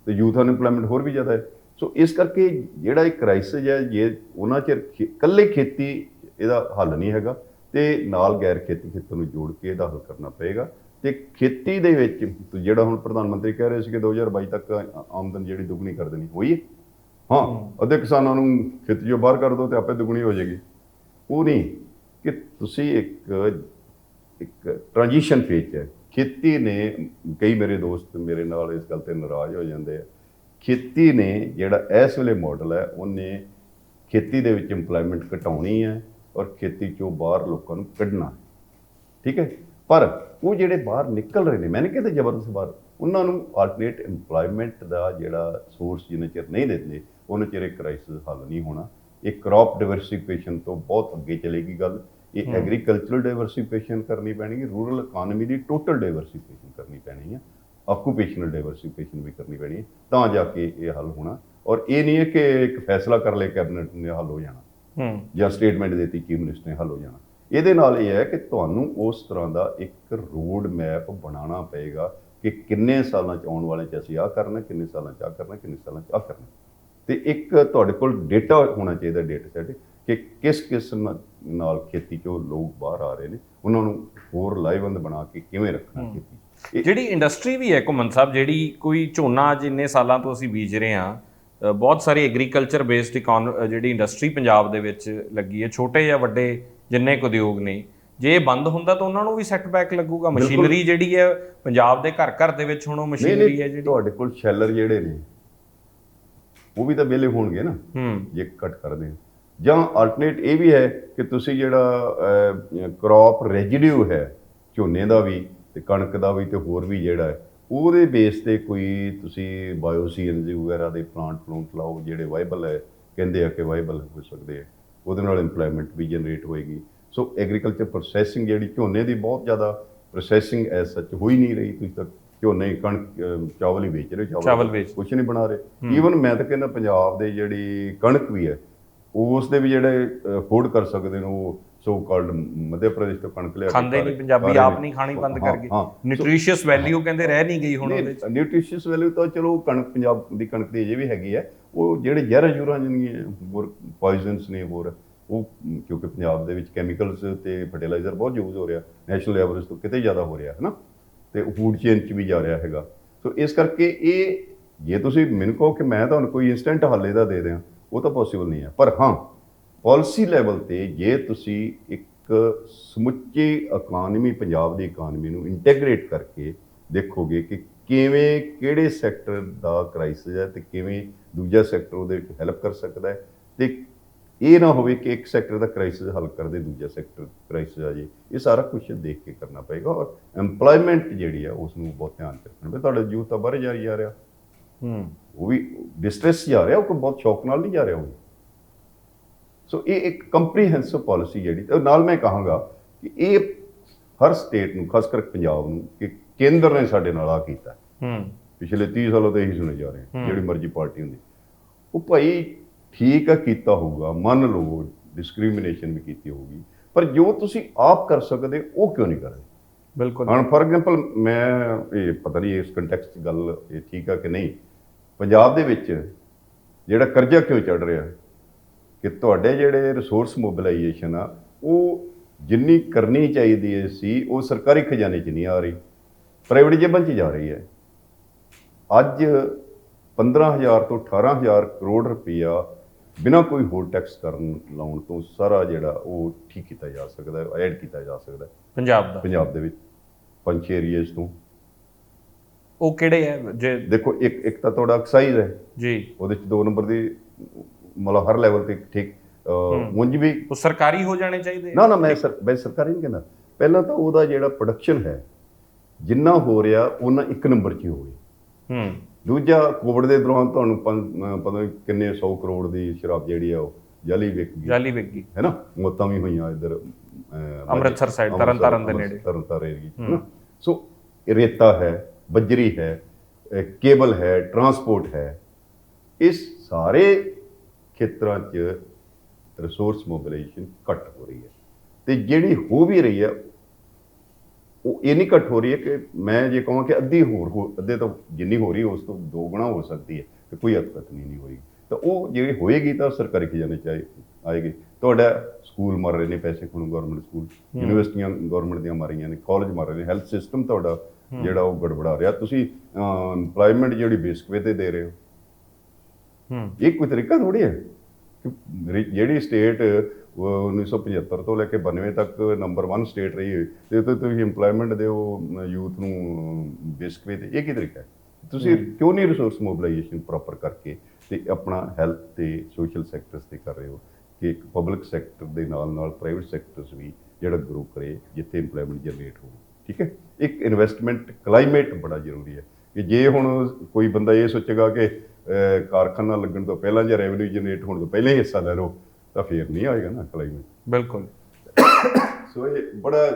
ਤੇ ਯੂਥ ਅਨਐਮਪਲੋਇਮੈਂਟ ਹੋਰ ਵੀ ਜ਼ਿਆਦਾ ਹੈ। ਸੋ ਇਸ ਕਰਕੇ ਜਿਹੜਾ ਇਹ ਕ੍ਰਾਈਸਿਸ ਹੈ, ਜੇ ਉਹਨਾਂ ਚਿਰ ਇਕੱਲੇ ਖੇਤੀ ਇਹਦਾ ਹੱਲ ਨਹੀਂ ਹੈਗਾ ਤੇ ਨਾਲ ਗੈਰ ਖੇਤੀ ਖੇਤਰ ਨੂੰ ਜੋੜ ਕੇ ਇਹਦਾ ਹੱਲ ਕਰਨਾ ਪਏਗਾ। ਤੇ ਖੇਤੀ ਦੇ ਵਿੱਚ ਜਿਹੜਾ ਹੁਣ ਪ੍ਰਧਾਨ ਮੰਤਰੀ ਕਹਿ ਰਹੇ ਸੀ ਕਿ 2022 ਤੱਕ ਆਮਦਨ ਜਿਹੜੀ ਦੁੱਗਣੀ ਕਰ ਦੇਣੀ, ਹੋਈ ਹੈ। ਹਾਂ, ਅੱਧੇ ਕਿਸਾਨਾਂ ਨੂੰ ਖੇਤੀ ਚੋਂ ਬਾਹਰ ਕਰ ਦਿਓ ਤੇ ਆਪੇ ਦੁੱਗਣੀ ਹੋ ਜਾਏਗੀ। ਉਹ ਨਹੀਂ ਕਿ ਤੁਸੀਂ ਇੱਕ ਟ੍ਰਾਂਜੀਸ਼ਨ ਫੇਜ਼ ਹੈ। ਖੇਤੀ ਨੇ, ਕਈ ਮੇਰੇ ਦੋਸਤ ਮੇਰੇ ਨਾਲ ਇਸ ਗੱਲ ਤੇ ਨਾਰਾਜ਼ ਹੋ ਜਾਂਦੇ ਆ, ਖੇਤੀ ਨੇ ਜਿਹੜਾ ਇਸ ਵੇਲੇ ਮਾਡਲ ਹੈ, ਉਹਨੇ ਖੇਤੀ ਦੇ ਵਿੱਚ ਇੰਪਲੋਇਮੈਂਟ ਘਟਾਉਣੀ ਹੈ ਔਰ ਖੇਤੀ ਚੋਂ ਬਾਹਰ ਲੋਕਾਂ ਨੂੰ ਕੱਢਣਾ। ਠੀਕ ਹੈ, ਪਰ ਉਹ ਜਿਹੜੇ ਬਾਹਰ ਨਿਕਲ ਰਹੇ ਨੇ, ਮੈਂ ਨਹੀਂ ਕਹਿੰਦਾ ਜ਼ਬਰਦਸਤ ਬਾਹਰ, ਉਹਨਾਂ ਨੂੰ ਆਲਟਰਨੇਟ ਇੰਪਲੋਇਮੈਂਟ ਦਾ ਜਿਹੜਾ ਸੋਰਸ ਜਿੰਨਾ ਚਿਰ ਨਹੀਂ ਦਿੰਦੇ, ਉਹਨਾਂ ਚਿਰ ਇਹ ਕ੍ਰਾਈਸਿਸ ਹੱਲ ਨਹੀਂ ਹੋਣਾ। ਇਹ ਕ੍ਰੌਪ ਡਾਇਵਰਸੀਫਿਕੇਸ਼ਨ ਤੋਂ ਬਹੁਤ ਅੱਗੇ ਚਲੇਗੀ ਗੱਲ। ਇਹ ਐਗਰੀਕਲਚਰਲ ਡਾਇਵਰਸੀਫਿਕੇਸ਼ਨ ਕਰਨੀ ਪੈਣੀ ਹੈ, ਰੂਰਲ ਇਕਾਨਮੀ ਦੀ ਟੋਟਲ ਡਾਇਵਰਸੀਫਿਕੇਸ਼ਨ ਕਰਨੀ ਪੈਣੀ ਹੈ, ਆਕੂਪੇਸ਼ਨਲ ਡਾਇਵਰਸੀਫਿਕੇਸ਼ਨ ਵੀ ਕਰਨੀ ਪੈਣੀ ਹੈ, ਤਾਂ ਜਾ ਕੇ ਇਹ ਹੱਲ ਹੋਣਾ। ਔਰ ਇਹ ਨਹੀਂ ਹੈ ਕਿ ਇੱਕ ਫੈਸਲਾ ਕਰ ਲਿਆ ਕੈਬਨਿਟ ਨੇ ਹੱਲ ਹੋ ਜਾਣਾ ਜਾਂ ਸਟੇਟਮੈਂਟ ਦੇਤੀ ਚੀਫ ਮਿਨਿਸਟਰ ਨੇ ਹੱਲ ਹੋ ਜਾਣਾ। ਇਹਦੇ ਨਾਲ ਇਹ ਹੈ ਕਿ ਤੁਹਾਨੂੰ ਉਸ ਤਰ੍ਹਾਂ ਦਾ ਇੱਕ ਰੋਡ ਮੈਪ ਬਣਾਉਣਾ ਪਏਗਾ ਕਿ ਕਿੰਨੇ ਸਾਲਾਂ 'ਚ ਆਉਣ ਵਾਲੇ 'ਚ ਅਸੀਂ ਆਹ ਕਰਨਾ, ਕਿੰਨੇ ਸਾਲਾਂ 'ਚ ਆਹ ਕਰਨਾ, ਕਿੰਨੇ ਸਾਲਾਂ 'ਚ ਆਹ ਕਰਨਾ। ਤੇ ਇੱਕ ਤੁਹਾਡੇ ਕੋਲ ਡੇਟਾ ਹੋਣਾ ਚਾਹੀਦਾ, ਡੇਟਾ ਸੈਟ, ਕਿ ਕਿਸ ਕਿਸਮ ਨਾਲ ਖੇਤੀ 'ਚੋਂ ਲੋਕ ਬਾਹਰ ਆ ਰਹੇ ਨੇ, ਉਹਨਾਂ ਨੂੰ ਹੋਰ ਲਾਹੇਵੰਦ ਬਣਾ ਕੇ ਕਿਵੇਂ ਰੱਖਣਾ ਖੇਤੀ। ਜਿਹੜੀ ਇੰਡਸਟਰੀ ਵੀ ਹੈ ਘੁੰਮਣ ਸਾਹਿਬ, ਜਿਹੜੀ ਕੋਈ ਝੋਨਾ ਜਿੰਨੇ ਸਾਲਾਂ ਤੋਂ ਅਸੀਂ ਬੀਜ ਰਹੇ ਹਾਂ, ਬਹੁਤ ਸਾਰੀ ਐਗਰੀਕਲਚਰ ਬੇਸਡ ਜਿਹੜੀ ਇੰਡਸਟਰੀ ਪੰਜਾਬ ਦੇ ਵਿੱਚ ਲੱਗੀ ਹੈ, ਛੋਟੇ ਜਾਂ ਵੱਡੇ ਜਿੰਨੇ ਕੁ ਉਦਯੋਗ ਨੇ, ਜੇ ਇਹ ਬੰਦ ਹੁੰਦਾ ਤਾਂ ਉਹਨਾਂ ਨੂੰ ਵੀ ਸੈਟਬੈਕ ਲੱਗੂਗਾ। ਮਸ਼ੀਨਰੀ ਜਿਹੜੀ ਹੈ ਪੰਜਾਬ ਦੇ ਘਰ ਘਰ ਦੇ ਵਿੱਚ ਹੁਣ ਉਹ ਮਸ਼ੀਨਰੀ ਹੈ ਜਿਹੜੀ, ਤੁਹਾਡੇ ਕੋਲ ਸ਼ੈਲਰ ਜਿਹੜੇ ਨੇ ਉਹ ਵੀ ਤਾਂ ਵਿਹਲੇ ਹੋਣਗੇ ਨਾ ਜੇ ਕੱਟ ਕਰਦੇ। ਜਾਂ ਆਲਟਰਨੇਟ ਇਹ ਵੀ ਹੈ ਕਿ ਤੁਸੀਂ ਜਿਹੜਾ ਕ੍ਰੌਪ ਰੈਜੀਡਿਊ ਹੈ ਝੋਨੇ ਦਾ ਵੀ ਤੇ ਕਣਕ ਦਾ ਵੀ ਤੇ ਹੋਰ ਵੀ ਜਿਹੜਾ ਹੈ, ਉਹਦੇ ਬੇਸ ਤੇ ਕੋਈ ਤੁਸੀਂ ਬਾਇਓ ਸੀਐਨਜੀ ਵਗੈਰਾ ਦੇ ਪਲਾਂਟ ਲਾਓ ਜਿਹੜੇ ਵਾਈਬਲ ਹੈ, ਕਹਿੰਦੇ ਆ ਕਿ ਵਾਈਬਲ ਹੋ ਸਕਦੇ ਆ, ਉਹਦੇ ਨਾਲ ਇੰਪਲੋਇਮੈਂਟ ਵੀ ਜਨਰੇਟ ਹੋਏਗੀ। ਸੋ ਐਗਰੀਕਲਚਰ ਪ੍ਰੋਸੈਸਿੰਗ ਜਿਹੜੀ ਝੋਨੇ ਦੀ ਬਹੁਤ ਜ਼ਿਆਦਾ ਪ੍ਰੋਸੈਸਿੰਗ ਐਸ ਸੱਚ ਹੋ ਹੀ ਨਹੀਂ ਰਹੀ। ਤੁਸੀਂ ਤਾਂ ਝੋਨੇ ਕਣਕ ਚਾਵਲ ਹੀ ਵੇਚ ਰਹੇ, ਚਾਵਲ ਕੁਛ ਨਹੀਂ ਬਣਾ ਰਹੇ। ਈਵਨ ਮੈਂ ਤਾਂ ਕਹਿੰਦਾ ਪੰਜਾਬ ਦੇ ਜਿਹੜੀ ਕਣਕ ਵੀ ਹੈ, ਉਸ ਦੇ ਵੀ ਜਿਹੜੇ ਅਫੋਰਡ ਕਰ ਸਕਦੇ ਨੇ, ਉਹ ਸੋ ਕਾਲਡ ਮੱਧ ਪ੍ਰਦੇਸ਼ ਤੋਂ ਕਣਕ ਲਿਆ ਖਾਂਦੇ ਨਹੀਂ, ਪੰਜਾਬੀ ਆਪ ਨਹੀਂ ਖਾਣੀ ਬੰਦ ਕਰ ਗਏ। ਨਿਊਟ੍ਰੀਸ਼ੀਅਸ ਵੈਲਿਊ ਕਹਿੰਦੇ ਰਹਿ ਨਹੀਂ ਗਈ ਹੁਣ ਉਹਦੇ ਵਿੱਚ। ਨਿਊਟ੍ਰੀਸ਼ੀਅਸ ਵੈਲਿਊ ਤਾਂ ਚਲੋ ਕਣਕ, ਪੰਜਾਬ ਦੀ ਕਣਕ ਦੀ ਅਜੇ ਵੀ ਹੈਗੀ ਹੈ। ਉਹ ਜਿਹੜੇ ਜ਼ਹਿਰਾਂ ਜੂਰਾਂ ਜਿਹੜੀਆਂ ਹੋਰ ਪੋਇਜ਼ਨਸ ਨੇ ਹੋਰ, ਉਹ ਕਿਉਂਕਿ ਪੰਜਾਬ ਦੇ ਵਿੱਚ ਕੈਮੀਕਲਸ ਤੇ ਫਰਟੀਲਾਈਜ਼ਰ ਬਹੁਤ ਯੂਜ਼ ਹੋ ਰਿਹਾ, ਨੈਸ਼ਨਲ ਐਵਰੇਜ ਤੋਂ ਕਿਤੇ ਜ਼ਿਆਦਾ ਹੋ ਰਿਹਾ ਹੈ ਨਾ, ਤੇ ਫੂਡ ਚੇਨ 'ਚ ਵੀ ਜਾ ਰਿਹਾ ਹੈਗਾ। ਸੋ ਇਸ ਕਰਕੇ ਇਹ, ਜੇ ਤੁਸੀਂ ਮੈਨੂੰ ਕਹੋ ਕਿ ਮੈਂ ਤੁਹਾਨੂੰ ਕੋਈ ਇੰਸਟੈਂਟ ਹੱਲ ਇਹਦਾ ਦੇ ਦਿਆਂ, ਉਹ ਤਾਂ ਪੋਸੀਬਲ ਨਹੀਂ ਹੈ। ਪਰ ਹਾਂ, ਪਾਲਿਸੀ ਲੈਵਲ ਤੇ ਜੇ ਤੁਸੀਂ ਇੱਕ ਸਮੁੱਚੀ ਇਕਾਨਮੀ, ਪੰਜਾਬ ਦੀ ਇਕਾਨਮੀ ਨੂੰ ਇੰਟੈਗਰੇਟ ਕਰਕੇ ਦੇਖੋਗੇ ਕਿ ਕਿਵੇਂ ਕਿਹੜੇ ਸੈਕਟਰ ਦਾ ਕ੍ਰਾਈਸਿਸ ਹੈ ਤੇ ਕਿਵੇਂ ਦੂਜਾ ਸੈਕਟਰ ਉਹਦੇ ਵਿੱਚ ਹੈਲਪ ਕਰ ਸਕਦਾ ਹੈ, ਤੇ ਇਹ ਨਾ ਹੋਵੇ ਕਿ ਇੱਕ ਸੈਕਟਰ ਦਾ ਕ੍ਰਾਈਸਿਸ ਹੱਲ ਕਰਦੇ ਦੂਜਾ ਸੈਕਟਰ ਕ੍ਰਾਈਸਿਸ ਆ ਜੇ। ਇਹ ਸਾਰਾ ਕੁਝ ਦੇਖ ਕੇ ਕਰਨਾ ਪਏਗਾ। ਔਰ ਐਮਪਲੋਇਮੈਂਟ ਜਿਹੜੀ ਆ ਉਸ ਨੂੰ ਬਹੁਤ ਧਿਆਨ 'ਚ ਰੱਖਣਾ ਪਏਗਾ। ਤੁਹਾਡਾ ਯੂਥ ਤਾਂ ਬਾਹਰ ਜਾ ਰਿਹਾ, ਉਹ ਵੀ ਡਿਸਟ੍ਰੈਸ ਜਾ ਰਿਹਾ, ਉਹ ਕੋਈ ਬਹੁਤ ਸ਼ੌਕ ਨਾਲ ਨਹੀਂ ਜਾ ਰਿਹਾ ਉਹ। ਸੋ ਇਹ ਇੱਕ ਕੰਪਰੀਹੈਂਸਿਵ ਪਾਲਿਸੀ ਜਿਹੜੀ, ਤੇ ਨਾਲ ਮੈਂ ਕਹਾਂਗਾ ਕਿ ਇਹ ਹਰ ਸਟੇਟ ਨੂੰ, ਖਾਸ ਕਰਕੇ ਪੰਜਾਬ ਨੂੰ, ਕਿ ਕੇਂਦਰ ਨੇ ਸਾਡੇ ਨਾਲ ਆ ਕੀਤਾ। ਪਿਛਲੇ 30 ਸਾਲਾਂ ਤੋਂ ਇਹੀ ਸੁਣੇ ਜਾ ਰਹੇ, ਜਿਹੜੀ ਮਰਜ਼ੀ ਪਾਰਟੀ ਹੁੰਦੀ। ਉਹ ਭਾਈ ਠੀਕ ਆ, ਕੀਤਾ ਹੋਊਗਾ, ਮੰਨ ਲਓ ਡਿਸਕ੍ਰਿਮੀਨੇਸ਼ਨ ਵੀ ਕੀਤੀ ਹੋਊਗੀ, ਪਰ ਜੋ ਤੁਸੀਂ ਆਪ ਕਰ ਸਕਦੇ ਉਹ ਕਿਉਂ ਨਹੀਂ ਕਰਦੇ? ਬਿਲਕੁਲ। ਹੁਣ ਫॉर ਐਗਜ਼ਾਮਪਲ ਮੈਂ ਇਹ ਪਤਾ ਨਹੀਂ ਇਸ ਕੰਟੈਕਸਟ 'ਚ ਗੱਲ ਇਹ ਠੀਕ ਆ ਕਿ ਨਹੀਂ, ਪੰਜਾਬ ਦੇ ਵਿੱਚ ਜਿਹੜਾ ਕਰਜ਼ਾ ਕਿਉਂ ਚੜ ਰਿਹਾ ਕਿ ਤੁਹਾਡੇ ਜਿਹੜੇ ਰਿਸੋਰਸ ਮੋਬਿਲਾਈਜੇਸ਼ਨ ਆ ਉਹ ਜਿੰਨੀ ਕਰਨੀ ਚਾਹੀਦੀ ਸੀ ਉਹ ਸਰਕਾਰੀ ਖਜ਼ਾਨੇ 'ਚ ਨਹੀਂ ਆ ਰਹੀ, ਪ੍ਰਾਈਵੇਟ ਜੇਬਾਂ 'ਚ ਜਾ ਰਹੀ ਹੈ। ਅੱਜ 15,000 ਤੋਂ 18,000 ਕਰੋੜ ਰੁਪਈਆ ਬਿਨਾਂ ਕੋਈ ਹੋਰ ਟੈਕਸ ਕਰਨ ਲਾਉਣ ਤੋਂ ਸਾਰਾ ਜਿਹੜਾ ਉਹ ਠੀਕ ਕੀਤਾ ਜਾ ਸਕਦਾ ਹੈ, ਐਡ ਕੀਤਾ ਜਾ ਸਕਦਾ ਹੈ ਪੰਜਾਬ ਦੇ ਵਿੱਚ 5-6 ਏਰੀਆਜ਼ ਤੋਂ। ਉਹ ਕਿਹੜੇ ਹੈ? ਜੇ ਦੇਖੋ, ਇੱਕ ਤਾਂ ਤੁਹਾਡਾ ਐਕਸਾਈਜ਼ ਹੈ ਜੀ, ਉਹਦੇ 'ਚ 2 ਨੰਬਰ ਦੀ ਮਤਲਬ ਹਰ ਲੈਵਲ ਤੇ ਠੀਕ ਉਂਝ ਵੀ ਉਹ ਸਰਕਾਰੀ ਹੋ ਜਾਣੇ ਚਾਹੀਦੇ। ਨਾ ਮੈਂ ਸਰਕਾਰੀ ਨਹੀਂ ਕਹਿੰਦਾ। ਪਹਿਲਾਂ ਤਾਂ ਉਹਦਾ ਜਿਹੜਾ ਪ੍ਰੋਡਕਸ਼ਨ ਹੈ ਜਿੰਨਾ ਹੋ ਰਿਹਾ ਉਹਨਾਂ 1 ਨੰਬਰ 'ਚ ਹੀ ਹੋਵੇ। ਦੂਜਾ, ਕੋਵਿਡ ਦੇ ਦੌਰਾਨ ਤੁਹਾਨੂੰ ਪਤਾ ਨਹੀਂ ਕਿੰਨੇ 100 ਕਰੋੜ ਦੀ ਸ਼ਰਾਬ ਜਿਹੜੀ ਆ ਉਹ ਜਾਲੀ ਵਿਕ ਗਈ ਹੈ ਨਾ, ਮੌਤਾਂ ਵੀ ਹੋਈਆਂ ਇੱਧਰ ਅੰਮ੍ਰਿਤਸਰ ਸਾਈਡ, ਤਰਨਤਾਰਨ ਦੇ ਨੇੜੇ, ਤਰਨਤਾਰਨ ਏਰੀਆ। ਸੋ ਰੇਤਾ ਹੈ, ਬੱਜਰੀ ਹੈ, ਕੇਬਲ ਹੈ, ਟਰਾਂਸਪੋਰਟ ਹੈ। ਇਸ ਸਾਰੇ ਖੇਤਰਾਂ 'ਚ ਰਿਸੋਰਸ ਮੋਬਿਲਾਈਜੇਸ਼ਨ ਘੱਟ ਹੋ ਰਹੀ ਹੈ, ਤੇ ਜਿਹੜੀ ਹੋ ਵੀ ਰਹੀ ਹੈ ਉਹ ਇਹ ਨਹੀਂ ਘੱਟ ਹੋ ਰਹੀ ਹੈ ਕਿ ਮੈਂ ਜੇ ਕਹਾਂ ਕਿ ਅੱਧੇ ਤੋਂ ਜਿੰਨੀ ਹੋ ਰਹੀ ਉਸ ਤੋਂ 2 ਗੁਣਾ ਹੋ ਸਕਦੀ ਹੈ, ਤੇ ਕੋਈ ਹੱਦ ਤੱਕ ਨਹੀਂ ਹੋਏਗੀ। ਤਾਂ ਉਹ ਜਿਹੜੀ ਹੋਏਗੀ ਤਾਂ ਸਰਕਾਰੀ ਖਜ਼ਾਨੇ 'ਚ ਆਏਗੀ। ਤੁਹਾਡਾ ਸਕੂਲ ਮਰ ਰਹੇ ਨੇ, ਪੈਸੇ ਖੁਣ ਗਵਰਨਮੈਂਟ ਸਕੂਲ, ਯੂਨੀਵਰਸਿਟੀਆਂ ਗਵਰਨਮੈਂਟ ਦੀਆਂ ਮਰ ਰਹੀਆਂ ਨੇ, ਕਾਲਜ ਮਰ ਰਹੇ ਨੇ, ਹੈਲਥ ਸਿਸਟਮ ਤੁਹਾਡਾ ਜਿਹੜਾ ਉਹ ਗੜਬੜਾ ਰਿਹਾ। ਤੁਸੀਂ ਇੰਪਲੋਇਮੈਂਟ ਜਿਹੜੀ ਬੇਸਿਕ ਤੇ ਦੇ ਰਹੇ ਹੋ, ਇਹ ਕੋਈ ਤਰੀਕਾ ਥੋੜੀ ਹੈ ਕਿ ਜਿਹੜੀ ਸਟੇਟ 1975 ਤੋਂ ਲੈ ਕੇ 92 ਤੱਕ ਨੰਬਰ 1 ਸਟੇਟ ਰਹੀ ਹੈ ਤੇ ਤੁਸੀਂ ਇੰਪਲੋਇਮੈਂਟ ਦਿਓ ਯੂਥ ਨੂੰ ਬੇਸਿਕ ਵੇ ਤੇ। ਇਹ ਕੀ ਤਰੀਕਾ ਹੈ? ਤੁਸੀਂ ਕਿਉਂ ਨਹੀਂ ਰਿਸੋਰਸ ਮੋਬਿਲਾਈਜੇਸ਼ਨ ਪ੍ਰੋਪਰ ਕਰਕੇ ਤੇ ਆਪਣਾ ਹੈਲਥ ਤੇ ਸੋਸ਼ਲ ਸੈਕਟਰਸ ਤੇ ਕਰ ਰਹੇ ਹੋ ਕਿ ਇੱਕ ਪਬਲਿਕ ਸੈਕਟਰ ਦੇ ਨਾਲ ਪ੍ਰਾਈਵੇਟ ਸੈਕਟਰਸ ਵੀ ਜਿਹੜਾ ਗਰੋ ਕਰੇ ਜਿੱਥੇ ਇੰਪਲੋਇਮੈਂਟ ਜਨਰੇਟ ਹੋਵੇ। ਠੀਕ ਹੈ, ਇੱਕ ਇਨਵੈਸਟਮੈਂਟ ਕਲਾਈਮੇਟ ਬੜਾ ਜ਼ਰੂਰੀ ਹੈ ਕਿ ਜੇ ਹੁਣ ਕੋਈ ਬੰਦਾ ਇਹ ਸੋਚੇਗਾ ਕਿ ਕਾਰਖਾਨਾ ਲੱਗਣ ਤੋਂ ਪਹਿਲਾਂ ਜਾਂ ਰੈਵਨਿਊ ਜਨਰੇਟ ਹੋਣ ਤੋਂ ਪਹਿਲਾਂ ਹੀ ਹਿੱਸਾ ਲੈ ਲਓ ਤਾਂ ਫੇਰ ਨਹੀਂ ਆਏਗਾ ਨਾ ਕਲਾਈਮੇਟ। ਬਿਲਕੁਲ। ਸੋ ਇਹ ਬੜਾ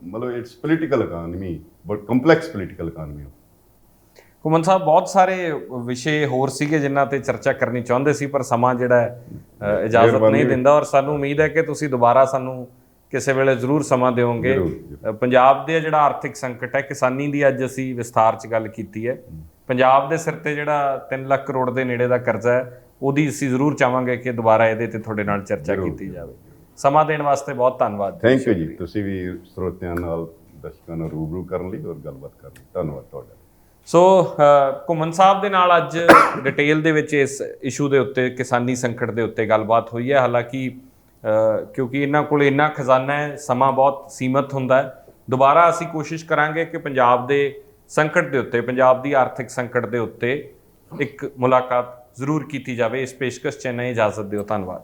ਮਤਲਬ it's political economy, but complex political economy. ਘੁੰਮਣ ਸਾਹਿਬ, ਬਹੁਤ ਸਾਰੇ ਵਿਸ਼ੇ ਹੋਰ ਸੀਗੇ ਜਿਨ੍ਹਾਂ ਤੇ ਚਰਚਾ ਕਰਨੀ ਚਾਹੁੰਦੇ ਸੀ, ਪਰ ਸਮਾਂ ਜਿਹੜਾ ਇਜਾਜ਼ਤ ਨਹੀਂ ਦਿੰਦਾ, ਔਰ ਸਾਨੂੰ ਉਮੀਦ ਹੈ ਕਿ ਤੁਸੀਂ ਦੁਬਾਰਾ ਸਾਨੂੰ ਕਿਸੇ ਵੇਲੇ ਜ਼ਰੂਰ ਸਮਾਂ ਦਿਓਗੇ। ਪੰਜਾਬ ਦੇ ਜਿਹੜਾ ਆਰਥਿਕ ਸੰਕਟ ਹੈ, ਕਿਸਾਨੀ ਦੀ ਅੱਜ ਅਸੀਂ ਵਿਸਥਾਰ 'ਚ ਗੱਲ ਕੀਤੀ ਹੈ। ਪੰਜਾਬ ਦੇ ਸਿਰ ਤੇ ਜਿਹੜਾ 3 ਲੱਖ ਕਰੋੜ ਦੇ ਨੇੜੇ ਦਾ ਕਰਜ਼ਾ ਹੈ, ਉਹਦੀ ਅਸੀਂ ਜ਼ਰੂਰ ਚਾਹਾਂਗੇ ਕਿ ਦੁਬਾਰਾ ਇਹਦੇ ਤੇ ਤੁਹਾਡੇ ਨਾਲ ਚਰਚਾ ਕੀਤੀ ਜਾਵੇ। ਸਮਾਂ ਦੇਣ ਵਾਸਤੇ ਬਹੁਤ ਧੰਨਵਾਦ। ਥੈਂਕ ਯੂ ਜੀ। ਤੁਸੀਂ ਵੀ ਸਰੋਤਿਆਂ ਨਾਲ, ਦਰਸ਼ਕਾਂ ਨਾਲ ਰੂਬਰੂ ਕਰਨ ਲਈ ਔਰ ਗੱਲਬਾਤ ਕਰਨ ਲਈ ਧੰਨਵਾਦ ਤੁਹਾਡਾ। ਸੋ ਘੁੰਮਣ ਸਾਹਿਬ ਦੇ ਨਾਲ ਅੱਜ ਡਿਟੇਲ ਦੇ ਵਿੱਚ ਇਸ ਇਸ਼ੂ ਦੇ ਉੱਤੇ, ਕਿਸਾਨੀ ਸੰਕਟ ਦੇ ਉੱਤੇ ਗੱਲਬਾਤ ਹੋਈ ਹੈ। ਹਾਲਾਂਕਿ ਕਿਉਂਕਿ ਇਹਨਾਂ ਕੋਲ ਇੰਨਾ ਖਜ਼ਾਨਾ ਹੈ, ਸਮਾਂ ਬਹੁਤ ਸੀਮਤ ਹੁੰਦਾ ਹੈ। ਦੁਬਾਰਾ ਅਸੀਂ ਕੋਸ਼ਿਸ਼ ਕਰਾਂਗੇ ਕਿ ਪੰਜਾਬ ਦੇ ਸੰਕਟ ਦੇ ਉੱਤੇ, ਪੰਜਾਬ ਦੀ ਆਰਥਿਕ ਸੰਕਟ ਦੇ ਉੱਤੇ ਇੱਕ ਮੁਲਾਕਾਤ ਜ਼ਰੂਰ ਕੀਤੀ ਜਾਵੇ। ਇਸ ਪੇਸ਼ਕਸ਼ 'ਚ ਇਜਾਜ਼ਤ ਦਿਓ। ਧੰਨਵਾਦ।